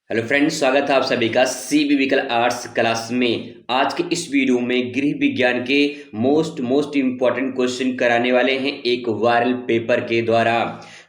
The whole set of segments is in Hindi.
हेलो फ्रेंड्स, स्वागत है आप सभी का सीबीविकल आर्ट्स क्लास में। आज के इस वीडियो में गृह विज्ञान के मोस्ट इम्पॉर्टेंट क्वेश्चन कराने वाले हैं एक वायरल पेपर के द्वारा।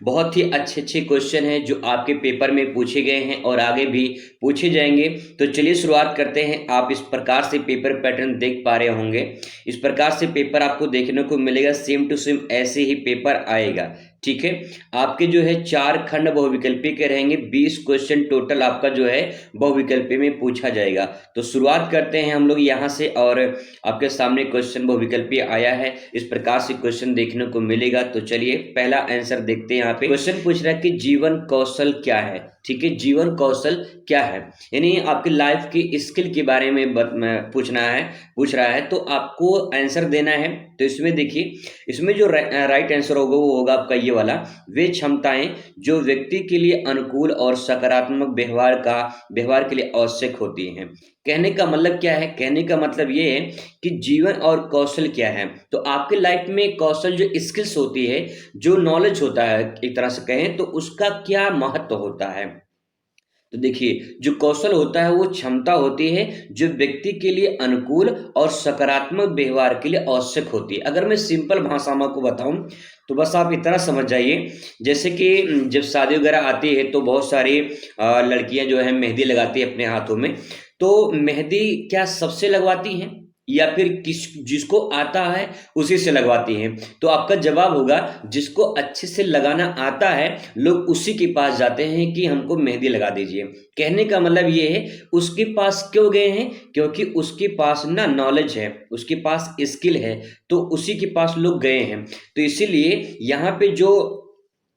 बहुत ही अच्छे अच्छे क्वेश्चन हैं जो आपके पेपर में पूछे गए हैं और आगे भी पूछे जाएंगे। तो चलिए शुरुआत करते हैं। आप इस प्रकार से पेपर पैटर्न देख पा रहे होंगे। इस प्रकार से पेपर आपको देखने को मिलेगा, सेम टू सेम ऐसे ही पेपर आएगा। ठीक है, आपके जो है 4 खंड बहुविकल्पी के रहेंगे। 20 क्वेश्चन टोटल आपका जो है बहुविकल्पी में पूछा जाएगा। तो शुरुआत करते हैं हम लोग यहाँ से। और आपके सामने क्वेश्चन बहुविकल्पी आया है, इस प्रकार से क्वेश्चन देखने को मिलेगा। तो चलिए पहला आंसर देखते हैं। यहाँ पे क्वेश्चन पूछ रहा है कि जीवन कौशल क्या है। ठीक है, जीवन कौशल क्या है, यानी आपकी लाइफ की स्किल के बारे में पूछ रहा है। तो आपको आंसर देना है। तो इसमें देखिए, इसमें जो राइट आंसर होगा वो होगा आपका ये वाला। वे क्षमताएं जो व्यक्ति के लिए अनुकूल और सकारात्मक व्यवहार के लिए आवश्यक होती हैं। कहने का मतलब क्या है? कहने का मतलब ये है कि जीवन और कौशल क्या है। तो आपके लाइफ में कौशल जो स्किल्स होती है, जो नॉलेज होता है, एक तरह से कहें तो उसका क्या महत्व होता है। तो देखिए, जो कौशल होता है वो क्षमता होती है जो व्यक्ति के लिए अनुकूल और सकारात्मक व्यवहार के लिए आवश्यक होती है। अगर मैं सिंपल भाषा में आपको बताऊं तो बस आप इतना समझ जाइए, जैसे कि जब शादी वगैरह आती है तो बहुत सारी लड़कियां जो है मेहंदी लगाती है अपने हाथों में। तो मेहंदी क्या सबसे लगवाती हैं या फिर जिसको आता है उसी से लगवाती हैं? तो आपका जवाब होगा जिसको अच्छे से लगाना आता है, लोग उसी के पास जाते हैं कि हमको मेहंदी लगा दीजिए। कहने का मतलब ये है, उसके पास क्यों गए हैं? क्योंकि उसके पास ना नॉलेज है, उसके पास स्किल है, तो उसी के पास लोग गए हैं। तो इसीलिए यहाँ पे जो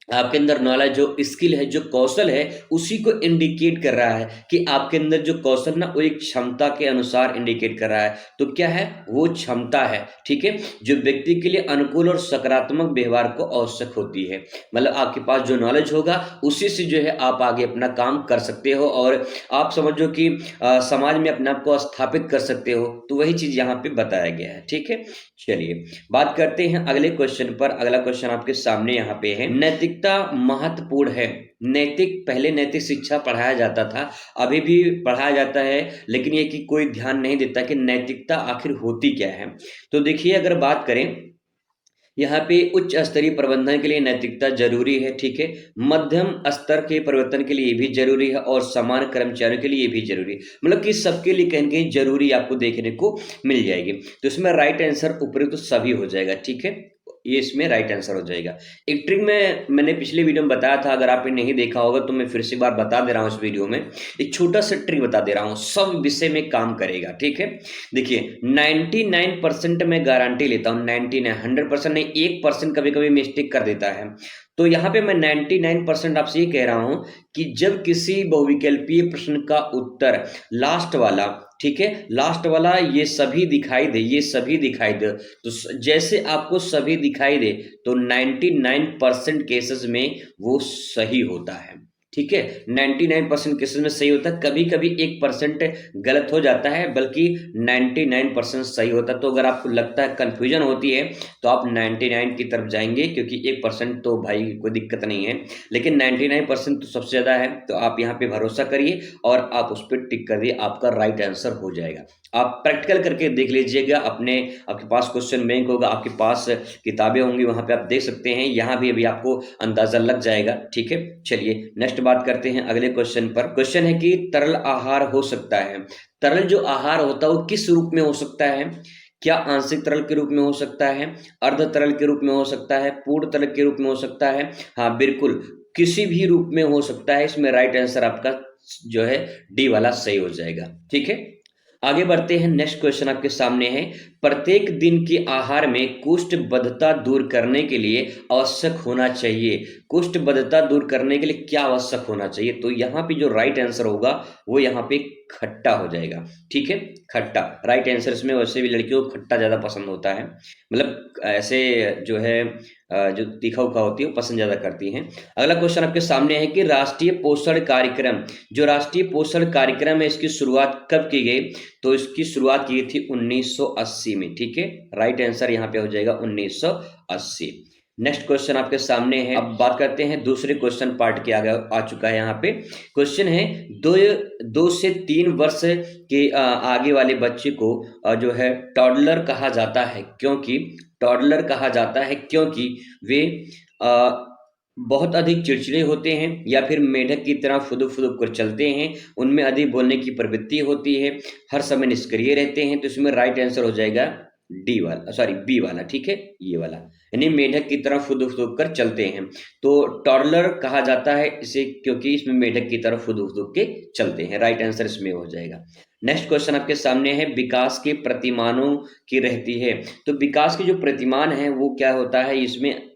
आपके अंदर नॉलेज, जो स्किल है, जो कौशल है, उसी को इंडिकेट कर रहा है कि आपके अंदर जो कौशल ना वो एक क्षमता के अनुसार इंडिकेट कर रहा है। तो क्या है? वो क्षमता है। ठीक है, जो व्यक्ति के लिए अनुकूल और सकारात्मक व्यवहार को आवश्यक होती है। मतलब आपके पास जो नॉलेज होगा उसी से जो है आप आगे अपना काम कर सकते हो और आप समझो कि समाज में अपने आप को स्थापित कर सकते हो। तो वही चीज यहाँ पे बताया गया है। ठीक है, चलिए बात करते हैं अगले क्वेश्चन पर। अगला क्वेश्चन आपके सामने यहाँ पे है, नैतिकता महत्वपूर्ण है। पहले नैतिक शिक्षा पढ़ाया जाता था, अभी भी पढ़ाया जाता है, लेकिन ये कि कोई ध्यान नहीं देता कि नैतिकता आखिर होती क्या है। तो देखिए, अगर बात करें यहाँ पे उच्च स्तरीय प्रबंधन के लिए नैतिकता जरूरी है। ठीक है, मध्यम स्तर के परिवर्तन के लिए भी जरूरी है और समान कर्मचारियों के लिए भी जरूरी है। मतलब कि सबके लिए कहीं कहीं जरूरी आपको देखने को मिल जाएगी। तो इसमें राइट आंसर उपयुक्त सभी हो जाएगा। ठीक है, ये इसमें राइट आंसर हो जाएगा। एक ट्रिक मैंने पिछले वीडियो में बताया था, अगर आपने नहीं देखा होगा तो मैं फिर से बार बता दे रहा हूँ इस वीडियो में। एक छोटा सा ट्रिक बता दे रहा हूँ, सब विषय में काम करेगा। ठीक है, देखिए 99% में गारंटी लेता हूँ, 99 100% नहीं, 1% कभी कभी मिस्टेक कर देता है। तो यहाँ पे मैं 99% आपसे ये कह रहा हूँ कि जब किसी बहुविकल्पीय प्रश्न का उत्तर लास्ट वाला, ठीक है, लास्ट वाला ये सभी दिखाई दे, ये सभी दिखाई दे, तो जैसे आपको सभी दिखाई दे तो 99% केसेस में वो सही होता है। ठीक है, 99% केसेस में सही होता है। कभी कभी 1% गलत हो जाता है, बल्कि 99% सही होता है। तो अगर आपको लगता है कंफ्यूजन होती है तो आप 99 की तरफ जाएंगे, क्योंकि 1% तो भाई कोई दिक्कत नहीं है, लेकिन 99% तो सबसे ज्यादा है। तो आप यहाँ पे भरोसा करिए और आप उस पर टिक कर दिए, आपका राइट आंसर हो जाएगा। आप प्रैक्टिकल करके देख लीजिएगा, आपके पास क्वेश्चन बैंक होगा, आपके पास किताबें होंगी, वहां पे आप देख सकते हैं। यहाँ भी अभी आपको अंदाजा लग जाएगा। ठीक है, चलिए नेक्स्ट बात करते हैं अगले क्वेश्चन पर। क्वेश्चन है कि तरल आहार हो सकता है। तरल जो आहार होता है वो किस रूप में हो सकता है? क्या आंशिक तरल के रूप में हो सकता है, अर्ध तरल के रूप में हो सकता है, पूर्ण तरल के रूप में हो सकता है? हाँ बिल्कुल, किसी भी रूप में हो सकता है। इसमें राइट आंसर आपका जो है डी वाला सही हो जाएगा। ठीक है, आगे बढ़ते हैं। नेक्स्ट क्वेश्चन आपके सामने है, प्रत्येक दिन के आहार में कोष्ठबद्धता दूर करने के लिए आवश्यक होना चाहिए। कोष्ठबद्धता दूर करने के लिए क्या आवश्यक होना चाहिए? तो यहाँ पे जो राइट आंसर होगा वो यहाँ पे खट्टा हो जाएगा। ठीक है, खट्टा राइट आंसर। इसमें वैसे भी लड़कियों को खट्टा ज्यादा पसंद होता है, मतलब ऐसे जो है जो तीखा उखा होती है वो पसंद ज्यादा करती हैं। अगला क्वेश्चन आपके सामने है कि राष्ट्रीय पोषण कार्यक्रम, जो राष्ट्रीय पोषण कार्यक्रम है, इसकी शुरुआत कब की गई? तो इसकी शुरुआत की थी 1980 में। ठीक है, राइट आंसर यहाँ पे हो जाएगा 1980। नेक्स्ट क्वेश्चन आपके सामने है। अब बात करते हैं दूसरे क्वेश्चन पार्ट के, आगे आ चुका है यहाँ पे। क्वेश्चन है 2 से 3 वर्ष के आगे वाले बच्चे को जो है टॉडलर कहा जाता है, क्योंकि टॉडलर कहा जाता है क्योंकि वे बहुत अधिक चिड़चिड़े होते हैं, या फिर मेढक की तरह फुदुक फुदुक कर चलते हैं, उनमें अधिक बोलने की प्रवृत्ति होती है, हर समय निष्क्रिय रहते हैं। तो इसमें राइट आंसर हो जाएगा डी वाला, सॉरी बी वाला, ठीक है, ये वाला, यानी मेढक की तरह फुदुक फुदुक कर चलते हैं। तो टॉडलर कहा जाता है इसे क्योंकि इसमें मेढक की तरह फुदुक फुदुक के चलते हैं। राइट आंसर इसमें हो जाएगा। नेक्स्ट क्वेश्चन आपके सामने है, विकास के प्रतिमानों की रहती है। तो विकास के जो प्रतिमान है वो क्या होता है, इसमें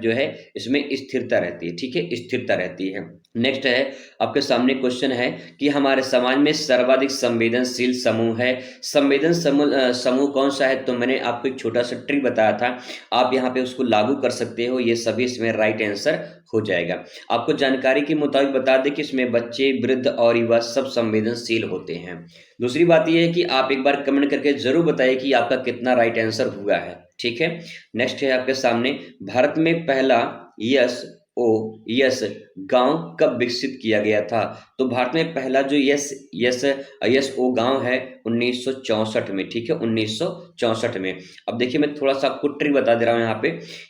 जो है इसमें स्थिरता रहती है, ठीक है, स्थिरता रहती है। नेक्स्ट है आपके सामने क्वेश्चन है कि हमारे समाज में सर्वाधिक संवेदनशील समूह है, संवेदन समूह कौन सा है। तो मैंने आपको एक छोटा सा ट्रिक बताया था, आप यहाँ पे उसको लागू कर सकते हो, ये सभी इसमें राइट आंसर हो जाएगा। आपको जानकारी के मुताबिक बता दें कि इसमें बच्चे, वृद्ध और युवा सब संवेदनशील होते हैं। दूसरी बात यह है कि आप एक बार कमेंट करके जरूर बताइए कि आपका कितना राइट आंसर हुआ है, ठीक है। नेक्स्ट है आपके सामने, भारत में पहला यस गांव कब विकसित किया गया था। तो भारत में पहला जो यस ओ गांव है 1964 में, ठीक है, 1964 में। अब देखिए मैं थोड़ा सा आपको ट्रिक बता दे रहा हूँ।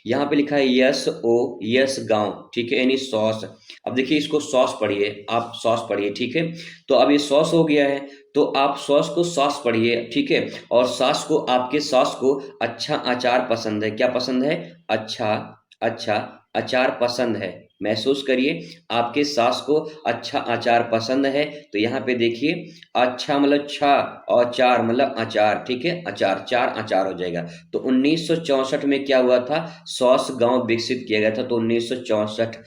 यहाँ पे लिखा है यस गांव, ठीक है, यानी सॉस। अब देखिए इसको सॉस पढ़िए, आप सॉस पढ़िए, ठीक है। तो अब ये सॉस हो गया है, तो आप सॉस को सॉस पढ़िए, ठीक है। और आपके सॉस को अच्छा अचार पसंद है, क्या पसंद है, अच्छा अचार पसंद है। महसूस करिए आपके सास को अच्छा अचार पसंद है। तो यहाँ पे देखिए अच्छा मतलब छा और चार मतलब अचार, ठीक है, अचार, चार अचार हो जाएगा। तो 1964 में क्या हुआ था, सॉस गांव विकसित किया गया था। तो 1964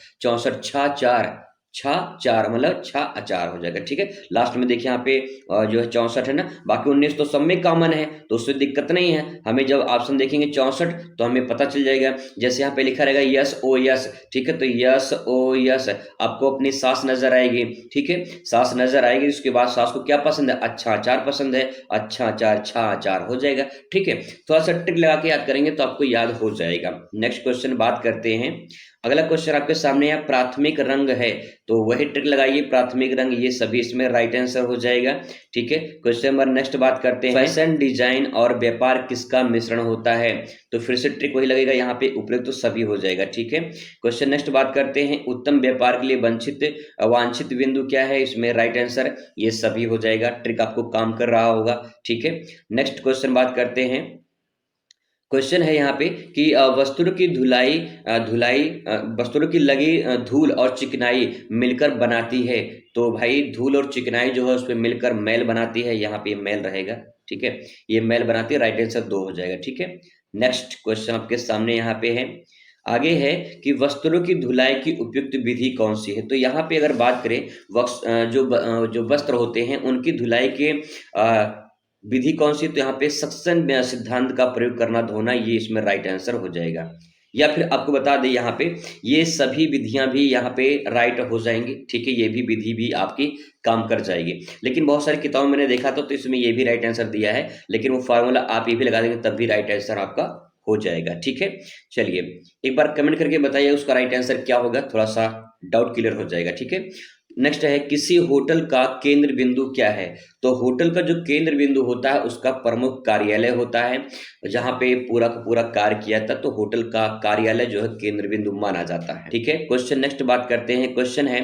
छा चार मतलब छा अचार हो जाएगा, ठीक है। लास्ट में देखिए यहाँ पे जो है 64 है ना, बाकी 19 तो सब में कॉमन है, तो उससे दिक्कत नहीं है। हमें जब ऑप्शन देखेंगे 64 तो हमें पता चल जाएगा। जैसे यहाँ पे लिखा रहेगा यस ओ यस, ठीक है, तो यस ओ यस आपको अपनी सास नजर आएगी, ठीक है, सास नजर आएगी। उसके बाद सास को क्या पसंद है, अच्छा अचार पसंद है, अच्छा अचार छा अचार हो जाएगा, ठीक है। थोड़ा सा ट्रिक लगा के याद करेंगे तो आपको याद हो जाएगा। नेक्स्ट क्वेश्चन बात करते हैं। अगला क्वेश्चन आपके सामने है, प्राथमिक रंग है, तो वही ट्रिक लगाइए, प्राथमिक रंग, ये सभी इसमें राइट आंसर हो जाएगा, ठीक है। क्वेश्चन नंबर नेक्स्ट बात करते हैं, फैशन डिजाइन और व्यापार किसका मिश्रण होता है। तो फिर से ट्रिक वही लगेगा, यहाँ पे उपयुक्त तो सभी हो जाएगा, ठीक है। क्वेश्चन नेक्स्ट बात करते हैं, उत्तम व्यापार के लिए वांछित बिंदु क्या है। इसमें राइट आंसर ये सभी हो जाएगा, ट्रिक आपको काम कर रहा होगा, ठीक है। नेक्स्ट क्वेश्चन बात करते हैं। क्वेश्चन है यहाँ पे कि वस्तुओं की वस्तुओं की लगी धूल और चिकनाई मिलकर बनाती है। तो भाई धूल और चिकनाई जो है उसमें मिलकर मैल बनाती है, यहाँ पे मैल रहेगा, ठीक है, ये मैल बनाती है। राइट आंसर 2 हो जाएगा, ठीक है। नेक्स्ट क्वेश्चन आपके सामने यहाँ पे है, आगे है कि वस्त्रों की धुलाई की उपयुक्त विधि कौन सी है। तो यहाँ पे अगर बात करें जो वस्त्र होते हैं उनकी धुलाई के विधि कौन सी, तो यहाँ पे सक्शन सिद्धांत का प्रयोग करना, धोना, ये इसमें राइट आंसर हो जाएगा। या फिर आपको बता दें यहाँ पे ये सभी विधियां भी यहाँ पे राइट हो जाएंगी, ठीक है, ये भी विधि भी आपकी काम कर जाएगी। लेकिन बहुत सारी किताबों मैंने देखा था तो इसमें ये भी राइट आंसर दिया है, लेकिन वो फार्मूला आप ये भी लगा देंगे तब भी राइट आंसर आपका हो जाएगा, ठीक है। चलिए एक बार कमेंट करके बताइए उसका राइट आंसर क्या होगा, थोड़ा सा डाउट क्लियर हो जाएगा, ठीक है। नेक्स्ट है, किसी होटल का केंद्र बिंदु क्या है। तो होटल का जो केंद्र बिंदु होता है उसका प्रमुख कार्यालय होता है, जहां पे पूरा का पूरा कार्य किया था, तो होटल का कार्यालय जो है केंद्र बिंदु माना जाता है, ठीक है। क्वेश्चन नेक्स्ट बात करते हैं। क्वेश्चन है,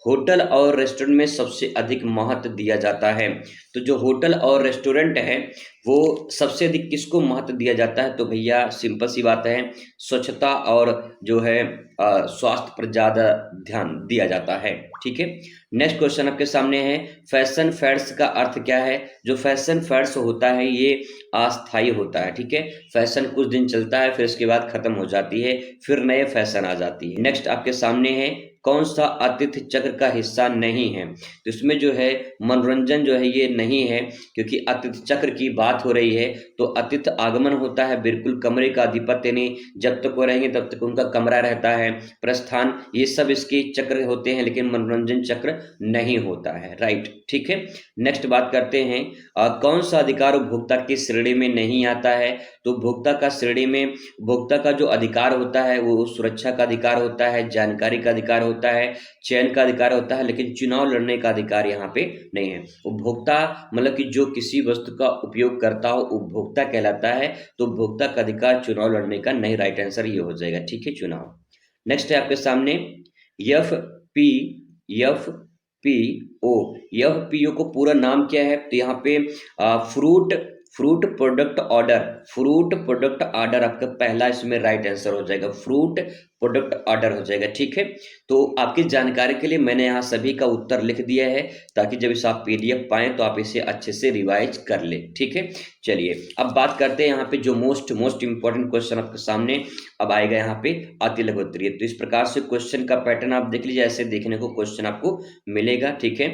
होटल और रेस्टोरेंट में सबसे अधिक महत्व दिया जाता है। तो जो होटल और रेस्टोरेंट है वो सबसे अधिक किसको महत्व दिया जाता है। तो भैया सिंपल सी बात है, स्वच्छता और जो है स्वास्थ्य पर ज्यादा ध्यान दिया जाता है, ठीक है। नेक्स्ट क्वेश्चन आपके सामने है, फैशन फैड्स का अर्थ क्या है। जो फैशन फैड्स होता है ये अस्थायी होता है, ठीक है, फैशन कुछ दिन चलता है फिर इसके बाद खत्म हो जाती है, फिर नए फैशन आ जाती है। नेक्स्ट आपके सामने है, कौन सा आतिथ्य चक्र का हिस्सा नहीं है? तो इसमें जो है मनोरंजन जो है ये नहीं है, क्योंकि आतिथ्य चक्र की बात हो रही है। तो अतिथि आगमन होता है, बिल्कुल कमरे का अधिपत्य नहीं, जब तक वो रहेंगे तब तक उनका कमरा रहता है। प्रस्थान, ये सब इसके चक्र होते हैं, लेकिन मनोरंजन चक्र नहीं होता है। राइट, ठीक है। नेक्स्ट बात करते हैं, कौन सा अधिकार उपभोक्ता की श्रेणी में नहीं आता है? तो उपभोक्ता का श्रेणी में उपभोक्ता का जो अधिकार होता है वो सुरक्षा का अधिकार होता है, जानकारी का अधिकार होता है, चयन का अधिकार होता है, लेकिन चुनाव लड़ने का अधिकार यहाँ पे नहीं है। उपभोक्ता मतलब कि जो किसी वस्तु का उपयोग करता हो उपभोक्ता कहलाता है। तो उपभोक्ता का अधिकार चुनाव लड़ने का नहीं, राइट आंसर ये हो जाएगा, ठीक है, चुनाव। नेक्स्ट है आपके सामने F P F P O. F P O को पूरा नाम क्या है? तो यहाँ पे fruit product order, fruit product order आपका पहला इसमें राइट आंसर हो जाएगा, फ्रूट प्रोडक्ट ऑर्डर हो जाएगा, ठीक है। तो आपकी जानकारी के लिए मैंने यहाँ सभी का उत्तर लिख दिया है, ताकि जब इसे आप पीडीएफ पाएं तो आप इसे अच्छे से रिवाइज कर ले, ठीक है। चलिए अब बात करते हैं यहाँ पे जो मोस्ट इंपॉर्टेंट क्वेश्चन आपके सामने अब आएगा यहाँ पे अति लघु उत्तरीय। तो इस प्रकार से क्वेश्चन का पैटर्न आप देख लीजिए, ऐसे देखने को क्वेश्चन आपको मिलेगा, ठीक है।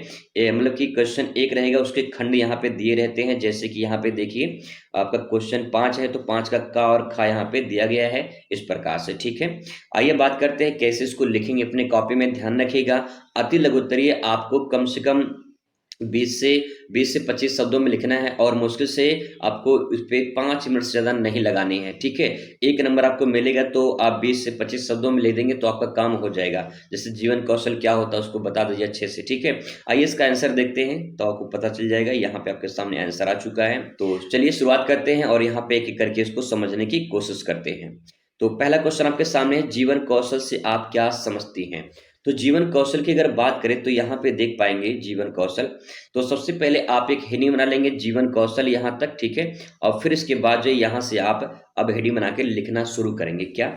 मतलब कि क्वेश्चन एक रहेगा, उसके खंड यहाँ पे दिए रहते हैं, जैसे कि यहाँ पे देखिए आपका क्वेश्चन 5 है, तो 5 का और खा यहाँ पे दिया गया है इस प्रकार से, ठीक है। आइए बात करते हैं कैसे इसको लिखेंगे अपने कॉपी में। ध्यान रखिएगा, अति लघु उत्तरीय आपको कम से कम 20 से 25 शब्दों में लिखना है, और मुश्किल से आपको इस पे 5 मिनट से ज़्यादा नहीं लगानी है, ठीक है। एक नंबर आपको मिलेगा तो आप 20 से 25 शब्दों में ले देंगे तो आपका काम हो जाएगा। जैसे जीवन कौशल क्या होता है उसको बता दीजिए अच्छे से, ठीक है। आइए इसका आंसर देखते हैं तो आपको पता चल जाएगा। यहाँ पे आपके सामने आंसर आ चुका है, तो चलिए शुरुआत करते हैं और यहाँ पे एक एक करके इसको समझने की कोशिश करते हैं। तो पहला क्वेश्चन आपके सामने है, जीवन कौशल से आप क्या समझती हैं? तो जीवन कौशल की अगर बात करें तो यहाँ पे देख पाएंगे जीवन कौशल, तो सबसे पहले आप एक हेडिंग बना लेंगे जीवन कौशल यहाँ तक, ठीक है। और फिर इसके बाद जो यहाँ से आप अब हेडिंग बना के लिखना शुरू करेंगे। क्या?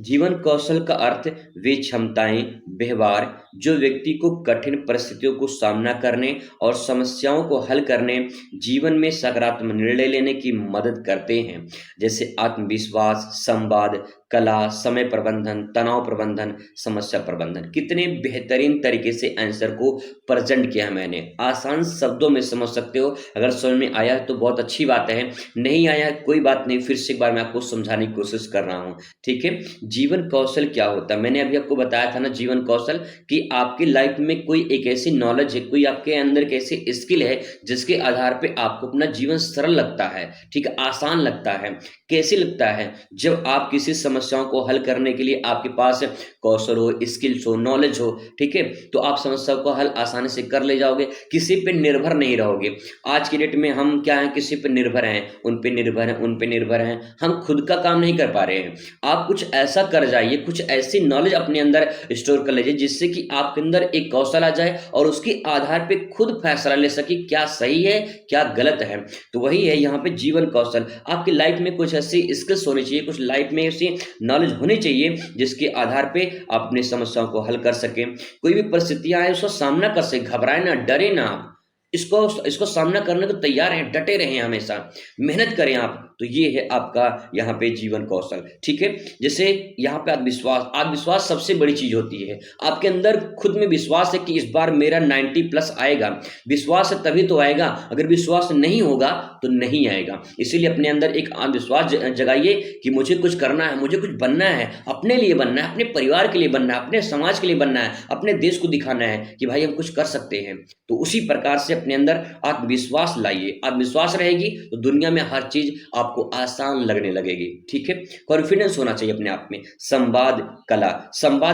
जीवन कौशल का अर्थ वे क्षमताएं, व्यवहार जो व्यक्ति को कठिन परिस्थितियों को सामना करने और समस्याओं को हल करने, जीवन में सकारात्मक निर्णय लेने की मदद करते हैं, जैसे आत्मविश्वास, संवाद, कला, समय प्रबंधन, तनाव प्रबंधन, समस्या प्रबंधन। कितने बेहतरीन तरीके से आंसर को प्रेजेंट किया मैंने, आसान शब्दों में समझ सकते हो। अगर समझ में आया तो बहुत अच्छी बात है, नहीं आया कोई बात नहीं, फिर से एक बार मैं आपको समझाने की कोशिश कर रहा हूँ, ठीक है। जीवन कौशल क्या होता है? मैंने अभी आपको बताया था ना, जीवन कौशल कि आपकी लाइफ में कोई एक ऐसी नॉलेज है, कोई आपके अंदर एक ऐसी स्किल है जिसके आधार पे आपको अपना जीवन सरल लगता है, ठीक है, आसान लगता है। कैसे लगता है? जब आप किसी समस्याओं को हल करने के लिए आपके पास कौशल हो, स्किल्स हो, नॉलेज हो, ठीक है, तो आप समस्याओं को हल आसानी से कर ले जाओगे, किसी पे निर्भर नहीं रहोगे। आज की डेट में हम क्या है, किसी पे निर्भर हैं, उन पे निर्भर हैं, उन पे निर्भर हैं, हम खुद का काम नहीं कर पा रहे हैं। आप कुछ ऐसा कर जाइए, कुछ ऐसी नॉलेज अपने अंदर स्टोर कर लीजिए जिससे कि आपके अंदर एक कौशल आ जाए और उसके आधार पे खुद फैसला ले सके क्या सही है क्या गलत है। तो वही है यहाँ पे जीवन कौशल। आपकी लाइफ में कुछ ऐसी स्किल्स होनी चाहिए, कुछ लाइफ में ऐसी नॉलेज होनी चाहिए जिसके आधार पे आप अपनी समस्याओं को हल कर सकें। कोई भी परिस्थितियां आए उसका सामना कर सके, घबराए ना, डरे ना, आप इसको सामना करने को तैयार हैं, डटे रहें, हमेशा मेहनत करें आप। तो ये है आपका यहाँ पे जीवन कौशल, ठीक है। जैसे यहाँ पे आत्मविश्वास सबसे बड़ी चीज होती है। आपके अंदर खुद में विश्वास है कि इस बार मेरा 90+ आएगा। विश्वास है तभी तो आएगा, अगर विश्वास नहीं होगा तो नहीं आएगा। इसीलिए अपने अंदर एक आत्मविश्वास जगाइए कि मुझे कुछ करना है, मुझे कुछ बनना है, अपने लिए बनना है, अपने परिवार के लिए बनना है, अपने समाज के लिए बनना है, अपने देश को दिखाना है कि भाई हम कुछ कर सकते हैं। तो उसी प्रकार से अपने अंदर आत्मविश्वास लाइए। आत्मविश्वास रहेगी तो दुनिया में हर चीज आपको आसान लगने लगेगी, ठीक है। कॉन्फिडेंस होना चाहिए अपने आप में। संवाद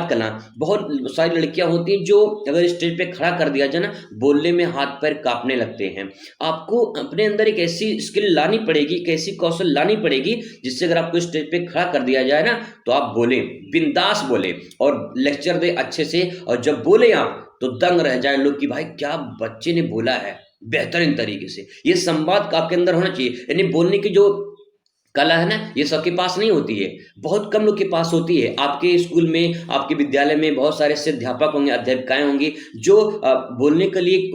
कला, बहुत सारी लड़कियां होती हैं जो अगर स्टेज पे खड़ा कर दिया जाए ना, बोलने में हाथ पैर कांपने लगते हैं। आपको अपने अंदर एक ऐसी स्किल लानी पड़ेगी, एक ऐसी कौशल लानी पड़ेगी जिससे अगर आपको स्टेज पे खड़ा कर दिया जाए ना तो आप बोले, बिंदास बोले और लेक्चर दे अच्छे से, और जब बोले आप तो दंग रह जाए लोग कि भाई क्या बच्चे ने बोला है, बेहतरीन तरीके से। ये संवाद आपके अंदर होना चाहिए, यानी बोलने की जो कला है ना, ये सबके पास नहीं होती है, बहुत कम लोग के पास होती है। आपके स्कूल में, आपके विद्यालय में बहुत सारे ऐसे अध्यापक होंगे, अध्यापिकाएं होंगी जो बोलने के लिए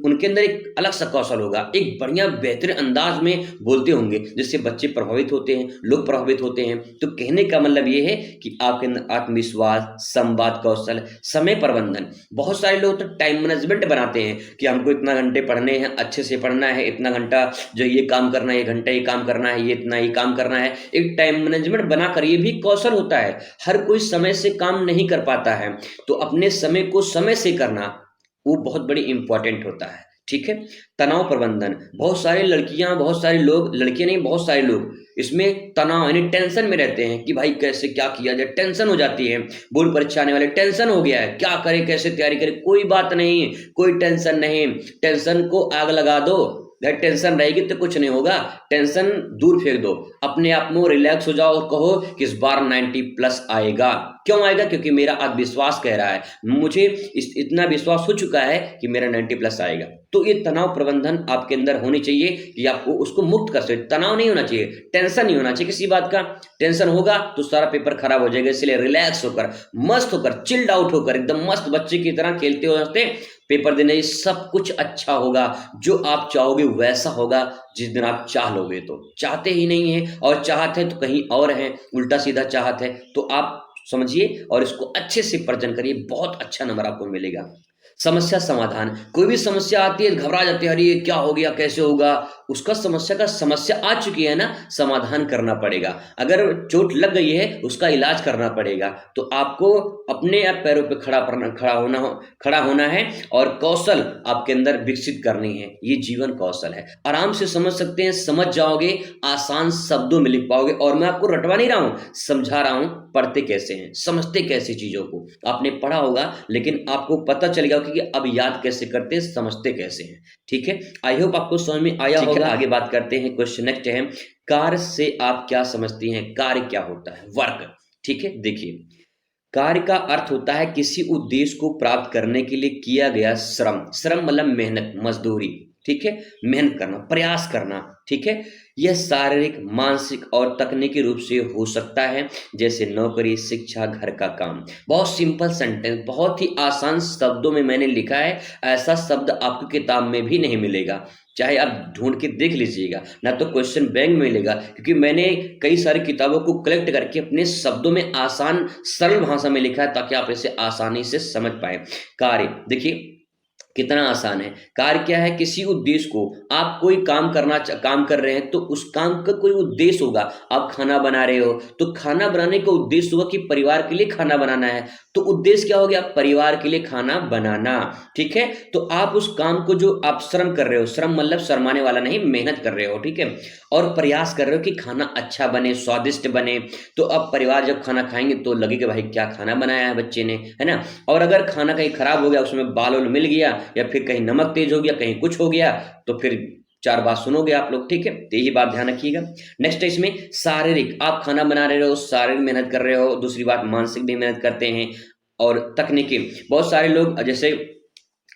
उनके अंदर एक अलग सा कौशल होगा, एक बढ़िया बेहतरीन अंदाज में बोलते होंगे, जिससे बच्चे प्रभावित होते हैं, लोग प्रभावित होते हैं। तो कहने का मतलब ये है कि आपके अंदर आत्मविश्वास, संवाद कौशल, समय प्रबंधन, बहुत सारे लोग तो टाइम मैनेजमेंट बनाते हैं कि हमको इतना घंटे पढ़ने हैं, अच्छे से पढ़ना है, इतना घंटा जो ये काम करना है, ये घंटा ये काम करना है, ये इतना ये काम करना है, एक टाइम मैनेजमेंट बनाकर, ये भी कौशल होता है। हर कोई समय से काम नहीं कर पाता है, तो अपने समय को समय से करना वो बहुत बड़ी इंपॉर्टेंट होता है। ठीक है। तनाव प्रबंधन, बहुत सारे लड़कियां, बहुत सारे लोग, लड़कियां नहीं, बहुत सारे लोग इसमें तनाव यानी टेंशन में रहते हैं कि भाई कैसे क्या किया जाए, टेंशन हो जाती है। बोर्ड परीक्षा आने वाले, टेंशन हो गया है, क्या करें, कैसे तैयारी करें। कोई बात नहीं, कोई टेंशन नहीं, टेंशन को आग लगा दो। अगर टेंशन रहेगी तो कुछ नहीं होगा, टेंशन दूर फेंक दो, अपने आप में रिलैक्स हो जाओ और कहो कि इस बार 90+ आएगा। क्यों आएगा? क्योंकि मेरा आत्मविश्वास कह रहा है, मुझे इतना विश्वास हो चुका है कि मेरा 90+ आएगा। तो ये तनाव प्रबंधन आपके अंदर होनी चाहिए कि आपको उसको मुक्त कर सके। तनाव नहीं होना चाहिए, टेंशन नहीं होना चाहिए किसी बात का। टेंशन होगा तो सारा पेपर खराब हो जाएगा। इसलिए रिलैक्स होकर, मस्त होकर, चिल्ड आउट होकर, एकदम मस्त बच्चे की तरह खेलते हो पेपर देने, सब कुछ अच्छा होगा। जो आप चाहोगे वैसा होगा जिस दिन आप चाह लोगे। तो चाहते ही नहीं है, और चाहते हैं तो कहीं और है, उल्टा सीधा चाहत है। तो आप समझिए और इसको अच्छे से पर्जन करिए, बहुत अच्छा नंबर आपको मिलेगा। समस्या समाधान, कोई भी समस्या आती है घबरा जाते हैं, अरे ये क्या हो गया, कैसे होगा। उसका समस्या आ चुकी है ना, समाधान करना पड़ेगा। अगर चोट लग गई है उसका इलाज करना पड़ेगा। तो आपको अपने आप पैरों पे खड़ा होना है और कौशल आपके अंदर विकसित करनी है। ये जीवन कौशल है, आराम से समझ सकते हैं, समझ जाओगे, आसान शब्दों में लिख पाओगे। और मैं आपको रटवा नहीं रहा हूं, समझा रहा हूं, पढ़ते कैसे हैं, समझते कैसे चीजों को। आपने पढ़ा होगा लेकिन आपको पता चल गया कि अब याद कैसे करते, समझते कैसे हैं। ठीक है, आई होप आपको समझ में आया होगा। आगे बात करते हैं, क्वेश्चन नेक्स्ट है, कार्य से आप क्या समझती हैं? कार्य क्या होता है? वर्क। ठीक है, देखिए, कार्य का अर्थ होता है किसी उद्देश्य को प्राप्त करने के लिए किया गया श्रम। श्रम मतलब मेहनत, मजदूरी। ठीक है, मेहनत करना, प्रयास करना। ठीक है, यह शारीरिक, मानसिक और तकनीकी रूप से हो सकता है, जैसे नौकरी, शिक्षा, घर का काम। बहुत सिंपल सेंटेंस, बहुत ही आसान शब्दों में मैंने लिखा है। ऐसा शब्द आपको किताब में भी नहीं मिलेगा, चाहे आप ढूंढ के देख लीजिएगा ना, तो क्वेश्चन बैंक में मिलेगा। क्योंकि मैंने कई सारी किताबों को कलेक्ट करके अपने शब्दों में आसान सरल भाषा में लिखा है, ताकि आप इसे आसानी से समझ पाए। कार्य देखिए कितना आसान है। कार्य क्या है? किसी उद्देश्य को, आप कोई काम कर रहे हैं तो उस काम का कोई उद्देश्य होगा। आप खाना बना रहे हो तो खाना बनाने का उद्देश्य होगा कि परिवार के लिए खाना बनाना है। तो उद्देश्य क्या हो गया? परिवार के लिए खाना बनाना। ठीक है, तो आप उस काम को, जो आप श्रम कर रहे हो, श्रम मतलब शर्माने वाला नहीं, मेहनत कर रहे हो। ठीक है, और प्रयास कर रहे हो कि खाना अच्छा बने, स्वादिष्ट बने। तो अब परिवार जब खाना खाएंगे तो लगेगा भाई क्या खाना बनाया है बच्चे ने, है ना। और अगर खाना कहीं खराब हो गया, उसमें बाल मिल गया, या फिर कहीं नमक तेज हो गया, कहीं कुछ हो गया, तो फिर चार बात सुनोगे आप लोग। ठीक है, तो यही बात ध्यान रखिएगा। नेक्स्ट है इसमें शारीरिक, आप खाना बना रहे हो, शारीरिक मेहनत कर रहे हो। दूसरी बात, मानसिक भी मेहनत करते हैं। और तकनीकी, बहुत सारे लोग, जैसे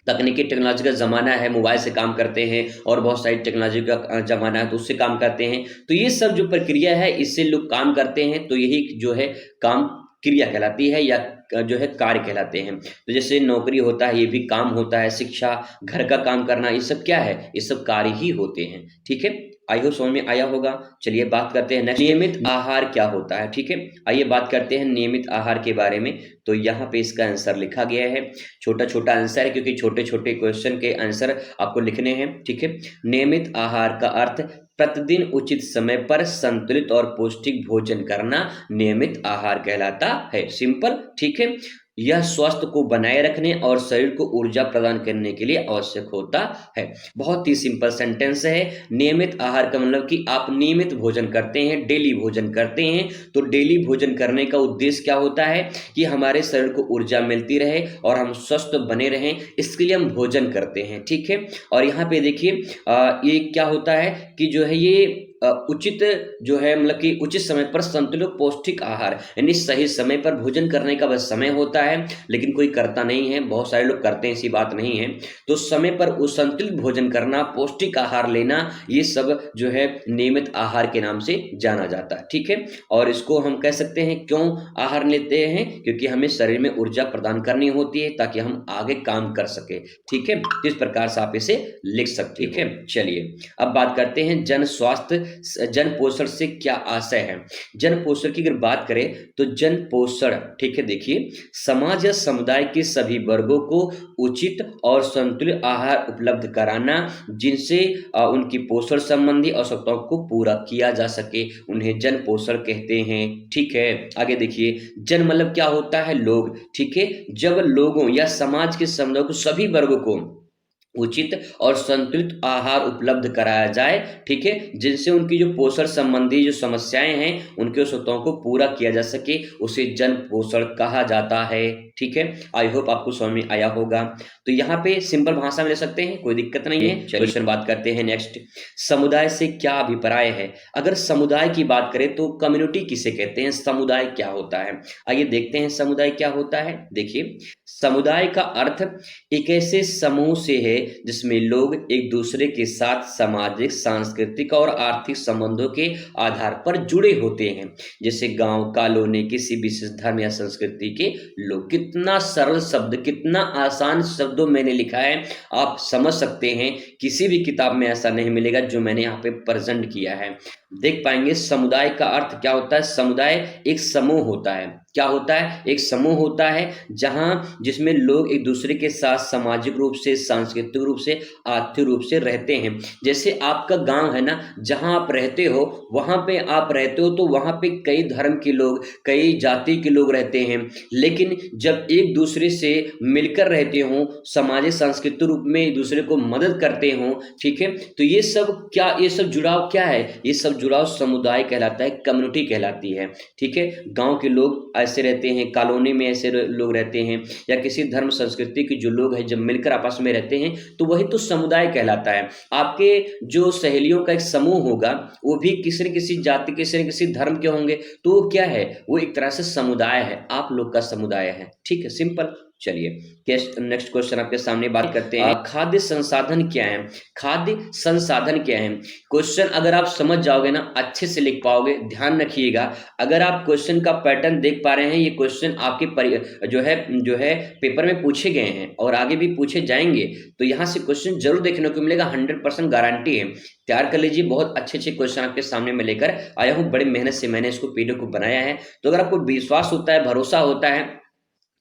तकनीकी टेक्नोलॉजी का ज़माना है, मोबाइल से काम करते हैं, और बहुत सारी टेक्नोलॉजी का ज़माना है तो उससे काम करते हैं। तो ये सब जो प्रक्रिया है, इससे लोग काम करते हैं, तो यही जो है काम क्रिया कहलाती है, या जो है कार्य कहलाते हैं। तो जैसे नौकरी होता है, ये भी काम होता है। शिक्षा, घर का काम करना, ये सब क्या है? ये सब कार्य ही होते हैं। ठीक है, आई होप समझ में आया होगा। चलिए बात करते हैं नेक्स्ट, नियमित आहार क्या होता है। ठीक है, आइए बात करते हैं नियमित आहार के बारे में। तो यहाँ पे इसका आंसर लिखा गया है, छोटा छोटा आंसर है, क्योंकि छोटे छोटे क्वेश्चन के आंसर आपको लिखने हैं। ठीक है, नियमित आहार का अर्थ प्रतिदिन उचित समय पर संतुलित और पौष्टिक भोजन करना नियमित आहार कहलाता है। सिंपल। ठीक है, यह स्वास्थ्य को बनाए रखने और शरीर को ऊर्जा प्रदान करने के लिए आवश्यक होता है। बहुत ही सिंपल सेंटेंस है। नियमित आहार का मतलब कि आप नियमित भोजन करते हैं, डेली भोजन करते हैं। तो डेली भोजन करने का उद्देश्य क्या होता है? कि हमारे शरीर को ऊर्जा मिलती रहे और हम स्वस्थ बने रहें, इसके लिए हम भोजन करते हैं। ठीक है, और यहाँ पे देखिए ये क्या होता है कि जो है ये उचित जो है मतलब कि उचित समय पर संतुलित पौष्टिक आहार, यानी सही समय पर भोजन करने का बस समय होता है, लेकिन कोई करता नहीं है। बहुत सारे लोग करते हैं, ऐसी बात नहीं है। तो समय पर उस संतुलित भोजन करना, पौष्टिक आहार लेना, ये सब जो है नियमित आहार के नाम से जाना जाता है। ठीक है, और इसको हम कह सकते हैं क्यों आहार लेते हैं, क्योंकि हमें शरीर में ऊर्जा प्रदान करनी होती है ताकि हम आगे काम कर सके। ठीक है, इस प्रकार से आप इसे लिख सकते। ठीक है, चलिए अब बात करते हैं जन स्वास्थ्य, जन पोषण से क्या आशय है। जन पोषण की अगर बात करें तो जन पोषण, ठीक है, देखिए, समाज या समुदाय के सभी वर्गों को उचित और संतुलित आहार उपलब्ध कराना, जिनसे उनकी पोषण संबंधी आवश्यकताओं को पूरा किया जा सके, उन्हें जन पोषण कहते हैं। ठीक है, आगे देखिए, जन मतलब क्या होता है, लोग। ठीक है, जब लोगों या समाज के समुदाय को, सभी वर्गों को उचित और संतुलित आहार उपलब्ध कराया जाए, ठीक है, जिनसे उनकी जो पोषण संबंधी जो समस्याएं हैं उनकी आवश्यकताओं को पूरा किया जा सके, उसे जन पोषण कहा जाता है। ठीक है, आई होप आपको समझ में आया होगा। तो यहाँ पे सिंपल भाषा में ले सकते हैं, कोई दिक्कत नहीं है। क्वेश्चन बात करते हैं नेक्स्ट, समुदाय से क्या अभिप्राय है। अगर समुदाय की बात करें तो कम्युनिटी किसे कहते हैं, समुदाय क्या होता है, आइए देखते हैं समुदाय क्या होता है। देखिए, समुदाय का अर्थ एक ऐसे समूह से है जिसमें लोग एक दूसरे के साथ सामाजिक, सांस्कृतिक और आर्थिक संबंधों के आधार पर जुड़े होते हैं, जैसे गांव, कॉलोनी, किसी विशेष धर्म या संस्कृति के लोग। कितना सरल शब्द, कितना आसान शब्दों मैंने लिखा है, आप समझ सकते हैं। किसी भी किताब में ऐसा नहीं मिलेगा जो मैंने यहाँ पे प्रेजेंट किया है। देख पाएंगे समुदाय का अर्थ क्या होता है। समुदाय एक समूह होता है। क्या होता है, एक समूह होता है जहां जिसमें लोग एक दूसरे के साथ सामाजिक रूप से, सांस्कृतिक रूप से, आर्थिक रूप से रहते हैं। जैसे आपका गांव है ना, जहां आप रहते हो, वहां पे आप रहते हो तो वहां पे कई धर्म के लोग, कई जाति के लोग रहते हैं, लेकिन जब एक दूसरे से मिलकर रहते हो, सामाजिक सांस्कृतिक रूप में एक दूसरे को मदद करते हो, ठीक है, तो ये सब क्या, ये सब जुड़ाव क्या है, ये सब जुड़ाव समुदाय कहलाता है, कम्युनिटी कहलाती है। ठीक है, गांव के लोग ऐसे रहते हैं, कॉलोनी में ऐसे लोग रहते हैं, या किसी धर्म संस्कृति के जो लोग हैं जब मिलकर आपस में रहते हैं तो वही तो समुदाय कहलाता है। आपके जो सहेलियों का एक समूह होगा वो भी किसी न किसी जाति, किसी न किसी धर्म के होंगे, तो वो क्या है, वो एक तरह से समुदाय है, आप लोग का समुदाय है। ठीक है, सिंपल। चलिए नेक्स्ट क्वेश्चन आपके सामने बात करते हैं, खाद्य संसाधन क्या है। खाद्य संसाधन क्या है, क्वेश्चन अगर आप समझ जाओगे ना, अच्छे से लिख पाओगे। ध्यान रखिएगा, अगर आप क्वेश्चन का पैटर्न देख पा रहे हैं, ये क्वेश्चन आपके जो है पेपर में पूछे गए हैं और आगे भी पूछे जाएंगे, तो यहाँ से क्वेश्चन जरूर देखने को मिलेगा, 100% गारंटी है। तैयार कर लीजिए, बहुत अच्छे अच्छे क्वेश्चन आपके सामने में लेकर आया हूँ, बड़ी मेहनत से मैंने इसको पीडीएफ को बनाया है। तो अगर आपको विश्वास होता है, भरोसा होता है,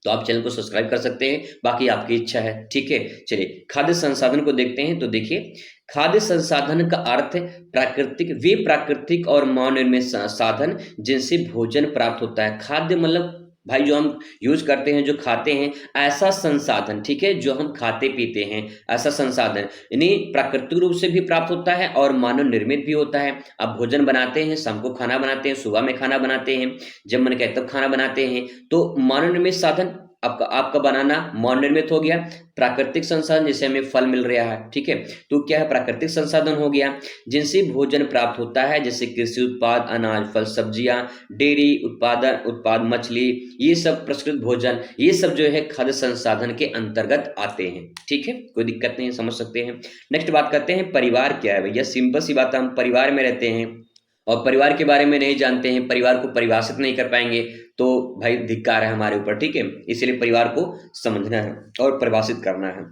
तो आप चैनल को सब्सक्राइब कर सकते हैं, बाकी आपकी इच्छा है। ठीक है, चलिए खाद्य संसाधन को देखते हैं। तो देखिए, खाद्य संसाधन का अर्थ वे प्राकृतिक और मानव निर्मित साधन जिनसे भोजन प्राप्त होता है। खाद्य मतलब भाई जो हम यूज करते हैं, जो खाते हैं, ऐसा संसाधन, ठीक है, जो हम खाते पीते हैं, ऐसा संसाधन यानी प्राकृतिक रूप से भी प्राप्त होता है और मानव निर्मित भी होता है। आप भोजन बनाते हैं, शाम को खाना बनाते हैं, सुबह में खाना बनाते हैं, जब मन करे तब खाना बनाते हैं, तो मानव निर्मित साधन आपका बनाना मानव निर्मित हो गया। प्राकृतिक संसाधन जैसे हमें फल मिल रहा है, ठीक है, तो क्या है, प्राकृतिक संसाधन हो गया। जिनसे भोजन प्राप्त होता है, जैसे कृषि उत्पाद, अनाज, फल, सब्जियां, डेयरी उत्पाद, मछली, ये सब प्रसंस्कृत भोजन, ये सब जो है खाद्य संसाधन के अंतर्गत आते हैं। ठीक है, कोई दिक्कत नहीं है, समझ सकते हैं। नेक्स्ट बात करते हैं, परिवार क्या है भैया। सिंपल सी बात है, हम परिवार में रहते हैं और परिवार के बारे में नहीं जानते हैं, परिवार को परिभाषित नहीं कर पाएंगे, तो भाई धिक्कार है हमारे ऊपर। ठीक है, इसलिए परिवार को समझना है और परिभाषित करना है।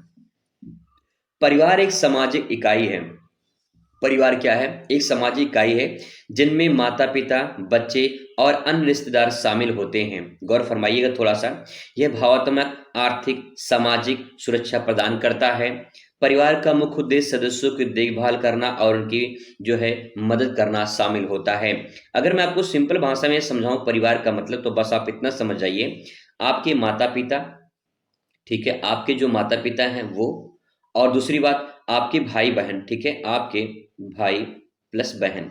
परिवार एक सामाजिक इकाई है। परिवार क्या है, एक सामाजिक इकाई है जिनमें माता पिता, बच्चे और अन्य रिश्तेदार शामिल होते हैं। गौर फरमाइएगा थोड़ा सा, यह भावनात्मक, आर्थिक, सामाजिक सुरक्षा प्रदान करता है। परिवार का मुख्य उद्देश्य सदस्यों की देखभाल करना और उनकी जो है मदद करना शामिल होता है। अगर मैं आपको सिंपल भाषा में समझाऊं परिवार का मतलब, तो बस आप इतना समझ जाइए, आपके माता पिता, ठीक है, आपके जो माता पिता हैं वो, और दूसरी बात आपके भाई बहन, ठीक है, आपके भाई प्लस बहन।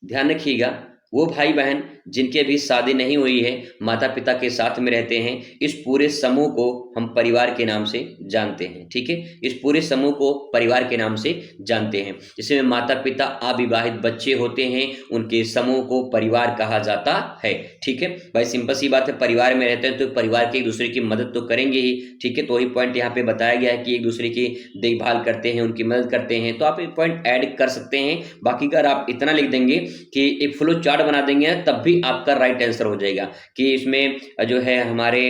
ध्यान रखिएगा, वो भाई बहन जिनकी अभी शादी नहीं हुई है, माता पिता के साथ में रहते हैं, इस पूरे समूह को हम परिवार के नाम से जानते हैं। ठीक है, इस पूरे समूह को परिवार के नाम से जानते हैं। जिसमें माता पिता, अविवाहित बच्चे होते हैं, उनके समूह को परिवार कहा जाता है। ठीक है भाई, सिंपल सी बात है, परिवार में रहते हैं तो परिवार के एक दूसरे की मदद तो करेंगे ही। ठीक है, तो वही पॉइंट यहाँ पे बताया गया है कि एक दूसरे की देखभाल करते हैं, उनकी मदद करते हैं। तो आप एक पॉइंट ऐड कर सकते हैं। बाकी अगर आप इतना लिख देंगे कि एक फ्लो चार्ट बना देंगे, तब भी आपका राइट आंसर हो जाएगा कि इसमें जो है हमारे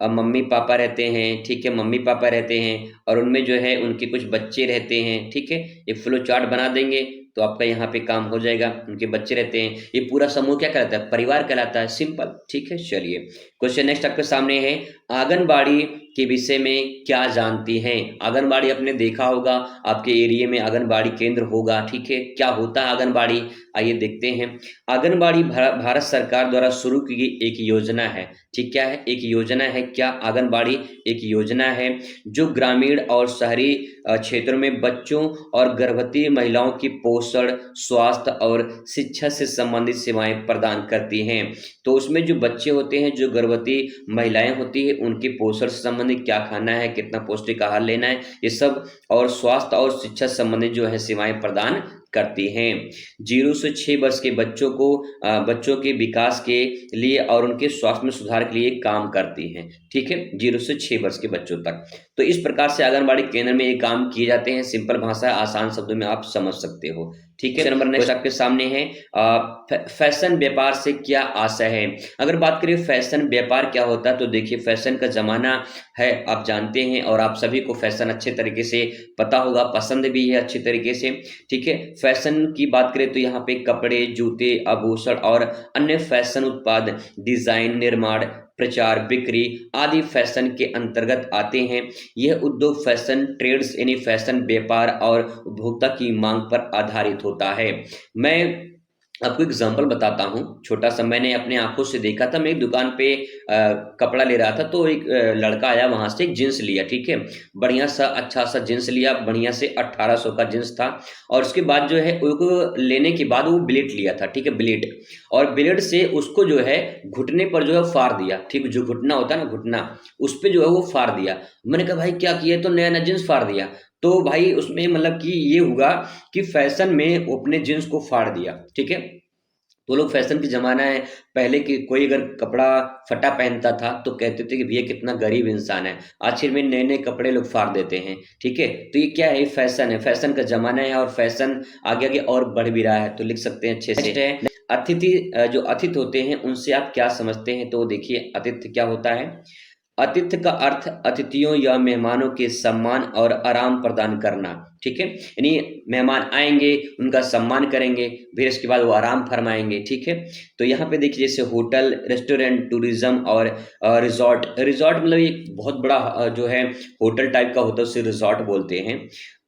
मम्मी पापा रहते हैं। ठीक है, मम्मी पापा रहते हैं और उनमें जो है उनके कुछ बच्चे रहते हैं। ठीक है, एक फ्लो चार्ट बना देंगे तो आपका यहाँ पे काम हो जाएगा। उनके बच्चे रहते हैं, ये पूरा समूह क्या कहलाता है? परिवार कहलाता है। सिंपल। ठीक है, चलिए क्वेश्चन नेक्स्ट आपके सामने है, आंगनबाड़ी के विषय में क्या जानती हैं? आंगनबाड़ी आपने देखा होगा, आपके एरिया में आंगनबाड़ी केंद्र होगा। ठीक है, क्या होता है आंगनबाड़ी? आइए देखते हैं। आंगनबाड़ी भारत सरकार द्वारा शुरू की गई एक योजना है। ठीक, क्या है? एक योजना है। क्या? आंगनबाड़ी एक योजना है जो ग्रामीण और शहरी क्षेत्रों में बच्चों और गर्भवती महिलाओं की पोषण, स्वास्थ्य और शिक्षा से संबंधित सेवाएं प्रदान करती हैं। तो उसमें जो बच्चे होते हैं, जो गर्भवती महिलाएं होती है, उनके पोषण से संबंधित क्या खाना है, कितना पौष्टिक आहार लेना है, ये सब, और स्वास्थ्य और शिक्षा से संबंधित जो है सेवाएं प्रदान करती हैं। 0 से 6 वर्ष के बच्चों के विकास के लिए और उनके स्वास्थ्य में सुधार के लिए काम करती हैं। ठीक है, 0 से 6 वर्ष के बच्चों तक। तो इस प्रकार से आंगनबाड़ी केंद्र में ये काम किए जाते हैं। सिंपल भाषा, आसान शब्दों में आप समझ सकते हो। ठीक है, नंबर नेक्स्ट आपके सामने है, फैशन व्यापार से क्या आशय है? अगर बात करें फैशन व्यापार क्या होता है, तो देखिए फैशन का जमाना है, आप जानते हैं, और आप सभी को फैशन अच्छे तरीके से पता होगा, पसंद भी है अच्छे तरीके से। ठीक है, फैशन की बात करें तो यहाँ पे कपड़े, जूते, आभूषण और अन्य फैशन उत्पाद, डिजाइन, निर्माण, प्रचार, बिक्री आदि फैशन के अंतर्गत आते हैं। यह उद्योग फैशन ट्रेड्स यानी फैशन व्यापार और उपभोक्ता की मांग पर आधारित होता है। मैं आपको एग्जाम्पल बताता हूँ छोटा सा। मैंने अपने आंखों से देखा था, मैं एक दुकान पे कपड़ा ले रहा था, तो एक लड़का आया, वहां से एक जींस लिया। ठीक है, बढ़िया सा अच्छा सा जींस लिया, बढ़िया से 1800 का जींस था। और उसके बाद जो है उसको लेने के बाद वो ब्लेड लिया था। ठीक है, ब्लेड, और ब्लेड से उसको जो है घुटने पर जो है फाड़ दिया। ठीक, जो घुटना होता है ना, घुटना, उस पर जो है वो फाड़ दिया। मैंने कहा भाई क्या किया? तो नया नया जींस फाड़ दिया। तो भाई उसमें मतलब कि ये हुआ कि फैशन में वो अपने जींस को फाड़ दिया। ठीक है, तो लोग फैशन की जमाना है। पहले की कोई अगर कपड़ा फटा पहनता था तो कहते थे कि भैया कितना गरीब इंसान है। आखिर में नए नए कपड़े लोग फाड़ देते हैं। ठीक है, तो ये क्या है? फैशन है, फैशन का जमाना है, और फैशन आगे आगे और बढ़ भी रहा है। तो लिख सकते हैं अच्छे से। अतिथि, जो अतिथि होते हैं उनसे आप क्या समझते हैं? तो देखिए अतिथि क्या होता है? आतिथ्य का अर्थ अतिथियों या मेहमानों के सम्मान और आराम प्रदान करना। ठीक है, यानी मेहमान आएंगे, उनका सम्मान करेंगे, फिर इसके बाद वो आराम फरमाएंगे। ठीक है, तो यहाँ पे देखिए जैसे होटल, रेस्टोरेंट, टूरिज्म और रिजॉर्ट। रिजॉर्ट मतलब एक बहुत बड़ा जो है होटल टाइप का होता है, उसे रिजॉर्ट बोलते हैं।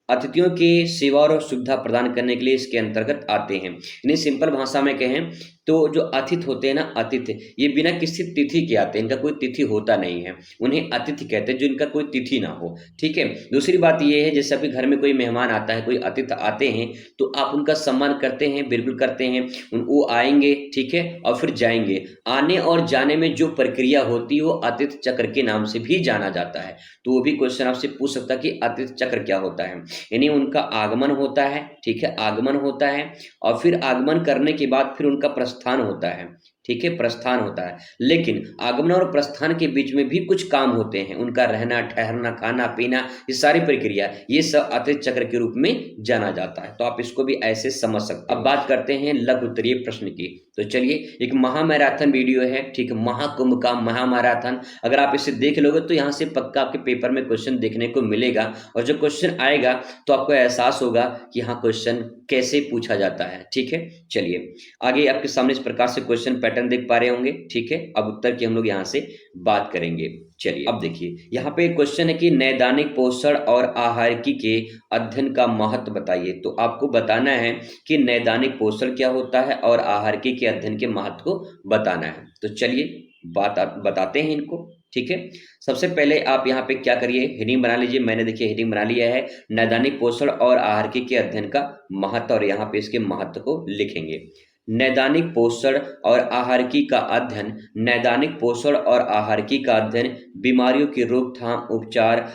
अतिथियों की सेवा और सुविधा प्रदान करने के लिए इसके अंतर्गत आते हैं। यानी सिंपल भाषा में कहें तो जो अतिथि होते हैं ना, अतिथि, ये बिना किसी तिथि के आते हैं, इनका कोई तिथि होता नहीं है, उन्हें अतिथि कहते हैं, जो इनका कोई तिथि ना हो। ठीक है, दूसरी बात ये है, जैसे अभी घर में कोई मेहमान आता है, कोई अतिथि आते हैं, तो आप उनका सम्मान करते हैं, बिल्कुल करते हैं। वो आएंगे, ठीक है, और फिर जाएंगे। आने और जाने में जो प्रक्रिया होती है वो अतिथि चक्र के नाम से भी जाना जाता है। तो वो भी क्वेश्चन आपसे पूछ सकता है कि अतिथि चक्र क्या होता है। यानी उनका आगमन होता है। ठीक है, आगमन होता है, और फिर आगमन करने के बाद फिर उनका प्रस्थान होता है। ठीक है, प्रस्थान होता है, लेकिन आगमन और प्रस्थान के बीच में भी कुछ काम होते हैं, उनका रहना, ठहरना, खाना पीना, ये सारी प्रक्रिया, ये सब अतिथि चक्र के रूप में जाना जाता है। तो आप इसको भी ऐसे समझ सकते हैं। अब बात करते हैं लघु उत्तरीय प्रश्न की। तो चलिए, एक महामैराथन वीडियो है। ठीक है, महाकुंभ का महामैराथन, अगर आप इसे देख लोगे तो यहाँ से पक्का आपके पेपर में क्वेश्चन देखने को मिलेगा, और जब क्वेश्चन आएगा तो आपको एहसास होगा कि हाँ क्वेश्चन कैसे पूछा जाता है। ठीक है, चलिए आगे आपके सामने इस प्रकार से क्वेश्चन पैटर्न देख पा रहे होंगे। ठीक है, अब उत्तर की हम लोग यहाँ से बात करेंगे। चलिए अब देखिए, यहाँ पे क्वेश्चन है कि नैदानिक पोषण और आहारिकी के अध्ययन का महत्व बताइए। तो आपको बताना है कि नैदानिक पोषण क्या होता है और आहारिकी के अध्ययन के महत्व को बताना है। तो चलिए बताते हैं इनको। ठीक है, सबसे पहले आप यहाँ पे क्या करिए, हेडिंग बना लीजिए। मैंने देखिए हेडिंग बना लिया है, नैदानिक पोषण और आहारिकी के अध्ययन का महत्व, और यहाँ पे इसके महत्व को लिखेंगे। नैदानिक पोषण और आहारकी का अध्ययन नैदानिक पोषण और आहारकी का अध्ययन बीमारियों की रोकथाम, उपचार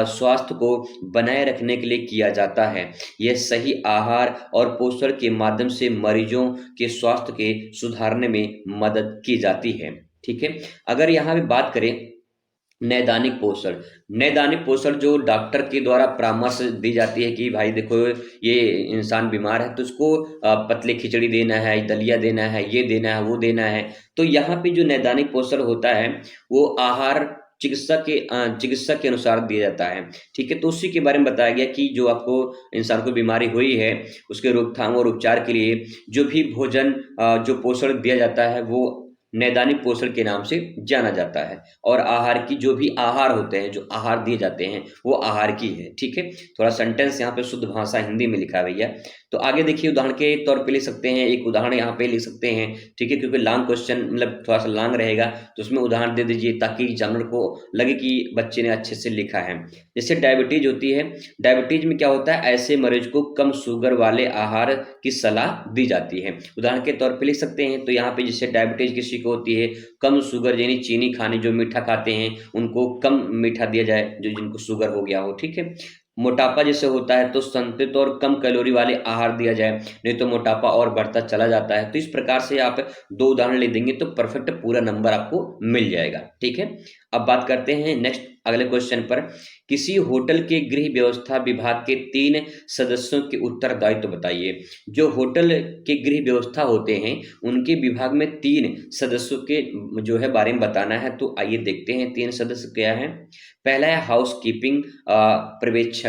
स्वास्थ्य को बनाए रखने के लिए किया जाता है। यह सही आहार और पोषण के माध्यम से मरीजों के स्वास्थ्य के सुधारने में मदद की जाती है। ठीक है, अगर यहाँ पे बात करें नैदानिक पोषण, नैदानिक पोषण जो डॉक्टर के द्वारा परामर्श दी जाती है कि भाई देखो ये इंसान बीमार है तो उसको पतले खिचड़ी देना है, दलिया देना है, ये देना है, वो देना है। तो यहाँ पे जो नैदानिक पोषण होता है वो आहार चिकित्सक के अनुसार दिया जाता है। ठीक है, तो उसी के बारे में बताया गया कि जो आपको इंसान को बीमारी हुई है उसके रोकथाम और उपचार के लिए जो भी भोजन जो पोषण दिया जाता है वो नैदानिक पोषण के नाम से जाना जाता है। और आहार की जो भी आहार होते हैं, जो आहार दिए जाते हैं वो आहार की है। ठीक है, थोड़ा सेंटेंस यहाँ पे शुद्ध भाषा हिंदी में लिखा है भैया। तो आगे देखिए उदाहरण के तौर पे लिख सकते हैं, एक उदाहरण यहाँ पे लिख सकते हैं। ठीक है, क्योंकि लॉन्ग क्वेश्चन मतलब थोड़ा सा लॉन्ग रहेगा तो उसमें उदाहरण दे दीजिए ताकि एग्जामिनर को लगे कि बच्चे ने अच्छे से लिखा है। जैसे डायबिटीज होती है, डायबिटीज में क्या होता है, ऐसे मरीज को कम शुगर वाले आहार की सलाह दी जाती है। उदाहरण के तौर पे लिख सकते हैं। तो यहाँ पे जैसे डायबिटीज किसी को होती है, कम शुगर यानी चीनी खाने, जो मीठा खाते हैं उनको कम मीठा दिया जाए, जो जिनको शुगर हो गया हो। ठीक है, मोटापा जैसे होता है तो संतुलित और कम कैलोरी वाले आहार दिया जाए, नहीं तो मोटापा और बढ़ता चला जाता है। तो इस प्रकार से आप 2 उदाहरण ले देंगे तो परफेक्ट पूरा नंबर आपको मिल जाएगा। ठीक है, अब बात करते हैं नेक्स्ट अगले क्वेश्चन पर। किसी होटल के गृह व्यवस्था विभाग के 3 सदस्यों के उत्तरदायित्व बताइए। जो होटल के गृह व्यवस्था होते हैं उनके विभाग में 3 सदस्यों के जो है बारे में बताना है। तो आइए देखते हैं 3 सदस्य क्या है। पहला है हाउस कीपिंग पर्यवेक्षक।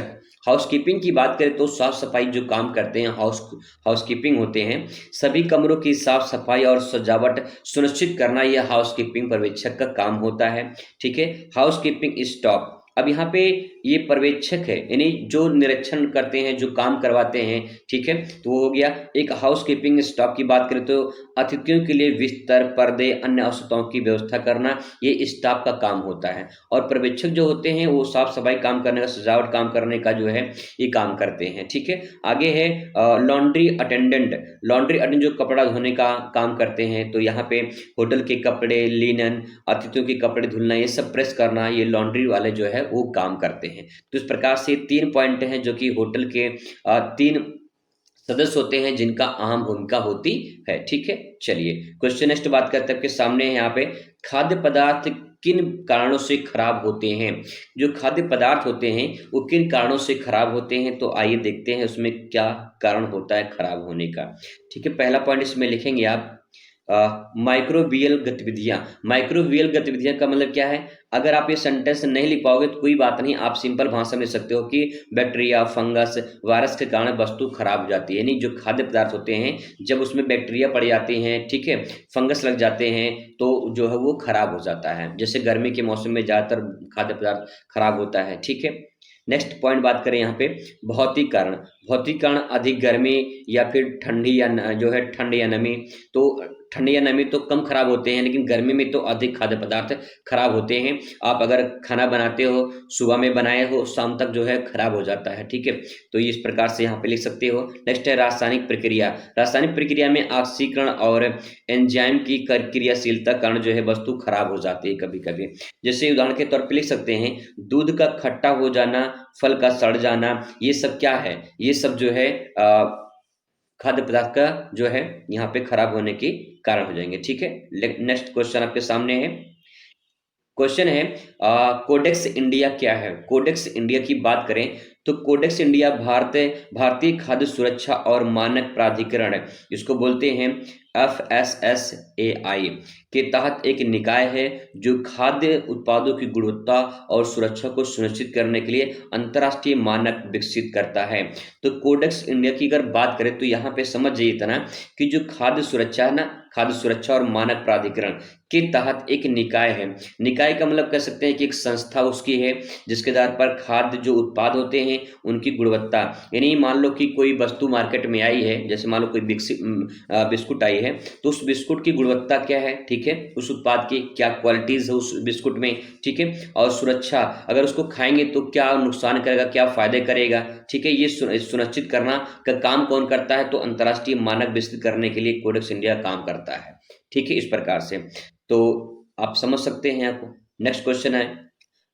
हाउसकीपिंग की बात करें तो साफ सफाई जो काम करते हैं हाउसकीपिंग होते हैं। सभी कमरों की साफ सफाई और सजावट सुनिश्चित करना यह हाउसकीपिंग पर्यवेक्षक का काम होता है। ठीक है, हाउसकीपिंग स्टाफ, अब यहाँ पे ये पर्यवेक्षक है यानी जो निरीक्षण करते हैं, जो काम करवाते हैं। ठीक है, तो वो हो गया। एक हाउसकीपिंग स्टाफ की बात करें तो अतिथियों के लिए बिस्तर, पर्दे, अन्य आवश्यकताओं की व्यवस्था करना ये स्टाफ का काम होता है। और पर्यवेक्षक जो होते हैं वो साफ सफाई काम करने का, सजावट काम करने का जो है ये काम करते हैं। ठीक है, आगे है लॉन्ड्री अटेंडेंट। लॉन्ड्री अटेंडेंट जो कपड़ा धोने का काम करते हैं। तो यहाँ पे होटल के कपड़े, लिनन, अतिथियों के कपड़े धुलना, ये सब प्रेस करना, ये लॉन्ड्री वाले जो है वो काम करते हैं। तो इस प्रकार से 3 पॉइंट हैं जो कि होटल के 3 सदस्य होते हैं जिनका अहम भूमिका होती है। ठीक है, चलिए क्वेश्चन नेक्स्ट बात करते हैं। आपके सामने है यहाँ पे खाद्य पदार्थ किन कारणों से खराब होते हैं। जो खाद्य पदार्थ होते हैं वो किन कारणों से खराब होते हैं, तो आइए देखते हैं उसमें क्या कारण होता है खराब होने का। ठीक है, पहला पॉइंट इसमें लिखेंगे आप माइक्रोबियल गतिविधियां। माइक्रोबियल गतिविधियां का मतलब क्या है, अगर आप ये सेंटेंस नहीं लिख पाओगे तो कोई बात नहीं, आप सिंपल भाषा में लिख सकते हो कि बैक्टीरिया, फंगस, वायरस के कारण वस्तु खराब हो जाती है। यानी जो खाद्य पदार्थ होते हैं जब उसमें बैक्टीरिया पड़ जाते हैं, ठीक है, फंगस लग जाते हैं तो जो है वो खराब हो जाता है। जैसे गर्मी के मौसम में ज़्यादातर खाद्य पदार्थ खराब होता है। ठीक है, नेक्स्ट पॉइंट बात करें यहाँ पे भौतिक कारण। भौतिक कारण अधिक गर्मी या फिर ठंडी या जो है ठंड या नमी। तो ठंड या नमी तो कम खराब होते हैं, लेकिन गर्मी में तो अधिक खाद्य पदार्थ खराब होते हैं। आप अगर खाना बनाते हो, सुबह में बनाए हो, शाम तक जो है खराब हो जाता है। ठीक है, तो इस प्रकार से यहाँ पे लिख सकते हो। नेक्स्ट है रासायनिक प्रक्रिया। रासायनिक प्रक्रिया में ऑक्सीकरण और एंजाइम की क्रियाशीलता कारण जो है वस्तु खराब हो जाती है कभी कभी। जैसे उदाहरण के तौर पे लिख सकते हैं दूध का खट्टा हो जाना, फल का सड़ जाना, ये सब क्या है, ये सब जो है खाद्य पदार्थ का जो है यहाँ पे खराब होने के कारण हो जाएंगे। ठीक है, नेक्स्ट क्वेश्चन आपके सामने है। क्वेश्चन है कोडेक्स इंडिया क्या है। कोडेक्स इंडिया की बात करें तो कोडेक्स इंडिया भारतीय खाद्य सुरक्षा और मानक प्राधिकरण, इसको बोलते हैं FSSAI के तहत एक निकाय है जो खाद्य उत्पादों की गुणवत्ता और सुरक्षा को सुनिश्चित करने के लिए अंतर्राष्ट्रीय मानक विकसित करता है। तो कोडेक्स इंडिया की अगर बात करें तो यहाँ पे समझ जाइए इतना कि जो खाद्य सुरक्षा है ना, खाद्य सुरक्षा और मानक प्राधिकरण के तहत एक निकाय है। निकाय का मतलब कह सकते हैं कि एक संस्था उसकी है जिसके आधार पर खाद्य जो उत्पाद होते हैं उनकी गुणवत्ता, यानी मान लो कि कोई वस्तु मार्केट में आई है, जैसे मान लो कोई बिस्कुट आई है तो उस बिस्कुट की गुणवत्ता क्या है, ठीक है, ठीक है, उस उत्पाद की क्या क्वालिटीज है उस बिस्कुट में, ठीक है, और सुरक्षा, अगर उसको खाएंगे तो क्या नुकसान करेगा, क्या फायदे करेगा, ठीक है, ये सुनिश्चित करना का काम कौन करता है, तो अंतर्राष्ट्रीय मानक विकसित करने के लिए कोडेक्स इंडिया काम करता है, ठीक है, इस प्रकार से। तो आप समझ सकते हैं आपको। नेक्स्ट क्वेश्चन है,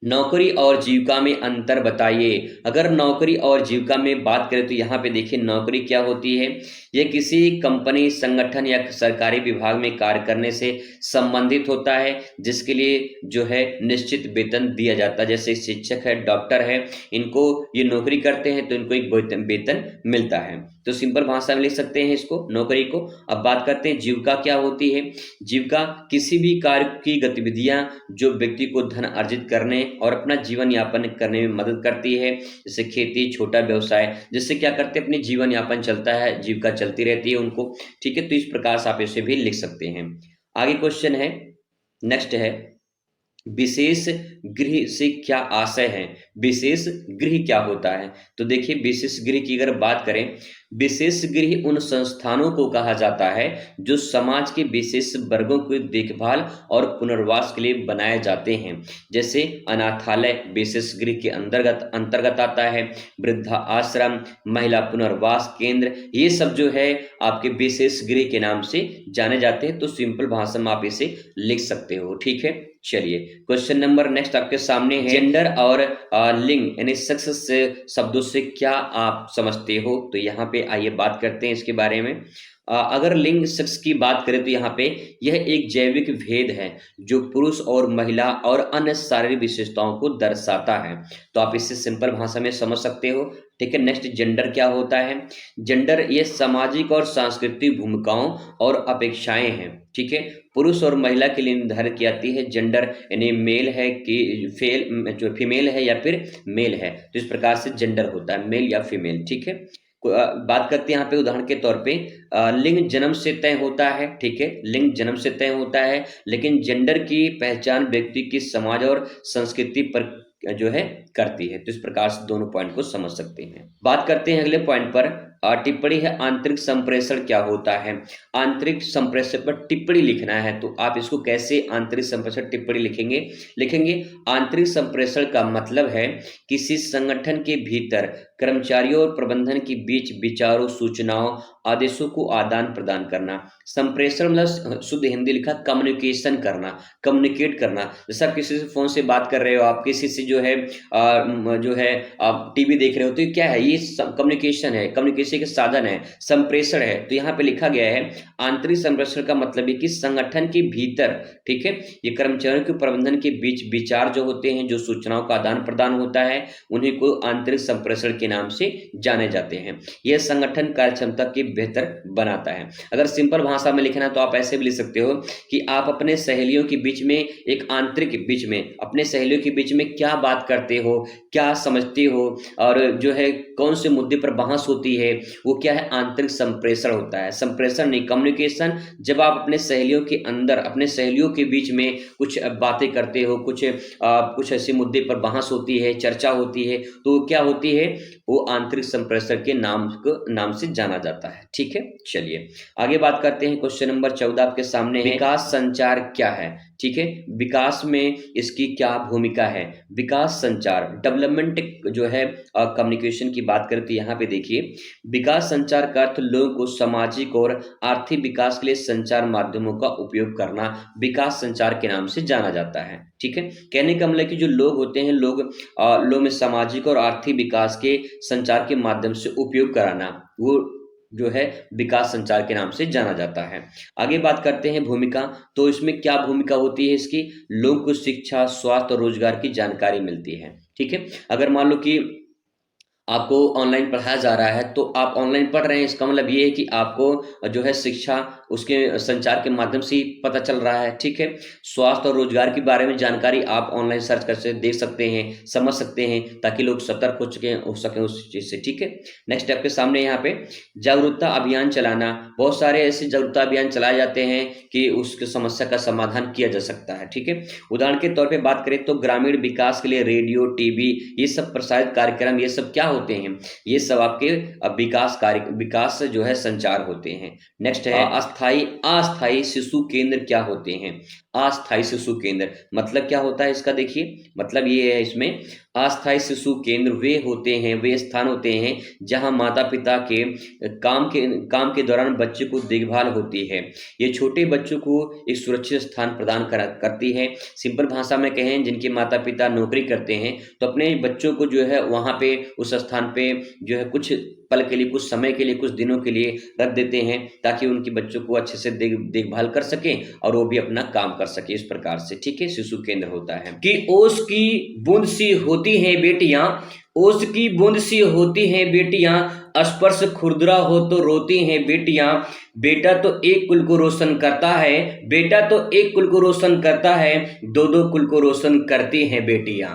नौकरी और जीविका में अंतर बताइए। अगर नौकरी और जीविका में बात करें तो यहाँ पे देखिए नौकरी क्या होती है, यह किसी कंपनी, संगठन या सरकारी विभाग में कार्य करने से संबंधित होता है, जिसके लिए जो है निश्चित वेतन दिया जाता है। जैसे शिक्षक है, डॉक्टर है, इनको ये नौकरी करते हैं तो इनको एक वेतन मिलता है। तो सिंपल भाषा में लिख सकते हैं इसको, नौकरी को। अब बात करते हैं जीविका क्या होती है। जीविका किसी भी कार्य की गतिविधियां जो व्यक्ति को धन अर्जित करने और अपना जीवन यापन करने में मदद करती है, जैसे खेती, छोटा व्यवसाय, जिससे क्या करते हैं अपने जीवन यापन चलता है, जीविका चलती रहती है उनको, ठीक है। तो इस प्रकार से आप इसे भी लिख सकते हैं। आगे क्वेश्चन है, नेक्स्ट है, विशेष गृह से क्या आशय है। विशेष गृह क्या होता है, तो देखिए विशेष गृह की अगर बात करें, विशेष गृह उन संस्थानों को कहा जाता है जो समाज के विशेष वर्गों की देखभाल और पुनर्वास के लिए बनाए जाते हैं। जैसे अनाथालय विशेष गृह के अंतर्गत आता है, वृद्धा आश्रम, महिला पुनर्वास केंद्र, ये सब जो है आपके विशेष गृह के नाम से जाने जाते हैं। तो सिंपल भाषा में आप इसे लिख सकते हो, ठीक है। चलिए क्वेश्चन नंबर नेक्स्ट आपके सामने है, जेंडर और लिंग यानी सेक्स से शब्दों से क्या आप समझते हो। तो यहाँ पे आइए बात करते हैं इसके बारे में। अगर लिंग सेक्स की बात करें तो यहाँ पे यह एक जैविक भेद है जो पुरुष और महिला और अन्य शारीरिक विशेषताओं को दर्शाता है। तो आप इसे सिंपल भाषा में समझ सकते हो, ठीक है। नेक्स्ट, जेंडर क्या होता है। जेंडर ये सामाजिक और सांस्कृतिक भूमिकाओं और अपेक्षाएं हैं, ठीक है, पुरुष और महिला के लिए निर्धारित की जाती है। जेंडर यानी मेल है कि जो फीमेल है या फिर मेल है, तो इस प्रकार से जेंडर होता है, मेल या फीमेल, ठीक है। बात करते हैं यहाँ पे उदाहरण के तौर पे, लिंग जन्म से तय होता है, ठीक है, लिंग जन्म से तय होता है, लेकिन जेंडर की पहचान व्यक्ति की समाज और संस्कृति पर जो है करती है। तो इस प्रकार से दोनों पॉइंट को समझ सकते हैं। बात करते हैं अगले पॉइंट पर, टिप्पणी है, आंतरिक संप्रेषण क्या होता है। आंतरिक संप्रेषण पर टिप्पणी लिखना है, तो आप इसको कैसे आंतरिक संप्रेषण टिप्पणी लिखेंगे आंतरिक संप्रेषण का मतलब है किसी संगठन के भीतर कर्मचारियों और प्रबंधन के बीच विचारों, सूचनाओं, आदेशों को आदान प्रदान करना। संप्रेषण मतलब शुद्ध हिंदी लिखा कम्युनिकेशन करना, कम्युनिकेट करना। जैसे आप किसी से फोन से बात कर रहे हो, आप किसी से जो है आप टीवी देख रहे हो, तो क्या है, ये कम्युनिकेशन है, कम्युनिकेशन के साधन है, संप्रेषण है। तो यहाँ पे लिखा गया है आंतरिक संप्रेषण का मतलब है कि संगठन के भीतर, ठीक है, ये कर्मचारियों के प्रबंधन के बीच विचार जो होते हैं, जो सूचनाओं का आदान प्रदान होता है, उन्हीं को आंतरिक संप्रेषण के नाम से जाने जाते हैं। यह संगठन कार्य क्षमता की बेहतर बनाता है। अगर सिंपल भाषा में लिखना तो आप ऐसे भी लिख सकते हो कि आप अपने सहेलियों के बीच में एक आंतरिक बीच में अपने सहेलियों के बीच में क्या बात करते हो, क्या समझते हो, और जो है कौन से मुद्दे पर बहस होती है, वो क्या है, आंतरिक संप्रेषण होता है, संप्रेषण नहीं, कम्युनिकेशन। जब आप अपने सहेलियों के अंदर, अपने सहेलियों के बीच में कुछ बातें करते हो, कुछ ऐसे मुद्दे पर बहस होती है, चर्चा होती है, तो क्या होती है, वो आंतरिक संप्रेषण के नाम से जाना जाता है, ठीक है। चलिए आगे बात करते हैं। क्वेश्चन नंबर 14 आपके सामने है, विकास संचार क्या है, ठीक है, विकास में इसकी क्या भूमिका है। विकास संचार, डेवलपमेंट जो है कम्युनिकेशन की बात करें तो यहाँ पे देखिए, विकास संचार का अर्थ लोगों को सामाजिक और आर्थिक विकास के लिए संचार माध्यमों का उपयोग करना विकास संचार के नाम से जाना जाता है, ठीक है। कहने का मतलब कि जो लोग होते हैं, लोग में सामाजिक और आर्थिक विकास के संचार के माध्यम से उपयोग कराना, वो जो है विकास संचार के नाम से जाना जाता है। आगे बात करते हैं भूमिका, तो इसमें क्या भूमिका होती है इसकी, लोगों को शिक्षा, स्वास्थ्य और रोजगार की जानकारी मिलती है, ठीक है। अगर मान लो कि आपको ऑनलाइन पढ़ाया जा रहा है, तो आप ऑनलाइन पढ़ रहे हैं, इसका मतलब ये है कि आपको जो है शिक्षा उसके संचार के माध्यम से ही पता चल रहा है, ठीक है। स्वास्थ्य और रोजगार के बारे में जानकारी आप ऑनलाइन सर्च करके देख सकते हैं, समझ सकते हैं, ताकि लोग सतर्क हो सके उस चीज से, ठीक है। नेक्स्ट आपके सामने यहाँ पे जागरूकता अभियान चलाना, बहुत सारे ऐसे जागरूकता अभियान चलाए जाते हैं कि उसकी समस्या का समाधान किया जा सकता है, ठीक है। उदाहरण के तौर पर बात करें तो ग्रामीण विकास के लिए रेडियो, टीवी, ये सब प्रसारित कार्यक्रम, ये सब क्या होते हैं? ये सब आपके विकास जो है संचार होते हैं। नेक्स्ट है अस्थायी शिशु केंद्र क्या होते हैं? अस्थायी शिशु केंद्र मतलब क्या होता है इसका? देखिए मतलब ये है, इसमें अस्थायी शिशु केंद्र वे स्थान होते हैं जहां माता पिता के काम के दौरान बच्चे को देखभाल होती है। ये छोटे बच्चों को एक सुरक्षित स्थान प्रदान करती है। सिंपल भाषा में कहें, जिनके माता पिता नौकरी करते हैं तो अपने बच्चों को जो है वहाँ पे उस स्थान पे जो है कुछ पल के लिए, कुछ समय के लिए, कुछ दिनों के लिए रख देते हैं ताकि उनके बच्चों को अच्छे से देखभाल कर सकें और वो भी अपना काम कर सके। इस प्रकार से ठीक है शिशु केंद्र होता है। कि ओस की बूंद सी होती हैं बेटियां, ओस की बूंद सी होती हैं बेटियां, स्पर्श खुरदरा हो तो रोती हैं बेटियां, बेटा तो एक कुल को रोशन करता है, बेटा तो एक कुल को रोशन करता है, दो दो कुल को रोशन करती हैं बेटियां।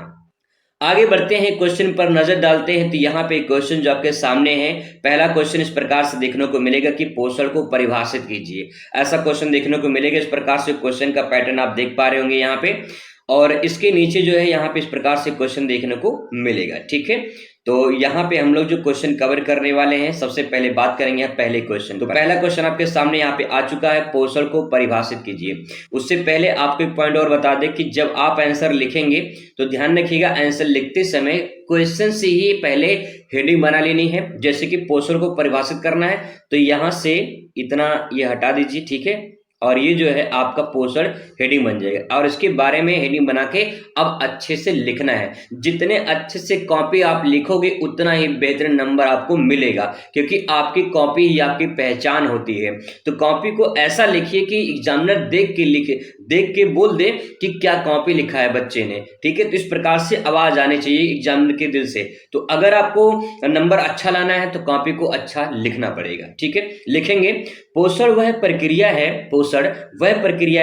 आगे बढ़ते हैं, क्वेश्चन पर नजर डालते हैं। तो यहाँ पे क्वेश्चन जो आपके सामने है, पहला क्वेश्चन इस प्रकार से देखने को मिलेगा कि पोषण को परिभाषित कीजिए। ऐसा क्वेश्चन देखने को मिलेगा। इस प्रकार से क्वेश्चन का पैटर्न आप देख पा रहे होंगे यहाँ पे, और इसके नीचे जो है यहाँ पे इस प्रकार से क्वेश्चन देखने को मिलेगा। ठीक है, तो यहाँ पे हम लोग जो क्वेश्चन कवर करने वाले हैं, सबसे पहले बात करेंगे पहले क्वेश्चन। तो पहला क्वेश्चन आपके सामने यहाँ पे आ चुका है, पोषण को परिभाषित कीजिए। उससे पहले आपको एक पॉइंट और बता दें कि जब आप आंसर लिखेंगे तो ध्यान रखिएगा, आंसर लिखते समय क्वेश्चन से ही पहले हेडिंग बना लेनी है। जैसे कि पोषण को परिभाषित करना है तो यहाँ से इतना ये हटा दीजिए, ठीक है, और ये जो है आपका पोषण हेडिंग बन जाएगा, और इसके बारे में हेडिंग बना के अब अच्छे से लिखना है। जितने अच्छे से कॉपी आप लिखोगे उतना ही बेहतर नंबर आपको मिलेगा, क्योंकि आपकी कॉपी ही आपकी पहचान होती है। तो कॉपी को ऐसा लिखिए कि एग्जामिनर देख के बोल दे कि क्या कॉपी लिखा है बच्चे ने। ठीक है, तो इस प्रकार से आवाज आनी चाहिए एग्जामिनर के दिल से। तो अगर आपको नंबर अच्छा लाना है तो कॉपी को अच्छा लिखना पड़ेगा। ठीक है, लिखेंगे पोषण वह प्रक्रिया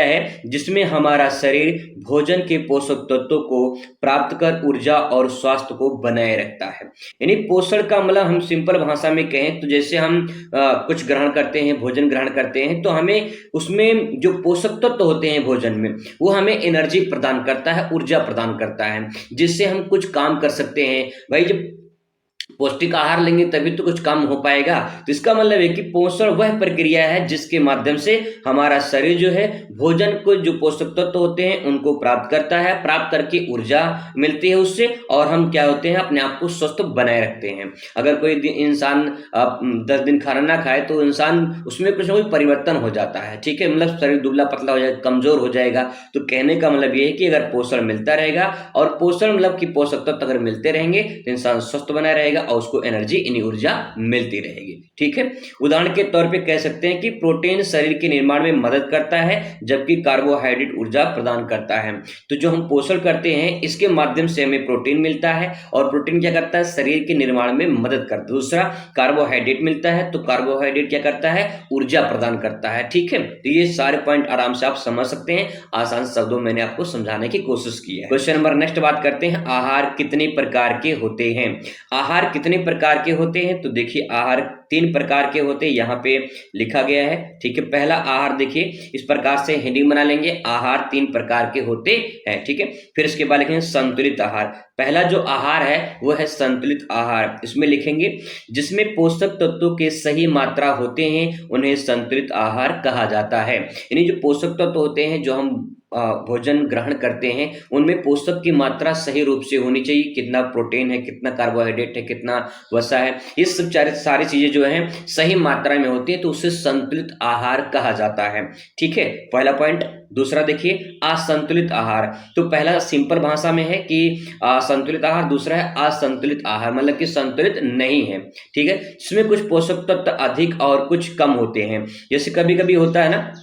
है जिसमें हमारा शरीर भोजन के पोषक तत्वों को प्राप्त कर ऊर्जा और स्वास्थ्य को बनाए रखता है। यानी पोषण का मतलब हम सिंपल भाषा में कहें तो जैसे हम कुछ ग्रहण करते हैं, भोजन ग्रहण करते हैं, तो हमें उसमें जो पोषक तत्व होते हैं भोजन में, वो हमें एनर्जी प्रदान करता है, ऊर्जा प्रदान करता है, जिससे हम कुछ काम कर सकते हैं। भाई जब पौष्टिक आहार लेंगे तभी तो कुछ काम हो पाएगा। तो इसका मतलब है कि पोषण वह प्रक्रिया है जिसके माध्यम से हमारा शरीर जो है भोजन को, जो पोषक तत्व होते हैं उनको प्राप्त करता है, प्राप्त करके ऊर्जा मिलती है उससे, और हम क्या होते हैं अपने आप को स्वस्थ बनाए रखते हैं। अगर कोई इंसान 10 दिन खाना ना खाए तो इंसान उसमें कुछ ना कुछ परिवर्तन हो जाता है। ठीक है, मतलब शरीर दुबला पतला हो जाएगा, कमजोर हो जाएगा। तो कहने का मतलब ये है कि अगर पोषण मिलता रहेगा, और पोषण मतलब कि पोषक तत्व अगर मिलते रहेंगे तो इंसान स्वस्थ बना रहेगा और उसको एनर्जी यानी ऊर्जा मिलती रहेगी। ठीक है, उदाहरण के तौर पे कह सकते हैं कि प्रोटीन शरीर के निर्माण में मदद करता है, जबकि कार्बोहाइड्रेट ऊर्जा प्रदान करता है। तो जो हम पोषण करते हैं इसके माध्यम से हमें प्रोटीन मिलता है, और प्रोटीन क्या करता है, शरीर के निर्माण में मदद करता है। दूसरा कार्बोहाइड्रेट मिलता है, तो कार्बोहाइड्रेट क्या करता है, ऊर्जा प्रदान करता है। ठीक है, तो ये सारे पॉइंट आराम से आप समझ सकते हैं, आसान शब्दों में मैंने आपको समझाने की कोशिश की है। क्वेश्चन नंबर नेक्स्ट बात करते हैं, आहार कितने प्रकार के होते हैं? आहार कितने प्रकार के होते हैं? तो देखिए आहार 3 प्रकार के होते हैं, यहाँ पे लिखा गया है। ठीक है, पहला आहार देखिए इस प्रकार से हेडिंग बना लेंगे, आहार 3 प्रकार के होते हैं। ठीक है, फिर इसके बाद लिखेंगे संतुलित आहार। पहला जो आहार है वो है संतुलित आहार। इसमें लिखेंगे जिसमें पोषक तत्वों के सही मात्रा होते हैं उन्हें संतुलित आहार कहा जाता है। यानी जो पोषक तत्व होते हैं जो हम भोजन ग्रहण करते हैं उनमें पोषक की मात्रा सही रूप से होनी चाहिए। कितना प्रोटीन है, कितना कार्बोहाइड्रेट है, कितना वसा है, ये सब सारी चीजें जो है सही मात्रा में होती है, तो उसे संतुलित आहार कहा जाता है। ठीक है, पहला पॉइंट। दूसरा देखिए असंतुलित आहार। तो पहला सिंपल भाषा में है कि संतुलित आहार, दूसरा है असंतुलित आहार, मतलब कि संतुलित नहीं है। ठीक है, इसमें कुछ पोषक तत्व अधिक और कुछ कम होते हैं। जैसे कभी कभी होता है ना,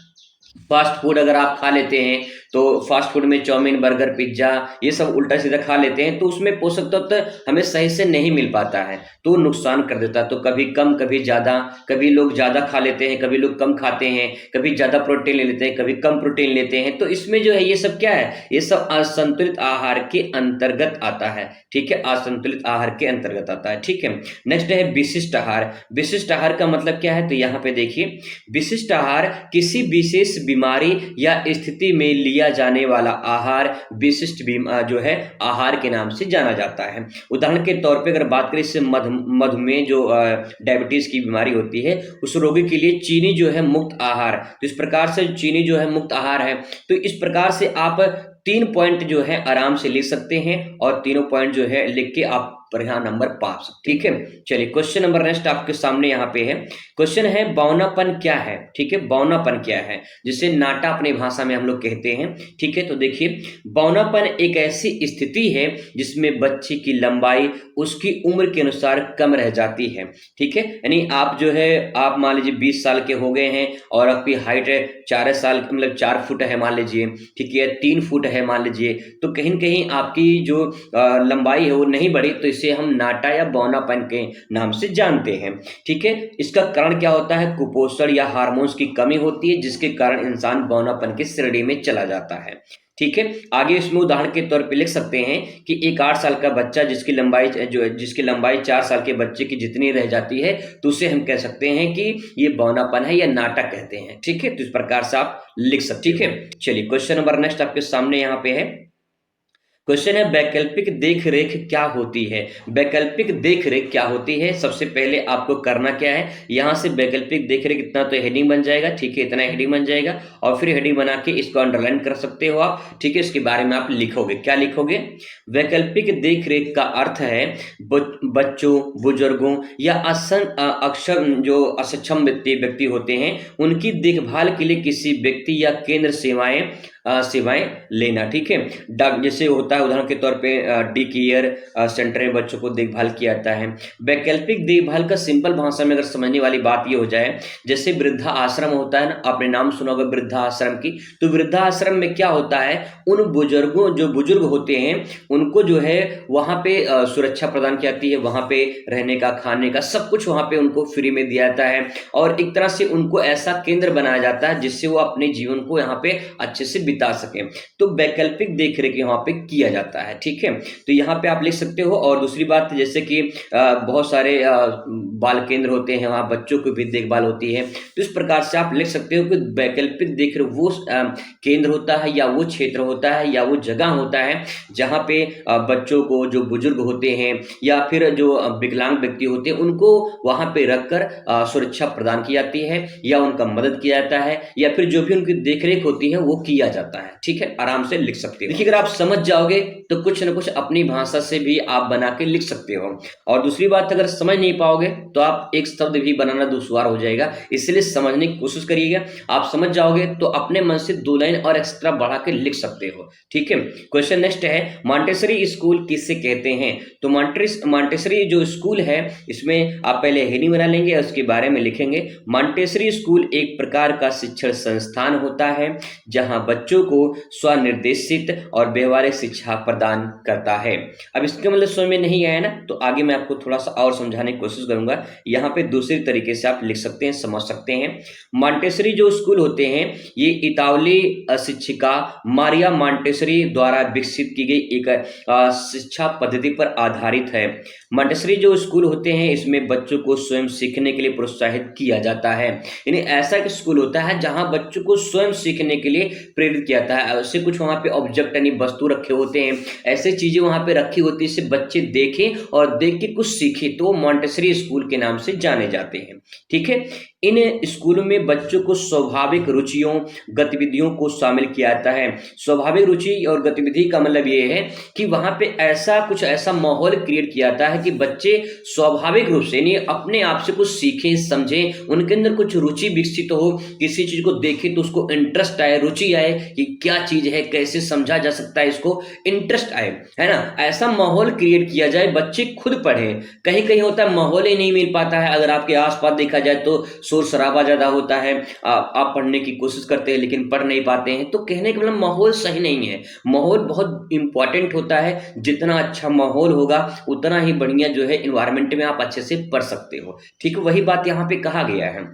फास्ट फूड अगर आप खा लेते हैं तो फास्ट फूड में चाउमीन, बर्गर, पिज्जा ये सब उल्टा सीधा खा लेते हैं, तो उसमें पोषक तत्व हमें सही से नहीं मिल पाता है, तो नुकसान कर देता है। तो कभी कम कभी ज्यादा, कभी लोग ज्यादा खा लेते हैं, कभी लोग कम खाते हैं, कभी ज्यादा प्रोटीन ले लेते हैं, कभी कम प्रोटीन लेते हैं। तो इसमें जो है ये सब क्या है, ये सब असंतुलित आहार के अंतर्गत आता है। ठीक है, असंतुलित आहार के अंतर्गत आता है। ठीक है, नेक्स्ट है विशिष्ट आहार। विशिष्ट आहार का मतलब क्या है, तो यहाँ पे देखिए विशिष्ट आहार किसी विशेष बीमारी या स्थिति में लिया लिया जाने वाला आहार विशिष्ट जो है आहार के नाम से जाना जाता है। उदाहरण के तौर पे अगर बात करें, इससे मधुमेह जो डायबिटीज की बीमारी होती है, उस रोगी के लिए चीनी जो है मुक्त आहार, तो इस प्रकार से चीनी जो है मुक्त आहार है। तो इस प्रकार से आप 3 पॉइंट जो है आराम से लिख सकते हैं और तीनों पॉइंट जो है लिख के आप बढ़िया नंबर पा सकते, ठीक है। चलिए क्वेश्चन नंबर नेक्स्ट आपके सामने यहाँ पे है। क्वेश्चन है बौनापन क्या है, ठीक है। बौनापन क्या है, जिसे नाटा अपनी भाषा में हम लोग कहते हैं, ठीक है। तो देखिए, बौनापन एक ऐसी स्थिति है जिसमें बच्चे की लंबाई उसकी उम्र के अनुसार कम रह जाती है, ठीक है। यानी आप जो है, आप मान लीजिए 20 साल के हो गए हैं और आपकी हाइट है 4 साल, मतलब 4 फुट है मान लीजिए, ठीक है, 3 फुट है मान लीजिए, तो कहीं न कहीं आपकी जो लंबाई है वो नहीं बढ़ी, तो इसे हम नाटा या बौनापन के नाम से जानते हैं, ठीक है। इसका कारण क्या होता है, कुपोषण या हार्मोन्स की कमी होती है, जिसके कारण इंसान बौनापन की श्रेणी में चला जाता है, ठीक है। आगे इसमें उदाहरण के तौर पे लिख सकते हैं कि एक 8 साल का बच्चा जिसकी लंबाई 4 साल के बच्चे की जितनी रह जाती है, तो उसे हम कह सकते हैं कि ये बौनापन है या नाटा कहते हैं, ठीक है। तो इस प्रकार से आप लिख सकते, ठीक है। चलिए क्वेश्चन नंबर नेक्स्ट आपके सामने यहाँ पे है। क्वेश्चन है वैकल्पिक देखरेख क्या होती है। वैकल्पिक देखरेख क्या होती है, सबसे पहले आपको करना क्या है, यहां से वैकल्पिक देखरेख इतना तो हेडिंग बन जाएगा, ठीक है, इतना हेडिंग बन जाएगा और फिर हेडिंग बना के इसको अंडरलाइन कर सकते हो आप, ठीक है। इसके बारे में आप लिखोगे, क्या लिखोगे, वैकल्पिक देखरेख का अर्थ है बच्चों, बुजुर्गों या अक्षम जो असक्षम व्यक्ति होते हैं, उनकी देखभाल के लिए किसी व्यक्ति या केंद्र सेवाएं लेना, ठीक है। जैसे होता है उदाहरण के तौर पे डी केयर सेंटर में बच्चों को देखभाल किया जाता है। वैकल्पिक देखभाल का सिंपल भाषा में अगर समझने वाली बात ये हो जाए, जैसे वृद्धा आश्रम होता है ना, आपने नाम सुना होगा वृद्धा आश्रम की, तो वृद्धा आश्रम में क्या होता है, उन बुजुर्गों जो बुजुर्ग होते हैं उनको जो है वहां पे सुरक्षा प्रदान की जाती है, वहां पे रहने का, खाने का, सब कुछ वहां पे उनको फ्री में दिया जाता है और एक तरह से उनको ऐसा केंद्र बनाया जाता है जिससे वो अपने जीवन को यहाँ पे अच्छे से बिता सके। तो वैकल्पिक देखरेख यहाँ पे किया जाता है, ठीक है। तो यहाँ पे आप लिख सकते हो। और दूसरी बात, जैसे कि बहुत सारे बाल केंद्र होते हैं, वहाँ बच्चों की भी देखभाल होती है, तो इस प्रकार से आप लिख सकते हो कि वैकल्पिक देखरेख वो केंद्र होता है या वो क्षेत्र होता है या वो जगह होता है जहाँ पे बच्चों को, जो बुजुर्ग होते हैं या फिर जो विकलांग व्यक्ति होते हैं, उनको वहां पे रखकर सुरक्षा प्रदान की जाती है या उनका मदद किया जाता है या फिर जो भी उनकी देखरेख होती है वो किया जाता है, ठीक है। आराम से लिख सकते हो। देखिए, अगर आप समझ जाओगे तो कुछ ना कुछ अपनी भाषा से भी आप बना के लिख सकते हो। और दूसरी बात, अगर समझ नहीं पाओगे तो आप एक शब्द भी बनाना दुश्वार हो जाएगा, इसलिए समझने की कोशिश करिएगा। आप समझ जाओगे तो अपने मन से 2 लाइन और एक्स्ट्रा बढ़ा के लिख सकते हो, ठीक है। क्वेश्चन नेक्स्ट है, मॉन्टेसरी स्कूल किसे कहते हैं। तो मॉन्टेसरी जो स्कूल है, इसमें आप पहले हेडिंग बना लेंगे और उसके बारे में लिखेंगे। मॉन्टेसरी स्कूल एक प्रकार का शिक्षण संस्थान होता है जहां बच्चों को स्वनिर्देशित और व्यवहारिक शिक्षा प्रदान करता है। अब इसका मतलब समझ में नहीं आया ना, तो आगे मैं आपको थोड़ा सा और समझाने की कोशिश करूंगा। यहाँ पे दूसरी तरीके से आप लिख सकते हैं, समझ सकते हैं। मॉन्टेसरी जो स्कूल होते हैं, ये इतावली शिक्षिका मारिया मॉन्टेसरी द्वारा विकसित की गई एक शिक्षा पद्धति पर आधारित है। मॉन्टेसरी जो स्कूल होते हैं, इसमें बच्चों को स्वयं सीखने के लिए प्रोत्साहित किया जाता है। यानी ऐसा एक स्कूल होता है जहां बच्चों को स्वयं सीखने के लिए प्रेरित किया जाता है। ऐसे कुछ वहां पे ऑब्जेक्ट यानी वस्तु रखे होते हैं, ऐसे चीजें वहां पे रखी होती है, इससे बच्चे देखें और देख के कुछ सीखें, तो मॉन्टेसरी स्कूल के नाम से जाने जाते हैं, ठीक है। इन स्कूलों में बच्चों को स्वाभाविक रुचियों, गतिविधियों को शामिल किया जाता है। स्वाभाविक रुचि और गतिविधि का मतलब ये है कि वहां पे ऐसा माहौल क्रिएट किया जाता है कि बच्चे स्वाभाविक रूप से यानी अपने आप से कुछ सीखें, समझें, उनके अंदर कुछ रुचि विकसित हो, किसी चीज को देखें तो उसको इंटरेस्ट आए, रुचि आए कि क्या चीज है, कैसे समझा जा सकता है, इसको इंटरेस्ट आए, है ना। ऐसा माहौल क्रिएट किया जाए, बच्चे खुद पढ़े। कहीं कहीं होता है माहौल ही नहीं मिल पाता है, अगर आपके आसपास देखा जाए तो शोर शराबा ज्यादा होता है, आप पढ़ने की कोशिश करते हैं लेकिन पढ़ नहीं पाते हैं, तो कहने का मतलब माहौल सही नहीं है। माहौल बहुत इंपॉर्टेंट होता है, जितना अच्छा माहौल होगा उतना ही बढ़िया जो है इन्वायरमेंट में आप अच्छे से पढ़ सकते हो, ठीक है। वही बात यहाँ पे कहा गया है।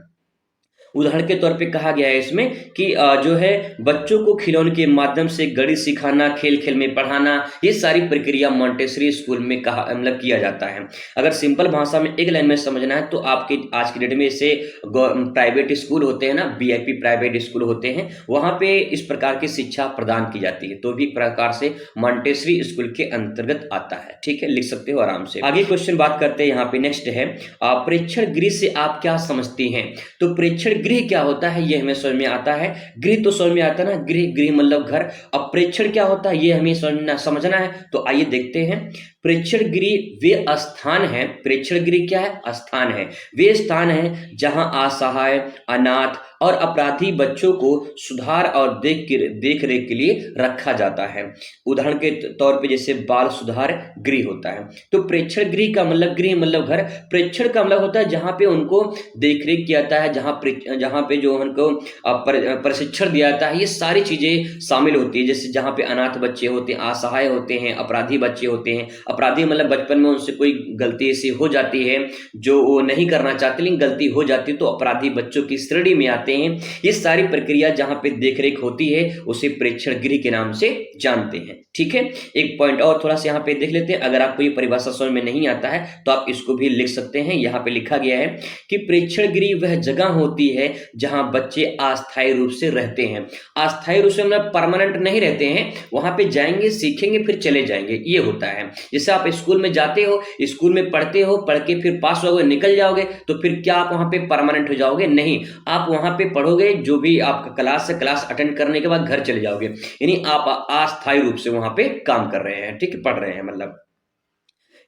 उदाहरण के तौर पे कहा गया है इसमें कि जो है बच्चों को खिलौने के माध्यम से गणित सिखाना, खेल-खेल में पढ़ाना, ये सारी प्रक्रिया मॉन्टेसरी स्कूल में कहा मतलब किया जाता है। अगर सिंपल भाषा में एक लाइन में समझना है तो आपके आज की डेट में ऐसे प्राइवेट स्कूल होते हैं ना, वीआईपी प्राइवेट स्कूल होते हैं, वहाँ पे इस प्रकार की शिक्षा प्रदान की जाती है। तो भी प्रकार से मॉन्टेसरी स्कूल के अंतर्गत आता है। ठीक है, लिख सकते हो आराम से। आगे क्वेश्चन बात करते हैं, यहाँ पे नेक्स्ट है प्रेक्षण गृह से आप क्या समझती हैं? तो प्रेक्षण गृह क्या होता है ये हमें समझ में आता है। गृह तो समझ में आता है ना, गृह गृह मतलब घर। अब प्रेक्षण क्या होता है ये हमें समझना है, तो आइए देखते हैं। प्रेक्षण गृह वे स्थान है, प्रेक्षण गृह क्या है? स्थान है। वे स्थान है जहां असहाय, अनाथ और अपराधी बच्चों को सुधार और देख रेख के लिए रखा जाता है। उदाहरण के तौर पे जैसे बाल सुधार गृह होता है। तो प्रेक्षण गृह का मतलब, गृह मतलब घर, प्रेक्षण का मतलब होता है जहां पे उनको देख रेख किया जाता है, जहां पे जो उनको प्रशिक्षण दिया जाता है। ये सारी चीजें शामिल होती है। जैसे जहां पे अनाथ बच्चे होते हैं, असहाय होते हैं, अपराधी बच्चे होते हैं। अपराधी मतलब बचपन में उनसे कोई गलती ऐसी हो जाती है जो वो नहीं करना चाहते लेकिन गलती हो जाती है, तो अपराधी बच्चों की श्रेणी में आते हैं। ये सारी प्रक्रिया जहां पे देखरेख होती है उसे प्रेक्षण गृह के नाम से जानते हैं। ठीक है, एक पॉइंट और थोड़ा सा यहाँ पे देख लेते हैं। अगर आपको ये परिभाषा समझ में नहीं आता है तो आप इसको भी लिख सकते हैं। यहाँ पे लिखा गया है कि प्रेक्षण गृह वह जगह होती है जहां बच्चे अस्थायी रूप से रहते हैं। अस्थायी रूप से मतलब परमानेंट नहीं रहते हैं, वहां पे जाएंगे, सीखेंगे, फिर चले जाएंगे, ये होता है। जैसे आप स्कूल में जाते हो, स्कूल में पढ़ते हो, पढ़ के फिर पास होगे, निकल जाओगे, तो फिर क्या आप वहां पे परमानेंट हो जाओगे? नहीं, आप वहां पे पढ़ोगे, जो भी आपका क्लास है, क्लास अटेंड करने के बाद घर चले जाओगे, यानी आप अस्थायी रूप से वहां पे काम कर रहे हैं। ठीक है, पढ़ रहे हैं मतलब।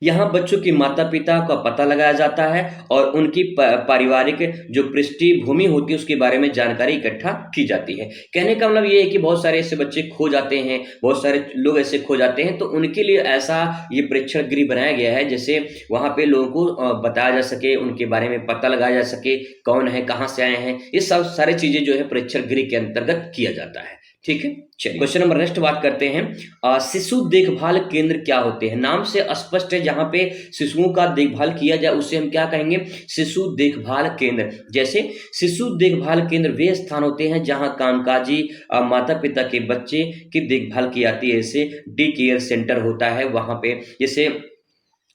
यहाँ बच्चों की माता-पिता का पता लगाया जाता है और उनकी पारिवारिक जो पृष्ठभूमि होती है उसके बारे में जानकारी इकट्ठा की जाती है। कहने का मतलब ये है कि बहुत सारे ऐसे बच्चे खो जाते हैं, बहुत सारे लोग ऐसे खो जाते हैं, तो उनके लिए ऐसा ये प्रेक्षण गृह बनाया गया है, जैसे वहाँ पे लोगों को बताया जा सके, उनके बारे में पता लगाया जा सके, कौन है, कहाँ से आए हैं, ये सब सारी चीज़ें जो है प्रेक्षण गृह के अंतर्गत किया जाता है। ठीक है, चलिए क्वेश्चन नंबर नेक्स्ट बात करते हैं। शिशु देखभाल केंद्र क्या होते हैं? नाम से स्पष्ट है, जहां पे शिशुओं का देखभाल किया जाए उसे हम क्या कहेंगे? शिशु देखभाल केंद्र। जैसे शिशु देखभाल केंद्र वे स्थान होते हैं जहां कामकाजी माता पिता के बच्चे की देखभाल की जाती है। जैसे डे केयर सेंटर होता है, वहां पे जैसे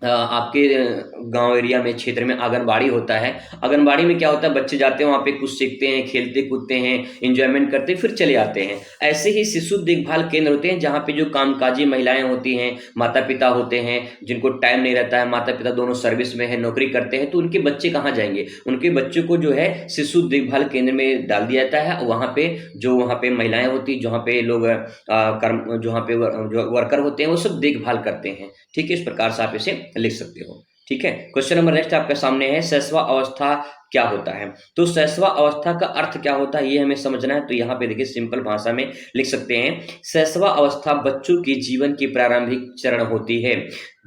आपके गांव एरिया में, क्षेत्र में आंगनबाड़ी होता है। आंगनबाड़ी में क्या होता है, बच्चे जाते हैं वहाँ पे, कुछ सीखते हैं, खेलते कूदते हैं, एंजॉयमेंट करते हैं, फिर चले आते हैं। ऐसे ही शिशु देखभाल केंद्र होते हैं जहाँ पे जो कामकाजी महिलाएं होती हैं, माता पिता होते हैं, जिनको टाइम नहीं रहता है, माता पिता दोनों सर्विस में है, नौकरी करते हैं, तो उनके बच्चे कहाँ जाएंगे? उनके बच्चों को जो है शिशु देखभाल केंद्र में डाल दिया जाता है। वहाँ पे जो वहाँ पे महिलाएं होती, जहाँ पे लोग कर्म, जहाँ पे जो वर्कर होते हैं, वो सब देखभाल करते हैं। ठीक है, इस प्रकार से आप इसे लिख सकते हो। ठीक है, क्वेश्चन नंबर नेक्स्ट आपके सामने है, शैशवा अवस्था क्या होता है? तो शैशवा अवस्था का अर्थ क्या होता है ये हमें समझना है। तो यहाँ पे देखिए सिंपल भाषा में लिख सकते हैं, शैशवा अवस्था बच्चों के जीवन की प्रारंभिक चरण होती है।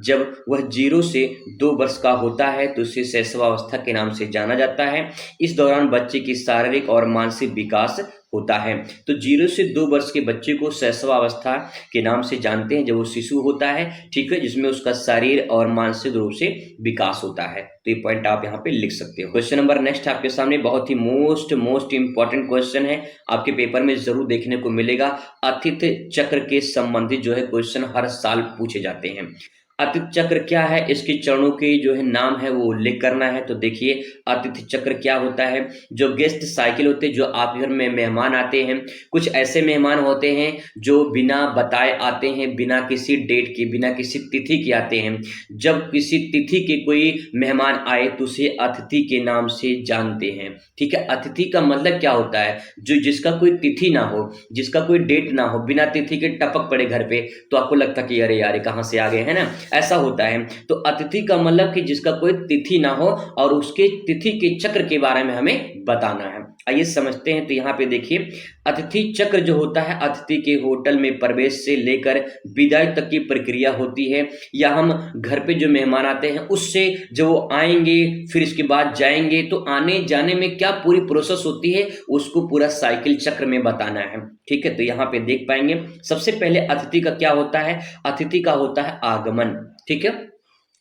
जब वह 0 से 2 वर्ष का होता है तो उसे शैशवा अवस्था के नाम से जाना जाता है। इस दौरान बच्चे की शारीरिक और मानसिक विकास होता है। तो 0 से 2 वर्ष के बच्चे को शैशवा अवस्था के नाम से जानते हैं, जब वो शिशु होता है। ठीक है, जिसमें उसका शरीर और मानसिक रूप से विकास होता है। तो ये पॉइंट आप यहाँ पे लिख सकते हो। क्वेश्चन नंबर नेक्स्ट आपके सामने बहुत ही मोस्ट इंपॉर्टेंट क्वेश्चन है, आपके पेपर में जरूर देखने को मिलेगा। अतिथि चक्र के संबंधित जो है क्वेश्चन हर साल पूछे जाते हैं। अतिथि चक्र क्या है, इसके चरणों के जो है नाम है वो उल्लेख करना है। तो देखिए अतिथि चक्र क्या होता है। जो गेस्ट साइकिल होते हैं, जो आप घर में मेहमान आते हैं, कुछ ऐसे मेहमान होते हैं जो बिना बताए आते हैं, बिना किसी डेट के, बिना किसी तिथि के आते हैं। जब किसी तिथि के कोई मेहमान आए तो उसे अतिथि के नाम से जानते हैं। ठीक है, अतिथि का मतलब क्या होता है, जो जिसका कोई तिथि ना हो, जिसका कोई डेट ना हो, बिना तिथि के टपक पड़े घर पे, तो आपको लगता कि अरे यार कहाँ से आ गए, है ना, ऐसा होता है। तो अतिथि का मतलब कि जिसका कोई तिथि ना हो और उसके तिथि के चक्र के बारे में हमें बताना है। आइए समझते हैं। तो यहाँ पे देखिए अतिथि चक्र जो होता है, अतिथि के होटल में प्रवेश से लेकर विदाई तक की प्रक्रिया होती है। या हम घर पे जो मेहमान आते हैं उससे जब वो आएंगे फिर इसके बाद जाएंगे, तो आने जाने में क्या पूरी प्रोसेस होती है उसको पूरा साइकिल चक्र में बताना है। ठीक है, तो यहाँ पे देख पाएंगे सबसे पहले अतिथि का क्या होता है। अतिथि का होता है आगमन। ठीक है,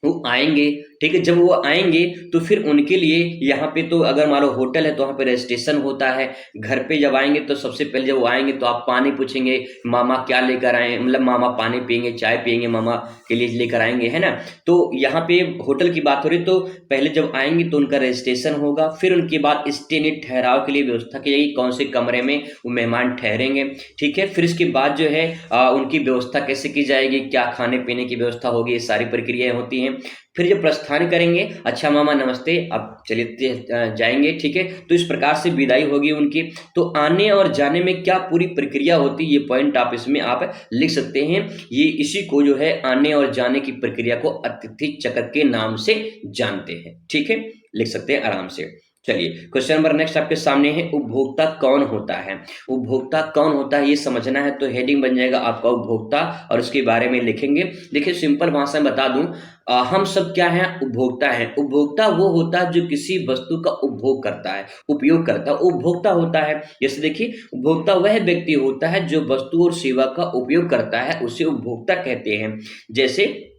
वो आएंगे, ठीक है। जब वो आएंगे तो फिर उनके लिए यहाँ पे तो अगर मान लो होटल है तो वहाँ पे रजिस्ट्रेशन होता है। घर पे जब आएंगे तो सबसे पहले जब वो आएंगे तो आप पानी पूछेंगे, मामा क्या लेकर आए, मतलब मामा पानी पियेंगे, चाय पियेंगे, मामा के लिए लेकर आएंगे, है ना। तो यहाँ पे होटल की बात हो रही, तो पहले जब आएंगे तो उनका रजिस्ट्रेशन होगा, फिर उनके बाद स्टे नीड ठहराव के लिए व्यवस्था की जाएगी, कौन से कमरे में वो मेहमान ठहरेंगे, ठीक है। फिर इसके बाद जो है उनकी व्यवस्था कैसे की जाएगी, क्या खाने पीने की व्यवस्था होगी, ये सारी प्रक्रियाएं होती हैं। फिर जब प्रस्थान करेंगे, अच्छा मामा नमस्ते, अब चलिए जाएंगे, ठीक है। तो इस प्रकार से विदाई होगी उनकी। तो आने और जाने में क्या पूरी प्रक्रिया होती है, ये पॉइंट आप इसमें आप लिख सकते हैं। ये इसी को जो है आने और जाने की प्रक्रिया को अतिथि चक्र के नाम से जानते हैं, ठीक है, लिख सकते हैं आराम से। चलिए क्वेश्चन नंबर नेक्स्ट आपके सामने है, उपभोक्ता कौन होता है। उपभोक्ता कौन होता है ये समझना है, तो हेडिंग बन जाएगा आपका उपभोक्ता और उसके बारे में लिखेंगे। देखिए सिंपल भाषा में बता दूं, हम सब क्या है, उपभोक्ता है। उपभोक्ता वो होता है जो किसी वस्तु का उपभोग करता है, उपयोग करता है, उपभोक्ता होता है। जैसे देखिए उपभोक्ता वह व्यक्ति होता है जो वस्तु और सेवा का उपयोग करता है, उसे उपभोक्ता कहते हैं। जैसे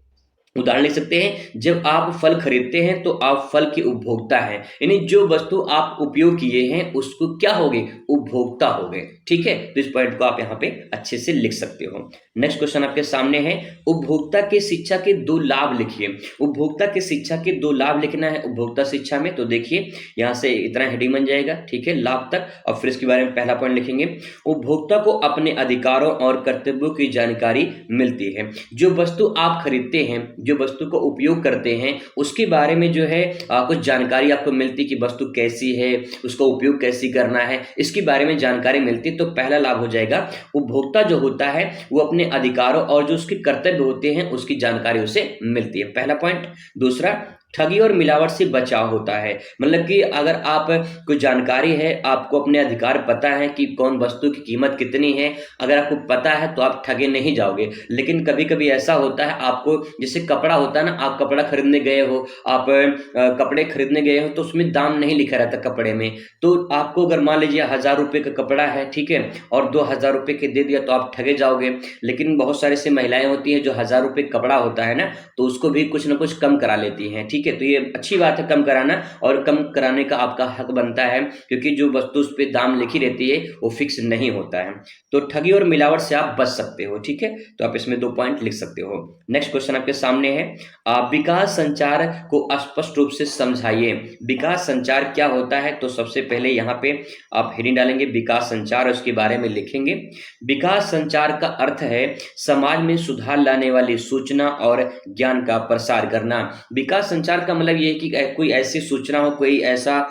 उदाहरण लिख सकते हैं, जब आप फल खरीदते हैं तो आप फल के उपभोक्ता हैं, यानी जो वस्तु आप उपयोग किए हैं उसको क्या हो गए, उपभोक्ता हो गए, ठीक है। तो इस पॉइंट को आप यहाँ पे अच्छे से लिख सकते हो। नेक्स्ट क्वेश्चन आपके सामने है, उपभोक्ता की शिक्षा के 2 लाभ लिखिए। उपभोक्ता की शिक्षा के 2 लाभ लिखना है उपभोक्ता शिक्षा में। तो देखिए यहाँ से इतना हेडिंग बन जाएगा, ठीक है, लाभ तक, और फिर इसके बारे में पहला पॉइंट लिखेंगे, उपभोक्ता को अपने अधिकारों और कर्तव्यों की जानकारी मिलती है। जो वस्तु आप खरीदते हैं, जो वस्तु को उपयोग करते हैं, उसके बारे में जो है कुछ जानकारी आपको मिलती है कि वस्तु कैसी है, उसका उपयोग कैसे करना है, इसके बारे में जानकारी मिलती है। तो पहला लाभ हो जाएगा, उपभोक्ता जो होता है वो अपने अधिकारों और जो उसके कर्तव्य होते हैं उसकी जानकारी उसे मिलती है, पहला पॉइंट। दूसरा, ठगी और मिलावट से बचाव होता है। मतलब कि अगर आप कोई जानकारी है, आपको अपने अधिकार पता है कि कौन वस्तु की कीमत कितनी है, अगर आपको पता है तो आप ठगे नहीं जाओगे। लेकिन कभी कभी ऐसा होता है, आपको जैसे कपड़ा होता है ना, आप कपड़ा खरीदने गए हो, आप कपड़े खरीदने गए हो तो उसमें दाम नहीं लिखा रहता कपड़े में। तो आपको अगर मान लीजिए 1000 रुपये का कपड़ा है, ठीक है, और 2000 रुपये के दे दिया तो आप ठगे जाओगे। लेकिन बहुत सारी ऐसी महिलाएं होती हैं जो 1000 रुपये कपड़ा होता है ना, तो उसको भी कुछ ना कुछ कम करा लेती हैं, ठीक है। तो ये अच्छी बात है कम कराना, और कम कराने का आपका हक बनता है, क्योंकि जो वस्तु उस पर दाम लिखी रहती है वो फिक्स नहीं होता है। तो ठगी और मिलावट से आप बच सकते हो, ठीक है। तो आप इसमें 2 पॉइंट लिख सकते हो। नेक्स्ट क्वेश्चन आपके सामने है, विकास संचार को स्पष्ट रूप से समझाइए। विकास संचार क्या होता है, तो सबसे पहले यहाँ पे आप हेडिंग डालेंगे विकास संचार, उसके बारे में लिखेंगे। विकास संचार का अर्थ है समाज में सुधार लाने वाली सूचना और ज्ञान का प्रसार करना। विकास संचार का मतलब ये है कि कोई ऐसी सूचना हो, कोई ऐसा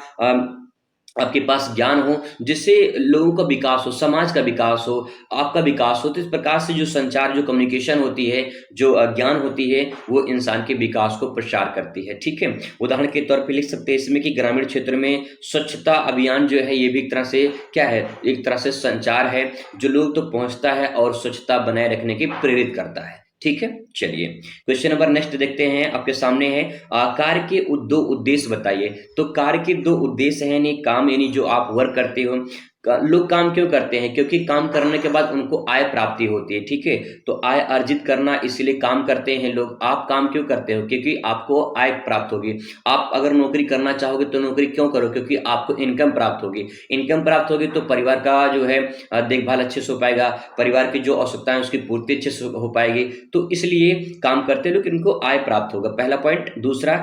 आपके पास ज्ञान हो जिससे लोगों का विकास हो, समाज का विकास हो, आपका विकास हो। तो इस प्रकार से जो संचार, जो कम्युनिकेशन होती है, जो ज्ञान होती है, वो इंसान के विकास को प्रसार करती है, ठीक है। उदाहरण के तौर पे लिख सकते हैं इसमें कि ग्रामीण क्षेत्र में स्वच्छता अभियान जो है, ये भी एक तरह से क्या है, एक तरह से संचार है जो लोग तो पहुंचता है और स्वच्छता बनाए रखने के प्रेरित करता है, ठीक है। चलिए क्वेश्चन नंबर नेक्स्ट देखते हैं, आपके सामने है, कार्य के 2 उद्देश्य बताइए। तो कार्य के 2 उद्देश्य हैं, यानी काम, यानी जो आप वर्क करते हो, लोग काम क्यों करते हैं, क्योंकि काम करने के बाद उनको आय प्राप्ति होती है, ठीक है। तो आय अर्जित करना, इसलिए काम करते हैं लोग। आप काम क्यों करते हो, क्योंकि आपको आय प्राप्त होगी। आप अगर नौकरी करना चाहोगे तो नौकरी क्यों करो, क्योंकि आपको इनकम प्राप्त होगी। इनकम प्राप्त होगी तो परिवार का जो है देखभाल अच्छे से हो पाएगा, परिवार की जो आवश्यकताएं उसकी पूर्ति अच्छे से हो पाएगी। तो इसलिए काम करते लोग, इनको आय प्राप्त होगा, पहला पॉइंट। दूसरा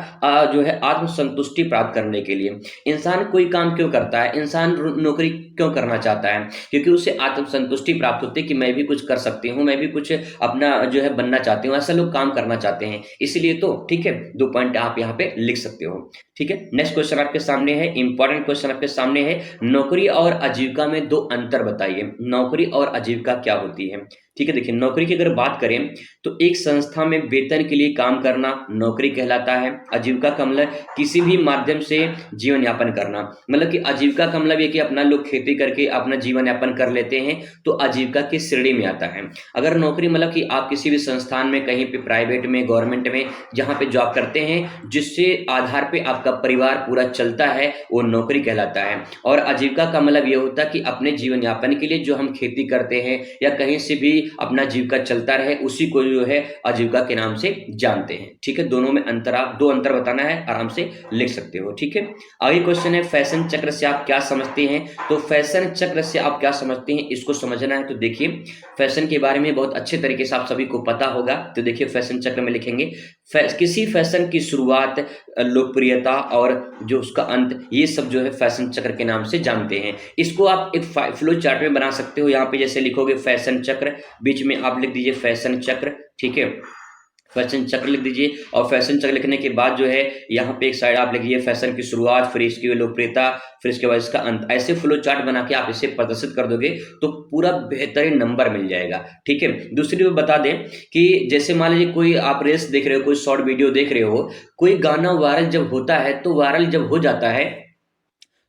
जो है आत्मसंतुष्टि प्राप्त करने के लिए इंसान कोई काम क्यों करता है, इंसान नौकरी क्यों करना चाहता है, क्योंकि उसे आत्मसंतुष्टि प्राप्त होती है कि मैं भी कुछ कर सकती हूँ, मैं भी कुछ अपना जो है बनना चाहती हूँ, ऐसा लोग काम करना चाहते हैं, इसलिए तो, ठीक है। 2 पॉइंट आप यहाँ पे लिख सकते हो, ठीक है। नेक्स्ट क्वेश्चन आपके सामने है, इंपॉर्टेंट क्वेश्चन आपके सामने है, नौकरी और आजीविका में 2 अंतर बताइए। नौकरी और आजीविका क्या होती है, ठीक है। देखिए नौकरी की अगर बात करें तो एक संस्था में वेतन के लिए काम करना नौकरी कहलाता है। आजीविका का मतलब किसी भी माध्यम से जीवन यापन करना, मतलब कि आजीविका का मतलब ये कि अपना लोग खेती करके अपना जीवन यापन कर लेते हैं तो आजीविका की श्रेणी में आता है। अगर नौकरी मतलब कि आप किसी भी संस्थान में, कहीं पे प्राइवेट में, गवर्नमेंट में जहाँ पे जॉब करते हैं, जिससे आधार पे आपका परिवार पूरा चलता है, वो नौकरी कहलाता है। और आजीविका का मतलब ये होता है कि अपने जीवन यापन के लिए जो हम खेती करते हैं या कहीं से भी अपना जीविका चलता रहे, उसी को जो है आजीविका के नाम से जानते हैं। ठीक है, दोनों में अंतर, आप दो अंतर बताना है, आराम से लिख सकते हो। ठीक है, आगे क्वेश्चन है, फैशन चक्र से आप क्या समझते हैं? तो फैशन चक्र से आप क्या समझते हैं, इसको समझना है। तो देखिए, फैशन के बारे में बहुत अच्छे तरीके से आप सभी को पता होगा। तो देखिए, फैशन चक्र में लिखेंगे किसी फैशन की शुरुआत, लोकप्रियता और जो उसका अंत, ये सब जो है फैशन चक्र के नाम से जानते हैं। इसको आप एक फ्लो चार्ट में बना सकते हो। यहाँ पे जैसे लिखोगे फैशन चक्र, बीच में आप लिख दीजिए फैशन चक्र। ठीक है, फैशन चक्र लिख दीजिए, और फैशन चक्र लिखने के बाद जो है यहाँ पे एक साइड आप लिखिए फैशन की शुरुआत, फिर इसकी लोकप्रियता, फिर इसके बाद इसका अंत। ऐसे फ्लो चार्ट बना के आप इसे प्रदर्शित कर दोगे तो पूरा बेहतरीन नंबर मिल जाएगा। ठीक है, दूसरी बात बता दें कि जैसे मान लीजिए कोई आप रील्स देख रहे हो, कोई शॉर्ट वीडियो देख रहे हो, कोई गाना वायरल जब होता है, तो वायरल जब हो जाता है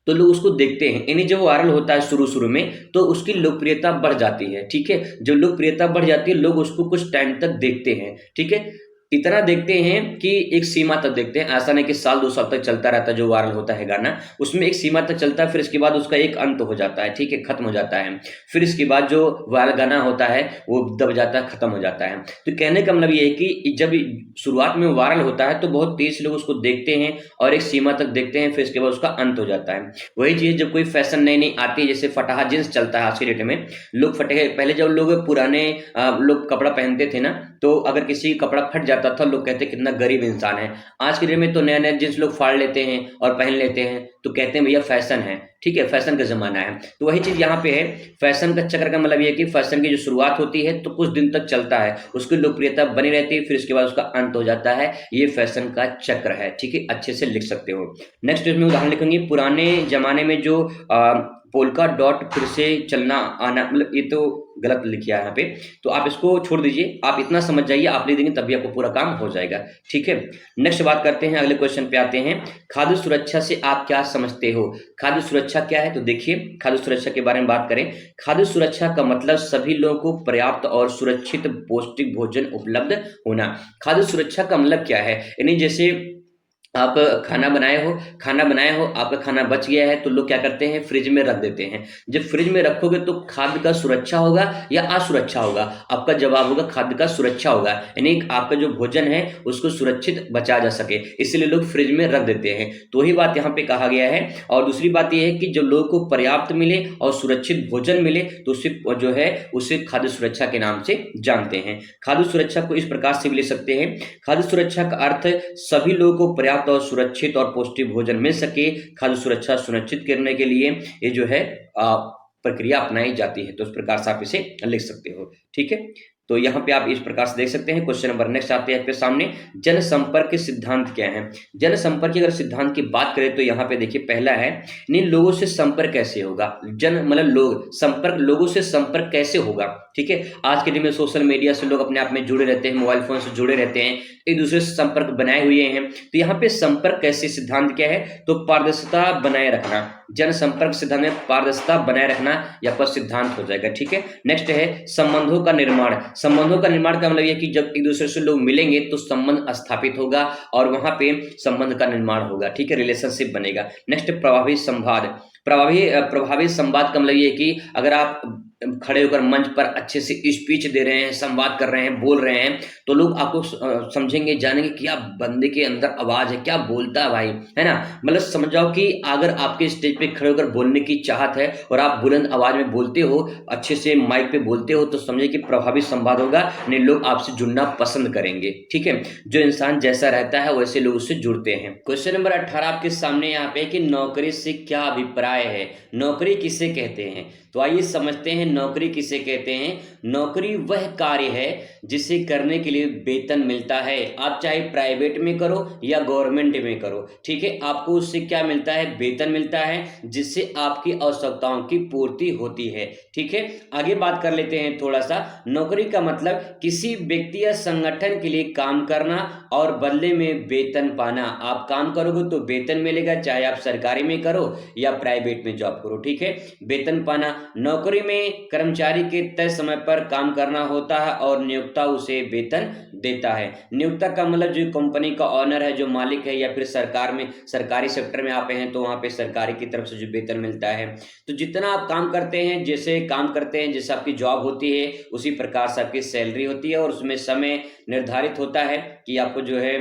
तो लोग उसको देखते हैं, यानी जब वायरल होता है शुरू शुरू में तो उसकी लोकप्रियता बढ़ जाती है। ठीक है, जब लोकप्रियता बढ़ जाती है, लोग उसको कुछ टाइम तक देखते हैं। ठीक है, इतना देखते हैं कि एक सीमा तक देखते हैं, ऐसा नहीं कि साल 2 साल तक चलता रहता है जो वायरल होता है गाना, उसमें एक सीमा तक चलता है, फिर इसके बाद उसका एक अंत हो जाता है। ठीक है, खत्म हो जाता है। फिर इसके बाद जो वायरल गाना होता है वो दब जाता है, खत्म हो जाता है। तो कहने का मतलब ये है कि जब शुरुआत में वायरल होता है तो बहुत तेज लोग उसको देखते हैं और एक सीमा तक देखते हैं, फिर इसके बाद उसका अंत हो जाता है। वही चीज जब कोई फैशन नई नई आती है, जैसे फटाहा जींस चलता है आज के डेट में, लोग फटे, पहले जब लोग पुराने लोग कपड़ा पहनते थे ना, तो अगर किसी कपड़ा फट जाता था, लोग कहते कितना गरीब इंसान है। आज के डेट में तो नया नया जींस लोग फाड़ लेते हैं और पहन लेते हैं, तो कहते हैं भैया फैशन है। ठीक है, फैशन का जमाना है। तो वही चीज यहाँ पे है, फैशन का चक्र का मतलब ये है कि फैशन की जो शुरुआत होती है तो कुछ दिन तक चलता है, उसकी लोकप्रियता बनी रहती है, फिर इसके बाद उसका अंत हो जाता है। ये फैशन का चक्र है। ठीक है, अच्छे से लिख सकते हो। नेक्स्ट इसमें उदाहरण लिखेंगे, पुराने जमाने में जो पोल्का डॉट फिर से चलना आना, मतलब ये तो गलत लिखा है यहाँ पे, तो आप इसको छोड़ दीजिए, आप इतना समझ जाइए, आप लिख देंगे तभी आपको पूरा काम हो जाएगा। ठीक है, नेक्स्ट बात करते हैं, अगले क्वेश्चन पे आते हैं, खाद्य सुरक्षा से आप क्या समझते हो? खाद्य सुरक्षा क्या है? तो देखिए, खाद्य सुरक्षा के बारे में बात करें, खाद्य सुरक्षा का मतलब सभी लोगों को पर्याप्त और सुरक्षित पौष्टिक भोजन उपलब्ध होना। खाद्य सुरक्षा का मतलब क्या है, यानी जैसे आप खाना बनाए हो, आपका खाना बच गया है, तो लोग क्या करते हैं, फ्रिज में रख देते हैं। जब फ्रिज में रखोगे तो खाद्य का सुरक्षा होगा या असुरक्षा होगा? आपका जवाब होगा खाद्य का सुरक्षा होगा, यानी आपका जो भोजन है उसको सुरक्षित बचा जा सके, इसलिए लोग फ्रिज में रख देते हैं। तो वही बात यहाँ पे कहा गया है। और दूसरी बात यह है कि जब लोगों को पर्याप्त मिले और सुरक्षित भोजन मिले तो उसे जो है उसे खाद्य सुरक्षा के नाम से जानते हैं। खाद्य सुरक्षा को इस प्रकार से भी ले सकते हैं, खाद्य सुरक्षा का अर्थ सभी लोगों को पर्याप्त और सुरक्षित और पौष्टिक भोजन मिल सके। खाद्य सुरक्षा सुनिश्चित करने के लिए ये जो है प्रक्रिया अपनाई जाती है। तो इस प्रकार से आप इसे लिख सकते हो। ठीक है, तो यहाँ पे आप इस प्रकार से देख सकते हैं। क्वेश्चन नंबर नेक्स्ट आते हैं आपके सामने, जनसंपर्क के सिद्धांत क्या है? जनसंपर्क की अगर सिद्धांत की बात करें तो यहाँ पे देखिए, पहला है इन लोगों से संपर्क कैसे होगा। जन मतलब लोग, संपर्क, लोगों से संपर्क कैसे होगा। ठीक है, आज के दिन में सोशल मीडिया से लोग अपने आप में जुड़े रहते हैं, मोबाइल फोन से जुड़े रहते हैं, एक दूसरे से संपर्क बनाए हुए हैं। तो यहाँ पे संपर्क कैसे सिद्धांत क्या है, तो पारदर्शिता बनाए रखना। जनसंपर्क सिद्धांत में पारदर्शिता बनाए रखना यहाँ पर सिद्धांत हो जाएगा। ठीक है, नेक्स्ट है संबंधों का निर्माण। संबंधों का निर्माण का मतलब यह कि जब एक दूसरे से लोग मिलेंगे तो संबंध स्थापित होगा और वहां पे संबंध का निर्माण होगा। ठीक है, रिलेशनशिप बनेगा। नेक्स्ट प्रभावी संवाद। प्रभावी संवाद का मतलब ये कि अगर आप खड़े होकर मंच पर अच्छे से स्पीच दे रहे हैं, संवाद कर रहे हैं, बोल रहे हैं, तो लोग आपको समझेंगे, जानेंगे क्या बंदे के अंदर आवाज है, क्या बोलता है भाई, है ना। मतलब समझ जाओ कि अगर आपके स्टेज पे खड़े होकर बोलने की चाहत है और आप बुलंद आवाज में बोलते हो, अच्छे से माइक पे बोलते हो, तो समझे कि प्रभावी संवाद होगा, नहीं लोग आपसे जुड़ना पसंद करेंगे। ठीक है, जो इंसान जैसा रहता है वैसे लोग उससे जुड़ते हैं। क्वेश्चन नंबर 18 आपके सामने यहाँ पे कि नौकरी से क्या अभिप्राय है, नौकरी किसे कहते हैं? तो आइए समझते हैं नौकरी किसे कहते हैं? नौकरी वह कार्य है जिसे करने के लिए वेतन मिलता है। आप चाहे प्राइवेट में करो या गवर्नमेंट में करो, ठीक है, आपको उससे क्या मिलता है? वेतन मिलता है, जिससे आपकी आवश्यकताओं की पूर्ति होती है। ठीक है, आगे बात कर लेते हैं थोड़ा सा। नौकरी का मतलब किसी व्यक्ति या संगठन के लिए काम करना और बदले में वेतन पाना। आप काम करोगे तो वेतन मिलेगा, चाहे आप सरकारी में करो या प्राइवेट में जॉब करो। ठीक है, वेतन पाना। नौकरी में कर्मचारी के तय समय पर काम करना होता है और नियोक्ता उसे वेतन देता है। नियोक्ता का मतलब जो कंपनी का ऑनर है, जो मालिक है, या फिर सरकार में, सरकारी सेक्टर में आप हैं तो वहां पे सरकारी की तरफ से जो वेतन मिलता है। तो जितना आप काम करते हैं, जैसे काम करते हैं, जैसे आपकी जॉब होती है, उसी प्रकार से आपकी सैलरी होती है और उसमें समय निर्धारित होता है कि आपको जो है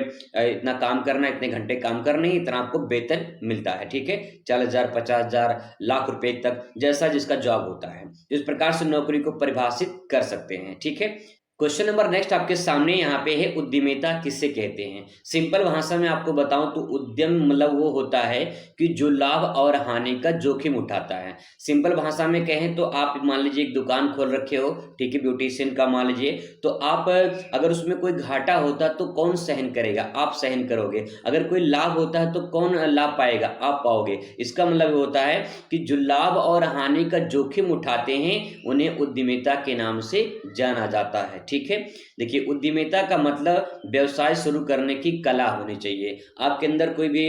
इतना काम करना है, इतने घंटे काम करने ही, इतना आपको वेतन मिलता है। ठीक है, 40,000, 50,000, लाख रुपए तक, जैसा जिसका जॉब होता है। इस प्रकार से नौकरी को परिभाषित कर सकते हैं। ठीक है, क्वेश्चन नंबर नेक्स्ट आपके सामने यहाँ पे है, उद्यमिता किसे कहते हैं? सिंपल भाषा में आपको बताऊं तो उद्यम मतलब वो होता है कि जो लाभ और हानि का जोखिम उठाता है। सिंपल भाषा में कहें तो आप मान लीजिए एक दुकान खोल रखे हो, ठीक है, ब्यूटिशियन का मान लीजिए, तो आप अगर उसमें कोई घाटा होता तो कौन सहन करेगा? आप सहन करोगे। अगर कोई लाभ होता है तो कौन लाभ पाएगा? आप पाओगे। इसका मतलब होता है कि जो लाभ और हानि का जोखिम उठाते हैं उन्हें उद्यमिता के नाम से जाना जाता है। ठीक है, देखिए उद्यमिता का मतलब व्यवसाय शुरू करने की कला होनी चाहिए। आपके अंदर कोई भी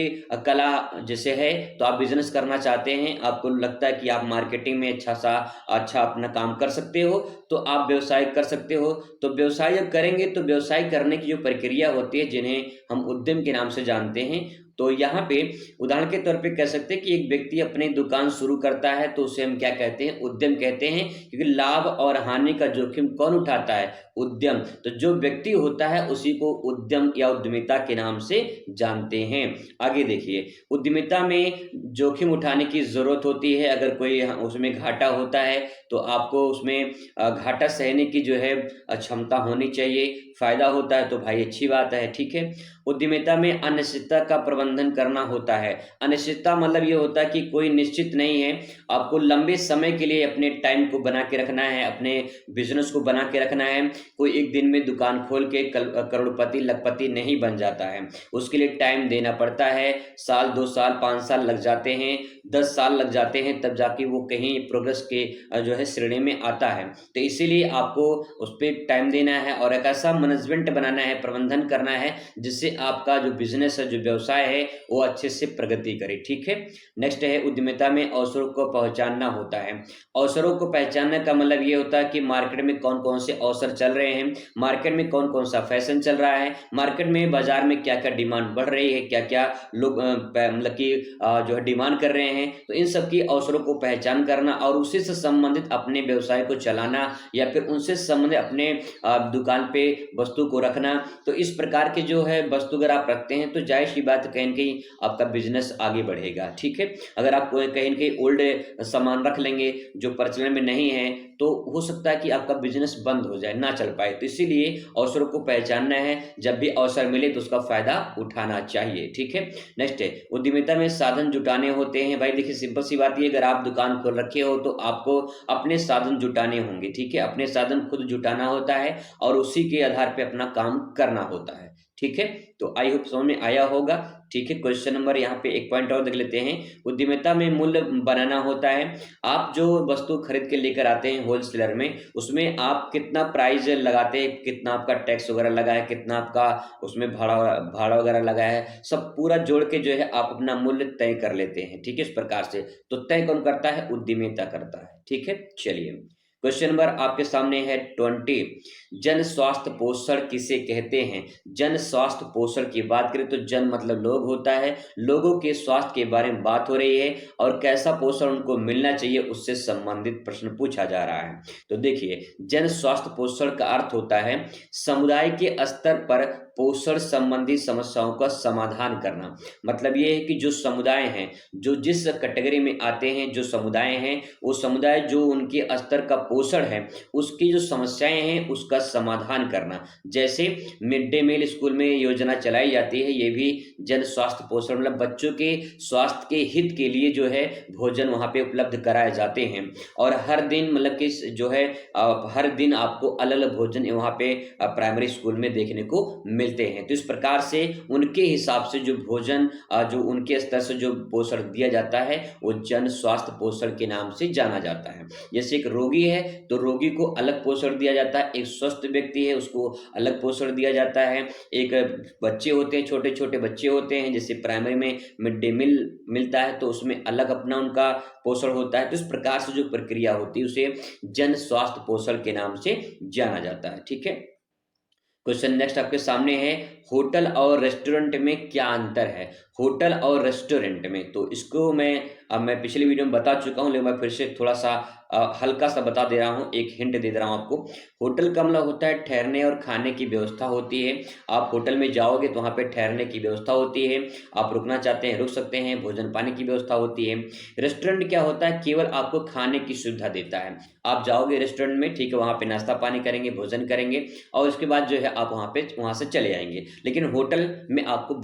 कला जैसे है, तो आप बिजनेस करना चाहते हैं, आपको लगता है कि आप मार्केटिंग में अच्छा अपना काम कर सकते हो, तो आप व्यवसाय कर सकते हो। तो व्यवसाय जब करेंगे तो व्यवसाय करने की जो प्रक्रिया होती है, जिन्हें हम उद्यम के नाम से जानते हैं, तो यहाँ पे उदाहरण के तौर पे कह सकते हैं कि एक व्यक्ति अपनी दुकान शुरू करता है तो उसे हम क्या कहते हैं? उद्यम कहते हैं, क्योंकि लाभ और हानि का जोखिम कौन उठाता है? उद्यम। तो जो व्यक्ति होता है उसी को उद्यम या उद्यमिता के नाम से जानते हैं। आगे देखिए, उद्यमिता में जोखिम उठाने की जरूरत होती है। अगर कोई उसमें घाटा होता है तो आपको उसमें घाटा सहने की जो है क्षमता होनी चाहिए। फायदा होता है तो भाई अच्छी बात है। ठीक है, उद्यमिता में अनिश्चितता का प्रबंधन करना होता है। अनिश्चितता मतलब ये होता है कि कोई निश्चित नहीं है, आपको लंबे समय के लिए अपने टाइम को बना के रखना है, अपने बिजनेस को बना के रखना है। कोई एक दिन में दुकान खोल के करोड़पति लखपति नहीं बन जाता है, उसके लिए टाइम देना पड़ता है। साल, 2 साल, 5 साल लग जाते हैं, 10 साल लग जाते हैं, तब जाके वो कहीं प्रोग्रेस के जो है श्रेणी में आता है। तो इसीलिए आपको उस पर टाइम देना है और एक ऐसा मैनेजमेंट बनाना है, प्रबंधन करना है, जिससे आपका जो बिजनेस है, जो व्यवसाय है, वो अच्छे से प्रगति करे। ठीक है, नेक्स्ट है, उद्यमिता में अवसरों को पहचानना होता है। अवसरों को पहचानने का मतलब ये होता है कि मार्केट में कौन कौन से अवसर चल रहे हैं, मार्केट में कौन कौन सा फैशन चल रहा है, मार्केट में बाजार में क्या क्या डिमांड बढ़ रही है, क्या क्या लोग मतलब कि जो है डिमांड कर रहे हैं। तो इन सब की अवसरों को पहचान करना और उसी से संबंधित अपने व्यवसाय को चलाना या फिर उनसे संबंधित अपने दुकान पे वस्तु को रखना। तो इस प्रकार के जो है वस्तु अगर आप रखते हैं तो जाहिर सी बात कहीं न कहीं आपका बिजनेस आगे बढ़ेगा। ठीक है, अगर आप कहीं न कहीं ओल्ड सामान रख लेंगे जो प्रचलन में नहीं है, तो हो सकता है कि आपका बिजनेस बंद हो जाए, ना चल पाए। तो इसीलिए अवसरों को पहचानना है, जब भी अवसर मिले तो उसका फायदा उठाना चाहिए। ठीक है, नेक्स्ट है, उद्यमिता में साधन जुटाने होते हैं। भाई देखिए सिंपल सी बात ये, अगर आप दुकान खोल रखे हो तो आपको अपने साधन जुटाने होंगे। ठीक है, अपने साधन खुद जुटाना होता है और उसी के आधार पे अपना काम करना होता है। ठीक है, तो आई होप समझ में आया होगा। ठीक है, क्वेश्चन नंबर यहाँ पे एक पॉइंट और देख लेते हैं। उद्यमिता में मूल्य बनाना होता है। आप जो वस्तु खरीद के लेकर आते हैं होलसेलर में, उसमें आप कितना प्राइस लगाते हैं, कितना आपका टैक्स वगैरह लगा है, कितना आपका उसमें भाड़ा वगैरह लगा है, सब पूरा जोड़ के जो है आप अपना मूल्य तय कर लेते हैं। ठीक है, इस प्रकार से। तो तय कौन करता है? उद्यमिता करता है। ठीक है, चलिए क्वेश्चन नंबर आपके सामने है 20, जन स्वास्थ्य पोषण किसे कहते हैं? जन स्वास्थ्य पोषण की बात करें तो जन मतलब लोग होता है, लोगों के स्वास्थ्य के बारे में बात हो रही है और कैसा पोषण उनको मिलना चाहिए उससे संबंधित प्रश्न पूछा जा रहा है। तो देखिए, जन स्वास्थ्य पोषण का अर्थ होता है समुदाय के स्तर पर पोषण संबंधी समस्याओं का समाधान करना। मतलब ये है कि जो समुदाय हैं, जो जिस कैटेगरी में आते हैं, जो समुदाय हैं, वो समुदाय जो उनके स्तर का पोषण है उसकी जो समस्याएं हैं उसका समाधान करना। जैसे मिड डे मील स्कूल में योजना चलाई जाती है, ये भी जन स्वास्थ्य पोषण मतलब बच्चों के स्वास्थ्य के हित के लिए जो है भोजन वहाँ पे उपलब्ध कराए जाते हैं। और हर दिन मतलब कि जो है हर दिन आपको अलग-अलग भोजन वहाँ पे प्राइमरी स्कूल में देखने को मिलते हैं। तो इस प्रकार से उनके हिसाब से जो भोजन जो उनके स्तर से जो पोषण दिया जाता है वो जन स्वास्थ्य पोषण के नाम से जाना जाता है। जैसे एक रोगी है तो रोगी को अलग पोषण दिया जाता है, एक स्वस्थ व्यक्ति है उसको अलग पोषण दिया जाता है, एक बच्चे होते हैं, छोटे-छोटे बच्चे होते हैं जैसे प्राइमरी में मिड डे मील मिलता है तो उसमें अलग अपना उनका पोषण होता है। तो इस प्रकार से जो प्रक्रिया होती है उसे जन स्वास्थ्य पोषण के नाम से जाना जाता है। ठीक है। क्वेश्चन नेक्स्ट आपके सामने है, होटल और रेस्टोरेंट में क्या अंतर है? होटल और रेस्टोरेंट में, तो इसको मैं पिछली वीडियो में बता चुका हूँ लेकिन मैं फिर से थोड़ा सा हल्का सा बता दे रहा हूँ, एक हिंट दे रहा हूँ आपको। होटल का मतलब होता है ठहरने और खाने की व्यवस्था होती है। आप होटल में जाओगे तो वहाँ पे ठहरने की व्यवस्था होती है, आप रुकना चाहते हैं रुक सकते हैं, भोजन पानी की व्यवस्था होती है। रेस्टोरेंट क्या होता है, केवल आपको खाने की सुविधा देता है। आप जाओगे रेस्टोरेंट में, ठीक है, वहाँ पे नाश्ता पानी करेंगे, भोजन करेंगे और उसके बाद जो है आप वहाँ से चले आएंगे। लेकिन होटल में आपको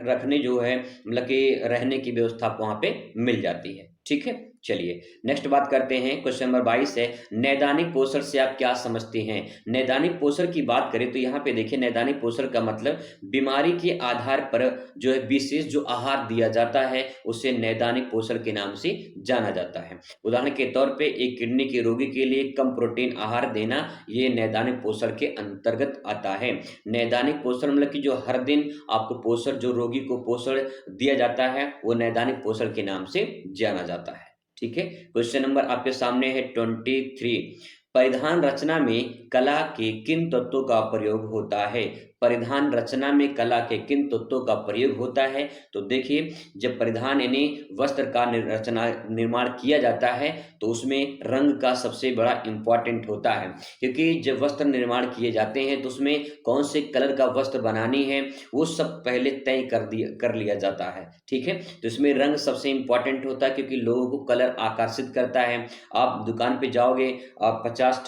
रखने जो है मतलब कि रहने की व्यवस्था आपको वहाँ पे मिल जाती है। ठीक है। चलिए नेक्स्ट बात करते हैं, क्वेश्चन नंबर 22 है, नैदानिक पोषण से आप क्या समझते हैं? नैदानिक पोषण की बात करें तो यहाँ पे देखिए नैदानिक पोषण का मतलब बीमारी के आधार पर जो है विशेष जो आहार दिया जाता है उसे नैदानिक पोषण के नाम से जाना जाता है। उदाहरण के तौर पे एक किडनी के रोगी के लिए कम प्रोटीन आहार देना ये नैदानिक पोषण के अंतर्गत आता है। नैदानिक पोषण मतलब कि जो हर दिन आपको पोषण जो रोगी को पोषण दिया जाता है वो नैदानिक पोषण के नाम से जाना जाता है। ठीक है। क्वेश्चन नंबर आपके सामने है 23, परिधान रचना में कला के किन तत्वों का प्रयोग होता है? परिधान रचना में कला के किन तत्वों का प्रयोग होता है? तो देखिए जब परिधान यानी वस्त्र का निर्माण किया जाता है तो उसमें रंग का सबसे बड़ा इम्पोर्टेंट होता है, क्योंकि जब वस्त्र निर्माण किए जाते हैं तो उसमें कौन से कलर का वस्त्र बनानी है वो सब पहले तय कर लिया जाता है। ठीक है। तो इसमें रंग सबसे इम्पोर्टेंट होता है क्योंकि लोगों को कलर आकर्षित करता है। आप दुकान पे जाओगे, आप 50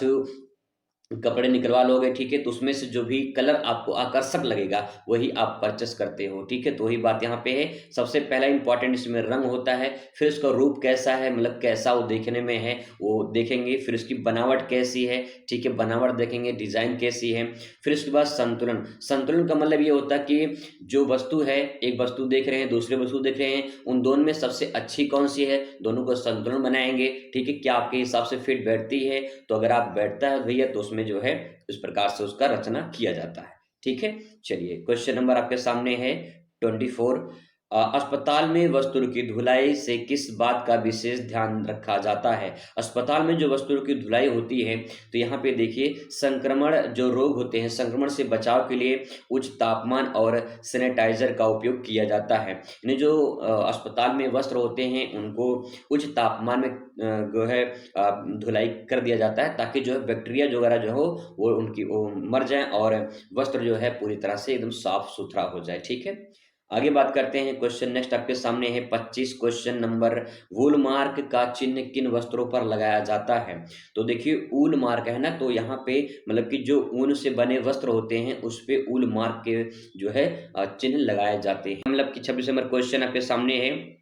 कपड़े निकलवा लोगे, ठीक है, तो उसमें से जो भी कलर आपको आकर्षक लगेगा वही आप परचेस करते हो। ठीक है। तो वही बात यहाँ पे है, सबसे पहला इंपॉर्टेंट इसमें रंग होता है, फिर उसका रूप कैसा है मतलब कैसा वो देखने में है वो देखेंगे, फिर उसकी बनावट कैसी है, ठीक है, बनावट देखेंगे, डिजाइन कैसी है, फिर उसके बाद संतुलन। संतुलन का मतलब ये होता है कि जो वस्तु है, एक वस्तु देख रहे हैं दूसरे वस्तु देख रहे हैं, उन दोनों में सबसे अच्छी कौन सी है, दोनों को संतुलन बनाएंगे। ठीक है, क्या आपके हिसाब से फिट बैठती है, तो अगर आप बैठता है भैया तो उसमें जो है इस प्रकार से उसका रचना किया जाता है। ठीक है। चलिए क्वेश्चन नंबर आपके सामने है 24, अस्पताल में वस्तु की धुलाई से किस बात का विशेष ध्यान रखा जाता है? अस्पताल में जो वस्तु की धुलाई होती है तो यहाँ पे देखिए संक्रमण जो रोग होते हैं, संक्रमण से बचाव के लिए उच्च तापमान और सैनिटाइजर का उपयोग किया जाता है। यानी जो अस्पताल में वस्त्र होते हैं उनको उच्च तापमान में जो है धुलाई कर दिया जाता है ताकि जो है बैक्टीरिया जो वगैरह जो हो वो मर जाए और वस्त्र जो है पूरी तरह से एकदम साफ सुथरा हो जाए। ठीक है। आगे बात करते हैं, क्वेश्चन नेक्स्ट आपके सामने है 25, क्वेश्चन नंबर, वूल मार्क का चिन्ह किन वस्त्रों पर लगाया जाता है? तो देखिए वूल मार्क है ना, तो यहाँ पे मतलब कि जो ऊन से बने वस्त्र होते हैं उस पे वूल मार्क के जो है चिन्ह लगाए जाते हैं। मतलब कि 26 नंबर क्वेश्चन आपके सामने है,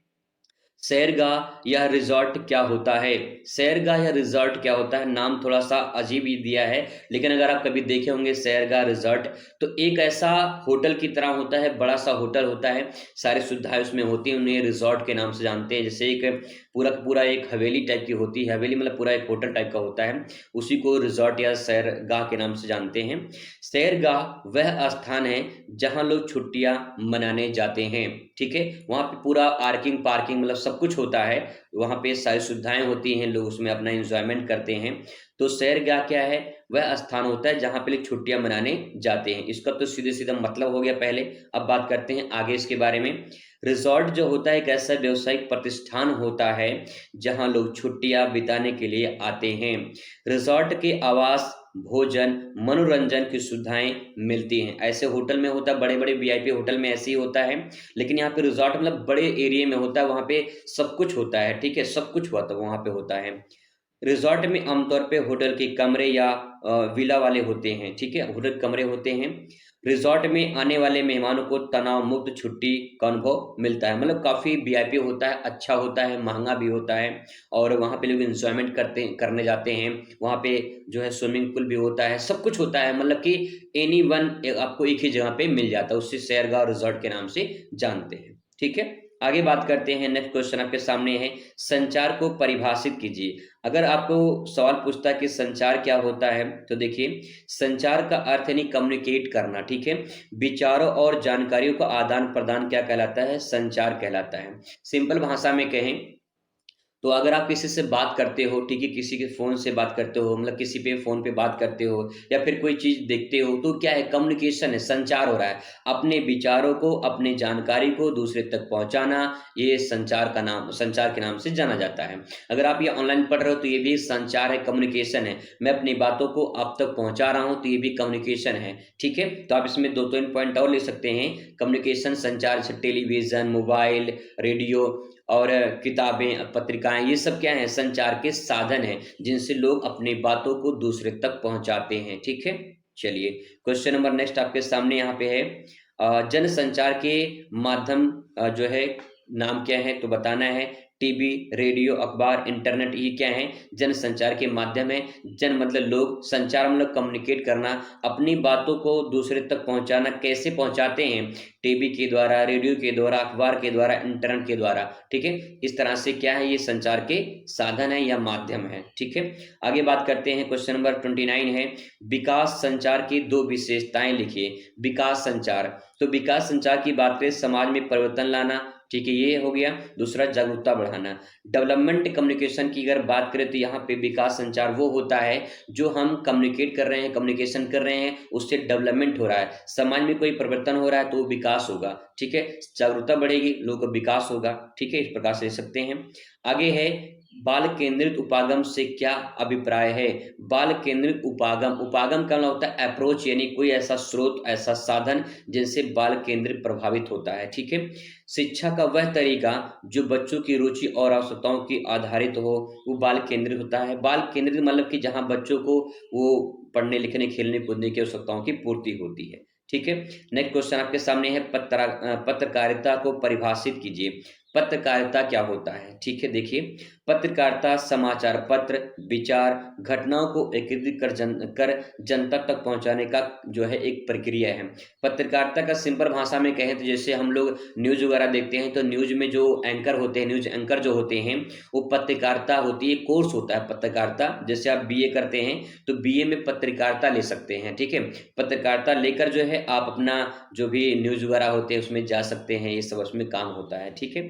सैरगाह या रिजॉर्ट क्या होता है? सैरगाह या रिजॉर्ट क्या होता है? नाम थोड़ा सा अजीब ही दिया है, लेकिन अगर आप कभी देखे होंगे सैरगाह रिजॉर्ट तो एक ऐसा होटल की तरह होता है, बड़ा सा होटल होता है, सारी सुविधाएं उसमें होती हैं, उन्हें रिजॉर्ट के नाम से जानते हैं। जैसे एक पूरा पूरा एक हवेली टाइप की होती है, हवेली मतलब पूरा एक होटल टाइप का होता है, उसी को रिजॉर्ट या सैरगाह के नाम से जानते हैं। सैरगाह वह स्थान है जहां लोग छुट्टियां मनाने जाते हैं। ठीक है। वहां पे पूरा आर्किंग पार्किंग मतलब सब कुछ होता है, वहां पे सारी सुविधाएं होती हैं, लोग उसमें अपना एंजॉयमेंट करते हैं। तो सैरगाह क्या है? वह स्थान होता है जहां पे लोग छुट्टियां मनाने जाते हैं। इसका तो सीधे सीधा मतलब हो गया पहले। अब बात करते हैं आगे इसके बारे में। रिजॉर्ट जो होता है एक ऐसा व्यवसायिक प्रतिष्ठान होता है जहां लोग छुट्टियां बिताने के लिए आते हैं। रिजॉर्ट के आवास, भोजन, मनोरंजन की सुविधाएं मिलती हैं। ऐसे होटल में होता है, बड़े बड़े वीआईपी होटल में ऐसे ही होता है, लेकिन यहाँ पे रिजॉर्ट मतलब बड़े एरिया में होता है, वहां पे सब कुछ होता है। ठीक है, सब कुछ हुआ तो वहां पे होता है। रिजॉर्ट में आमतौर पे होटल के कमरे या विला वाले होते हैं, ठीक है, होटल कमरे होते हैं। रिजॉर्ट में आने वाले मेहमानों को तनाव मुक्त छुट्टी का अनुभव मिलता है, मतलब काफ़ी वीआईपी होता है, अच्छा होता है, महंगा भी होता है। और वहाँ पे लोग एंजॉयमेंट करने जाते हैं। वहाँ पे जो है स्विमिंग पूल भी होता है, सब कुछ होता है, मतलब कि एनी वन आपको एक ही जगह पे मिल जाता है, उससे सैरगाह रिजॉर्ट के नाम से जानते हैं, ठीक है। आगे बात करते हैं, नेक्स्ट क्वेश्चन आपके सामने है, संचार को परिभाषित कीजिए। अगर आपको सवाल पूछता है कि संचार क्या होता है, तो देखिए, संचार का अर्थ यानी कम्युनिकेट करना, ठीक है। विचारों और जानकारियों का आदान प्रदान क्या कहलाता है? संचार कहलाता है। सिंपल भाषा में कहें तो अगर आप किसी से बात करते हो, ठीक है, किसी के फ़ोन से बात करते हो, मतलब किसी पे फ़ोन पे बात करते हो या फिर कोई चीज़ देखते हो, तो क्या है? कम्युनिकेशन है, संचार हो रहा है। अपने विचारों को, अपनी जानकारी को दूसरे तक पहुँचाना, ये संचार के नाम से जाना जाता है। अगर आप ये ऑनलाइन पढ़ रहे हो, तो ये भी संचार है, कम्युनिकेशन है। मैं अपनी बातों को आप तक पहुँचा रहा हूँ, तो ये भी कम्युनिकेशन है, ठीक है। तो आप इसमें 2-3 पॉइंट और ले सकते हैं। कम्युनिकेशन, संचार, जैसे टेलीविज़न, मोबाइल, रेडियो और किताबें, पत्रिकाएँ, ये सब क्या हैं? संचार के साधन हैं, जिनसे लोग अपनी बातों को दूसरे तक पहुँचाते हैं, ठीक है? चलिए, क्वेश्चन नंबर नेक्स्ट आपके सामने यहाँ पे है, जनसंचार के माध्यम जो है नाम क्या है? तो बताना है। टीवी, रेडियो, अखबार, इंटरनेट, ये क्या है? जनसंचार के माध्यम है। जन मतलब लोग, संचार मतलब कम्युनिकेट करना, अपनी बातों को दूसरे तक पहुँचाना। कैसे पहुँचाते हैं? टीवी के द्वारा, रेडियो के द्वारा, अखबार के द्वारा, इंटरनेट के द्वारा, ठीक है। इस तरह से क्या है? ये संचार के साधन है या माध्यम है, ठीक है। आगे बात करते हैं, क्वेश्चन नंबर 29 है, विकास संचार की 2 विशेषताएं लिखिए। विकास संचार, तो विकास संचार की बात करें, समाज में परिवर्तन लाना, ठीक है, ये हो गया। दूसरा, जागरूकता बढ़ाना। डेवलपमेंट कम्युनिकेशन की अगर बात करें, तो यहाँ पे विकास संचार वो होता है जो हम कम्युनिकेट कर रहे हैं, कम्युनिकेशन कर रहे हैं, उससे डेवलपमेंट हो रहा है, समाज में कोई परिवर्तन हो रहा है, तो वो विकास होगा, ठीक है। जागरूकता बढ़ेगी, लोगों का विकास होगा, ठीक है। इस प्रकार से ले सकते हैं। आगे है, बाल केंद्रित उपागम से क्या अभिप्राय है? बाल केंद्रित उपागम, उपागम का मतलब होता है अप्रोच, यानी कोई ऐसा स्रोत, ऐसा साधन जिनसे बाल केंद्रित प्रभावित होता है, ठीक है। शिक्षा का वह तरीका जो बच्चों की रुचि और आवश्यकताओं की आधारित हो, वो बाल केंद्रित होता है। बाल केंद्रित मतलब कि जहाँ बच्चों को वो पढ़ने लिखने, खेलने कूदने की आवश्यकताओं की पूर्ति होती है, ठीक है। नेक्स्ट क्वेश्चन आपके सामने है, पत्रकारिता को परिभाषित कीजिए। पत्रकारिता क्या होता है? ठीक है, देखिए, पत्रकारिता समाचार पत्र, विचार, घटनाओं को एकत्रित कर जनता तक पहुंचाने का जो है एक प्रक्रिया है। पत्रकारिता का सिंपल भाषा में कहें तो जैसे हम लोग न्यूज़ वगैरह देखते हैं, तो न्यूज़ में जो एंकर होते हैं, न्यूज़ एंकर जो होते हैं, वो पत्रकारिता होती है, कोर्स होता है पत्रकारिता। जैसे आप बीए करते हैं, तो बीए में पत्रकारिता ले सकते हैं, ठीक है। पत्रकारिता लेकर जो है आप अपना जो भी न्यूज़ वगैरह होते हैं उसमें जा सकते हैं, ये सब उसमें काम होता है, ठीक है।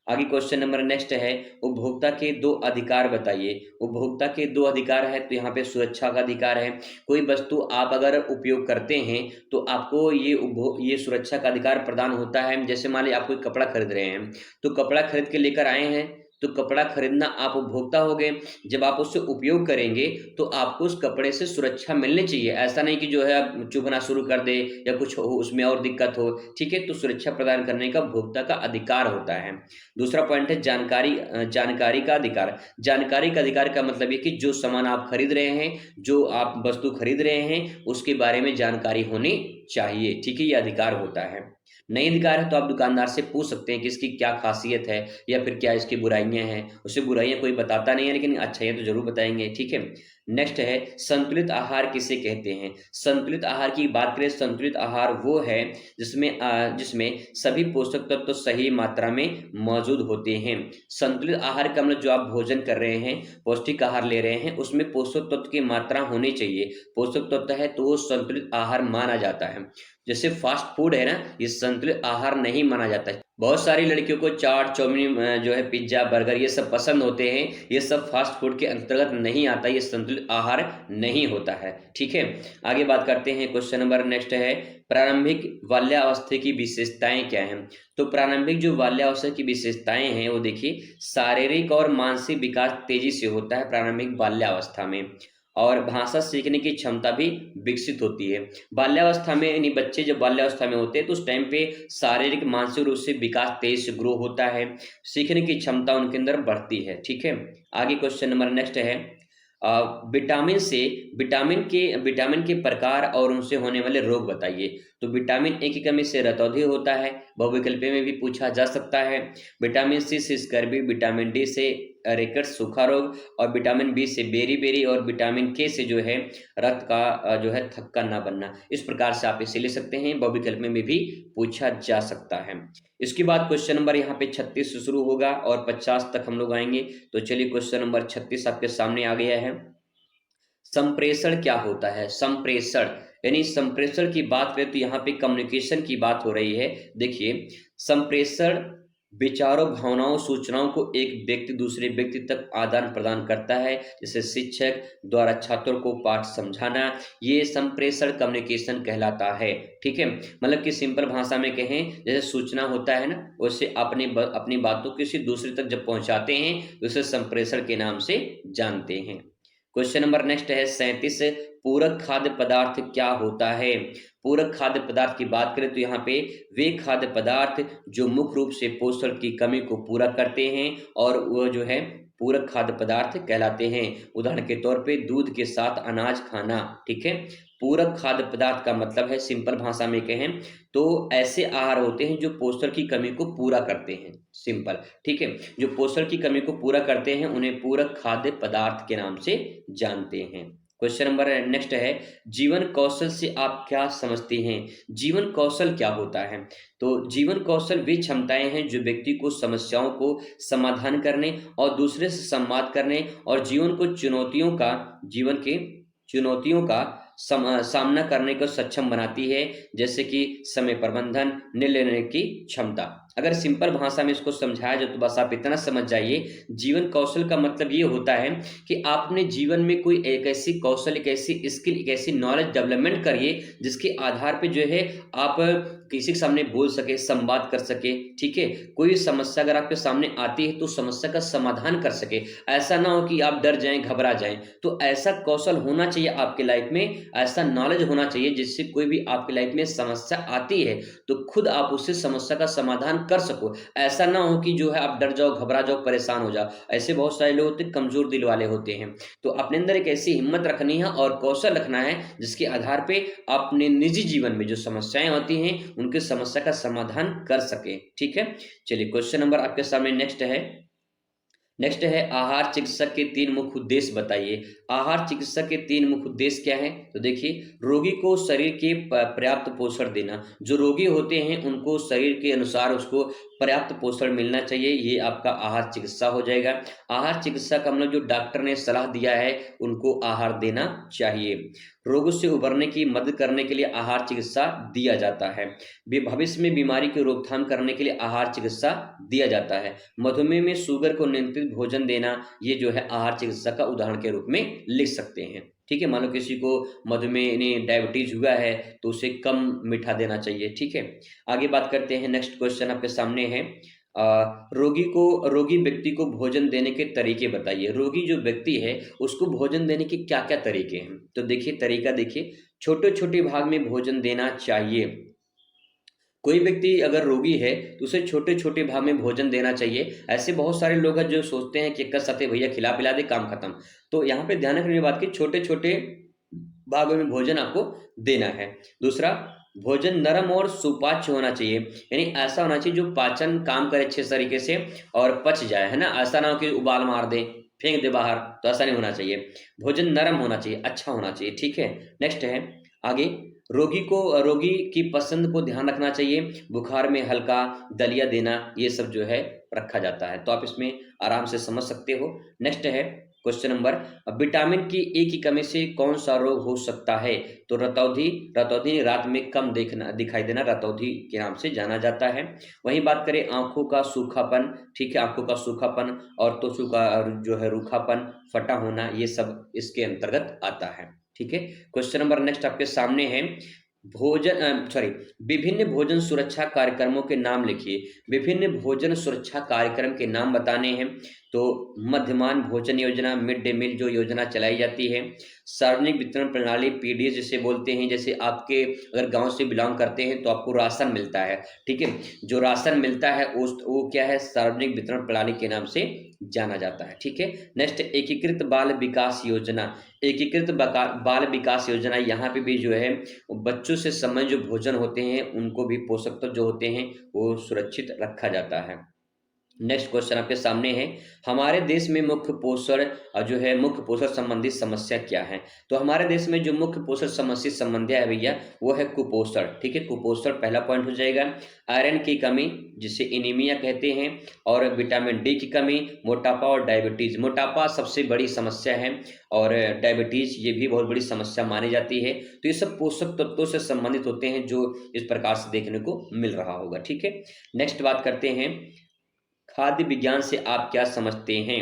आगे क्वेश्चन नंबर नेक्स्ट है, उपभोक्ता के 2 अधिकार बताइए। उपभोक्ता के 2 अधिकार है, तो यहाँ पे सुरक्षा का अधिकार है। कोई वस्तु आप अगर उपयोग करते हैं, तो आपको ये सुरक्षा का अधिकार प्रदान होता है। जैसे मान लीजिए आप कोई कपड़ा खरीद रहे हैं, तो कपड़ा खरीद के लेकर आए हैं, तो कपड़ा खरीदना आप उपभोक्ता हो गए। जब आप उससे उपयोग करेंगे, तो आपको उस कपड़े से सुरक्षा मिलनी चाहिए। ऐसा नहीं कि जो है आप चुभना शुरू कर दे या कुछ हो, उसमें और दिक्कत हो, ठीक है। तो सुरक्षा प्रदान करने का उपभोक्ता का अधिकार होता है। दूसरा पॉइंट है, जानकारी का अधिकार। जानकारी का अधिकार का मतलब ये कि जो सामान आप खरीद रहे हैं, जो आप वस्तु खरीद रहे हैं, उसके बारे में जानकारी होनी चाहिए, ठीक है, ये अधिकार होता है। नहीं अधिकार है तो आप दुकानदार से पूछ सकते हैं कि इसकी क्या खासियत है या फिर क्या इसकी बुराइयां हैं। उसे बुराइयां कोई बताता नहीं है, लेकिन अच्छाइयां तो जरूर बताएंगे, ठीक है। नेक्स्ट है, संतुलित आहार किसे कहते हैं? संतुलित आहार की बात करें, संतुलित आहार वो है जिसमें सभी पोषक तत्व तो सही मात्रा में मौजूद होते हैं। संतुलित आहार का मतलब जो आप भोजन कर रहे हैं, पौष्टिक आहार ले रहे हैं, उसमें पोषक तत्व की मात्रा होनी चाहिए। पोषक तत्व है तो वो संतुलित आहार माना जाता है। जैसे फास्ट फूड है ना, ये संतुलित आहार नहीं माना जाता है। बहुत सारी लड़कियों को चाट, चाउमीन, जो है पिज्जा, बर्गर, ये सब पसंद होते हैं। ये सब फास्ट फूड के अंतर्गत नहीं आता, ये संतुलित आहार नहीं होता है, ठीक है। आगे बात करते हैं, क्वेश्चन नंबर नेक्स्ट है, प्रारंभिक बाल्यावस्था की विशेषताएं क्या हैं? तो प्रारंभिक जो बाल्यावस्था की विशेषताएं हैं, वो देखिए, शारीरिक और मानसिक विकास तेजी से होता है प्रारंभिक बाल्यावस्था में, और भाषा सीखने की क्षमता भी विकसित होती है। बाल्यावस्था में, यानी बच्चे जब बाल्यावस्था में होते हैं, तो उस टाइम पे शारीरिक मानसिक रूप से विकास तेज से ग्रो होता है, सीखने की क्षमता उनके अंदर बढ़ती है, ठीक है। आगे क्वेश्चन नंबर नेक्स्ट है, विटामिन के प्रकार और उनसे होने वाले रोग बताइए। तो विटामिन ए की कमी से रतौंधी होता है, बहुविकल्पीय में भी पूछा जा सकता है। विटामिन सी से स्कर्वी, विटामिन डी से रिकेट्स सूखा रोग, और विटामिन बी से बेरी और विटामिन के से जो है रक्त का जो है थक्का ना बनना। इस प्रकार से आप इसे ले सकते हैं, बहुविकल्प में भी पूछा जा सकता है। इसके बाद क्वेश्चन नंबर यहाँ पे 36 से शुरू होगा और 50 तक हम लोग आएंगे। तो चलिए क्वेश्चन नंबर 36 आपके सामने आ गया है। संप्रेषण क्या होता है? संप्रेषण यानी संप्रेषण की बात करें तो यहाँ पे कम्युनिकेशन की बात हो रही है। देखिए, संप्रेषण विचारों, भावनाओं, सूचनाओं को एक व्यक्ति दूसरे व्यक्ति तक आदान प्रदान करता है, जैसे शिक्षक द्वारा छात्रों को पाठ समझाना, ये संप्रेषण कम्युनिकेशन कहलाता है। ठीक है, मतलब कि सिंपल भाषा में कहें, जैसे सूचना होता है ना, उससे अपनी बातों किसी दूसरे तक जब पहुंचाते हैं तो उसे संप्रेषण के नाम से जानते हैं। क्वेश्चन नंबर नेक्स्ट है 37। पूरक खाद्य पदार्थ क्या होता है? पूरक खाद्य पदार्थ की बात करें तो यहाँ पे वे खाद्य पदार्थ जो मुख्य रूप से पोषण की कमी को पूरा करते हैं और वो जो है पूरक खाद्य पदार्थ कहलाते हैं। उदाहरण के तौर पे दूध के साथ अनाज खाना। ठीक है, पूरक खाद्य पदार्थ का मतलब है, सिंपल भाषा में कहें तो ऐसे आहार होते हैं जो पोषण की कमी को पूरा करते हैं। सिंपल, ठीक है, जो पोषण की कमी को पूरा करते हैं उन्हें पूरक खाद्य पदार्थ के नाम से जानते हैं। क्वेश्चन नंबर नेक्स्ट है, जीवन कौशल से आप क्या समझते हैं? जीवन कौशल क्या होता है? तो जीवन कौशल वे क्षमताएं हैं जो व्यक्ति को समस्याओं को समाधान करने और दूसरे से संवाद करने और जीवन के चुनौतियों का सामना करने को सक्षम बनाती है, जैसे कि समय प्रबंधन, निर्णय लेने की क्षमता। अगर सिंपल भाषा में इसको समझाया जाए तो बस आप इतना समझ जाइए, जीवन कौशल का मतलब ये होता है कि आप अपने जीवन में कोई एक ऐसी कौशल, एक ऐसी स्किल, एक ऐसी नॉलेज डेवलपमेंट करिए जिसके आधार पे जो है आप किसी के सामने बोल सके, संवाद कर सके। ठीक है, कोई समस्या अगर आपके सामने आती है तो समस्या का समाधान कर सके। ऐसा ना हो कि आप डर जाएं, घबरा जाएं। तो ऐसा कौशल होना चाहिए आपके लाइफ में, ऐसा नॉलेज होना चाहिए जिससे कोई भी आपकी लाइफ में समस्या आती है तो खुद आप उससे समस्या का समाधान कर सको। ऐसा ना हो कि जो है आप डर जाओ, घबरा जाओ, परेशान हो जाओ। ऐसे बहुत सारे लोग होते हैं, कमजोर दिल वाले होते हैं। तो अपने अंदर एक ऐसी हिम्मत रखनी है और कौशल रखना है जिसके आधार पे अपने निजी जीवन में जो समस्याएं होती हैं उनके समस्या का समाधान कर सके। ठीक है, चलिए क्वेश्चन नंबर आपके सामने नेक्स्ट है आहार चिकित्सक के 3 मुख्य उद्देश्य बताइए। आहार चिकित्सक के 3 मुख्य उद्देश्य क्या है? तो देखिए, रोगी को शरीर के पर्याप्त पोषण देना। जो रोगी होते हैं उनको शरीर के अनुसार उसको पर्याप्त पोषण मिलना चाहिए, ये आपका आहार चिकित्सा हो जाएगा। आहार चिकित्सा का मतलब जो डॉक्टर ने सलाह दिया है उनको आहार देना चाहिए। रोगों से उबरने की मदद करने के लिए आहार चिकित्सा दिया जाता है। भविष्य में बीमारी की रोकथाम करने के लिए आहार चिकित्सा दिया जाता है। मधुमेह में शुगर को नियंत्रित भोजन देना, ये जो है आहार चिकित्सा का उदाहरण के रूप में लिख सकते हैं। ठीक है, मान लो किसी को मधुमेह यानी डायबिटीज हुआ है तो उसे कम मीठा देना चाहिए। ठीक है, आगे बात करते हैं। नेक्स्ट क्वेश्चन आपके सामने है, रोगी व्यक्ति को भोजन देने के तरीके बताइए। रोगी जो व्यक्ति है उसको भोजन देने के क्या क्या तरीके हैं? तो देखिए, तरीका देखिए, छोटे छोटे भाग में भोजन देना चाहिए। कोई व्यक्ति अगर रोगी है तो उसे छोटे छोटे भाग में भोजन देना चाहिए। ऐसे बहुत सारे लोग हैं जो सोचते हैं कि एक साथ भैया खिला पिला दे, काम खत्म। तो यहाँ पे ध्यान रखने की बात की, छोटे छोटे भागों में भोजन आपको देना है। दूसरा, भोजन नरम और सुपाच्य होना चाहिए, यानी ऐसा होना चाहिए जो पाचन काम करे अच्छे तरीके से और पच जाए, है ना। ऐसा ना हो कि उबाल मार दे, फेंक दे बाहर, तो ऐसा नहीं होना चाहिए। भोजन नरम होना चाहिए, अच्छा होना चाहिए। ठीक है, नेक्स्ट है आगे, रोगी की पसंद को ध्यान रखना चाहिए। बुखार में हल्का दलिया देना, ये सब जो है रखा जाता है। तो आप इसमें आराम से समझ सकते हो। नेक्स्ट है क्वेश्चन नंबर, विटामिन की ए की कमी से कौन सा रोग हो सकता है? तो रतौंधी रात में कम दिखाई देना रतौंधी के नाम से जाना जाता है। वहीं बात करें आंखों का सूखापन, ठीक है, आंखों का सूखापन और त्वचा का जो है रूखापन, फटा होना, ये सब इसके अंतर्गत आता है। ठीक है, क्वेश्चन नंबर नेक्स्ट आपके सामने है, विभिन्न भोजन सुरक्षा कार्यक्रमों के नाम लिखिए। विभिन्न भोजन सुरक्षा कार्यक्रम के नाम बताने हैं। तो तो मध्यमान भोजन योजना, मिड डे मील जो योजना चलाई जाती है। सार्वजनिक वितरण प्रणाली, पीडीएस जिसे बोलते हैं, जैसे आपके अगर गांव से बिलोंग करते हैं तो आपको राशन मिलता है, ठीक है, जो राशन मिलता है वो क्या है, सार्वजनिक वितरण प्रणाली के नाम से जाना जाता है, ठीक है। नेक्स्ट, एकीकृत बाल विकास योजना। एकीकृत बाल विकास योजना, यहाँ पे भी जो है बच्चों से संबंधित जो भोजन होते हैं उनको भी पोषक तत्व जो होते हैं वो सुरक्षित रखा जाता है। नेक्स्ट क्वेश्चन आपके सामने है, हमारे देश में मुख्य पोषण जो है मुख्य पोषण संबंधी समस्या क्या है। तो हमारे देश में जो मुख्य पोषण संबंधी समस्या है भैया वो है कुपोषण, ठीक है, कुपोषण पहला पॉइंट हो जाएगा। आयरन की कमी जिसे एनीमिया कहते हैं, और विटामिन डी की कमी, मोटापा और डायबिटीज। मोटापा सबसे बड़ी समस्या है और डायबिटीज ये भी बहुत बड़ी समस्या मानी जाती है। तो ये सब पोषक तत्वों से संबंधित होते हैं जो इस प्रकार से देखने को मिल रहा होगा, ठीक है। नेक्स्ट बात करते हैं, खाद्य विज्ञान से आप क्या समझते हैं।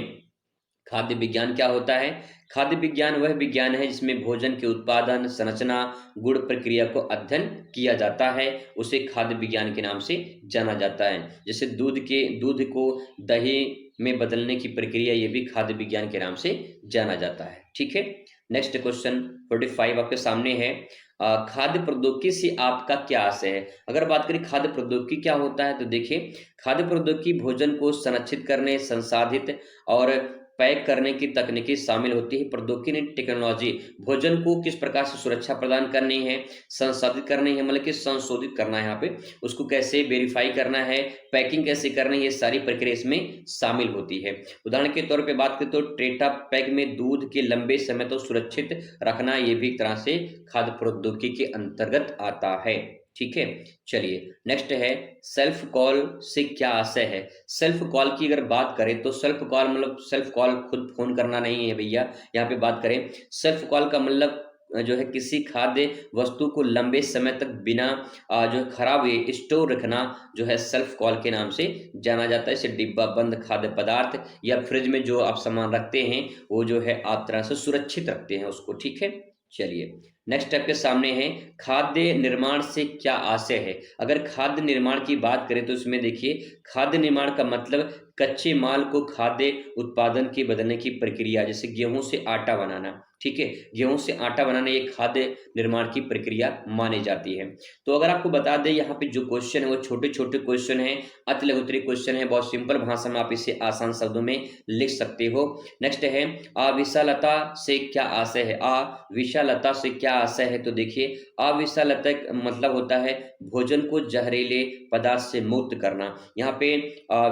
खाद्य विज्ञान क्या होता है। खाद्य विज्ञान वह विज्ञान है जिसमें भोजन के उत्पादन, संरचना, गुण प्रक्रिया को अध्ययन किया जाता है, उसे खाद्य विज्ञान के नाम से जाना जाता है। जैसे दूध को दही में बदलने की प्रक्रिया, ये भी खाद्य विज्ञान के नाम से जाना जाता है, ठीक है। नेक्स्ट क्वेश्चन 45 आपके सामने है, खाद्य प्रौद्योगिकी से आपका क्या आशय है। अगर बात करें खाद्य प्रौद्योगिकी क्या होता है, तो देखिए खाद्य प्रौद्योगिकी भोजन को संरक्षित करने, संसाधित और पैक करने की तकनीकी शामिल होती है। प्रौद्योगिकी ने टेक्नोलॉजी भोजन को किस प्रकार से सुरक्षा प्रदान करनी है, संसाधित करनी है, मतलब कि संशोधित करना है, यहाँ पे उसको कैसे वेरीफाई करना है, पैकिंग कैसे करनी है, ये सारी प्रक्रिया इसमें शामिल होती है। उदाहरण के तौर पे बात करें तो टेट्रा पैक में दूध के लंबे समय तक सुरक्षित रखना, ये भी एक तरह से खाद्य प्रौद्योगिकी के अंतर्गत आता है, ठीक है। चलिए नेक्स्ट है, सेल्फ कॉल से क्या आशय है। सेल्फ कॉल की अगर बात करें तो सेल्फ कॉल मतलब सेल्फ कॉल खुद फोन करना नहीं है भैया, यहाँ पे बात करें सेल्फ कॉल का मतलब जो है किसी खाद्य वस्तु को लंबे समय तक बिना जो है खराब हुए स्टोर रखना, जो है सेल्फ कॉल के नाम से जाना जाता है। इसे डिब्बा बंद खाद्य पदार्थ या फ्रिज में जो आप सामान रखते हैं वो जो है आप तरह से सुरक्षित रखते हैं उसको, ठीक है। चलिए नेक्स्ट आपके सामने है, खाद्य निर्माण से क्या आशय है। अगर खाद्य निर्माण की बात करें तो इसमें देखिए खाद्य निर्माण का मतलब कच्चे माल को खाद्य उत्पादन की बदलने की प्रक्रिया, जैसे गेहूं से आटा बनाना, ठीक है, गेहूं से आटा बनाना एक खाद्य निर्माण की प्रक्रिया मानी जाती है। तो अगर आपको बता दें यहाँ पे जो क्वेश्चन है वो छोटे छोटे क्वेश्चन है, अति लघुत्तरीय क्वेश्चन है, बहुत सिंपल भाषा में आप इसे आसान शब्दों में लिख सकते हो। नेक्स्ट है, अविशालता से क्या आशय है। अविशालता से क्या आशय है, तो देखिए अविशालता मतलब होता है भोजन को जहरीले पदार्थ से मुक्त करना। यहाँ पे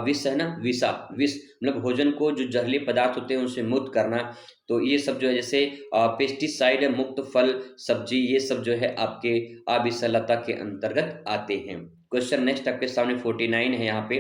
विष है ना, विष मतलब भोजन को जो जहरीले पदार्थ होते हैं उनसे मुक्त करना। तो ये सब जो है जैसे पेस्टिसाइड मुक्त फल सब्जी, ये सब जो है आपके अविशालता के अंतर्गत आते हैं। क्वेश्चन नेक्स्ट आपके सामने 49 है, यहाँ पे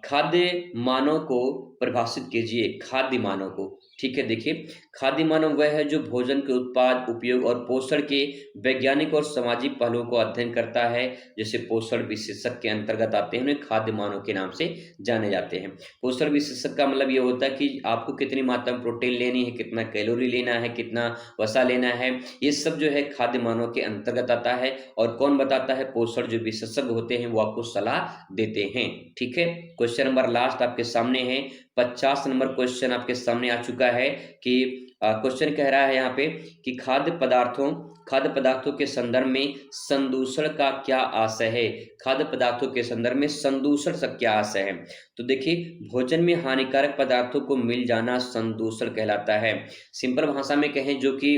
खाद्य मानव को परिभाषित कीजिए। खाद्य मानव को, ठीक है, देखिए खाद्य मानव वह है जो भोजन के उत्पाद, उपयोग और पोषण के वैज्ञानिक और सामाजिक पहलुओं को अध्ययन करता है, जैसे पोषण विशेषज्ञ के अंतर्गत आते हैं, उन्हें खाद्य मानव के नाम से जाने जाते हैं। पोषण विशेषज्ञ का मतलब ये होता है कि आपको कितनी मात्रा में प्रोटीन लेनी है, कितना कैलोरी लेना है, कितना वसा लेना है, ये सब जो है खाद्य मानव के अंतर्गत आता है। और कौन बताता है, पोषण जो विशेषज्ञ होते हैं वो आपको सलाह देते हैं, ठीक है। क्वेश्चन नंबर लास्ट आपके सामने है, 50 नंबर क्वेश्चन आपके सामने आ चुका है कि क्वेश्चन कह रहा है यहाँ पे कि खाद्य पदार्थों के संदर्भ में संदूषण का क्या आशय है। खाद्य पदार्थों के संदर्भ में संदूषण का क्या आशय है, तो देखिए भोजन में हानिकारक पदार्थों को मिल जाना संदूषण कहलाता है। सिंपल भाषा में कहें जो कि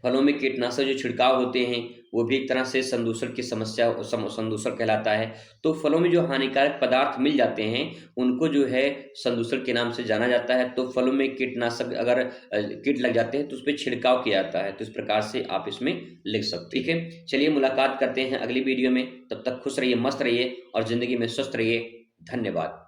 फलों में कीटनाशक जो छिड़काव होते हैं वो भी एक तरह से संदूषण की समस्या संदूषण कहलाता है। तो फलों में जो हानिकारक पदार्थ मिल जाते हैं उनको जो है संदूषण के नाम से जाना जाता है। तो फलों में कीटनाशक अगर कीट लग जाते हैं तो उस पर छिड़काव किया जाता है। तो इस प्रकार से आप इसमें लिख सकते, ठीक है। चलिए मुलाकात करते हैं अगली वीडियो में, तब तक खुश रहिए, मस्त रहिए और जिंदगी में स्वस्थ रहिए। धन्यवाद।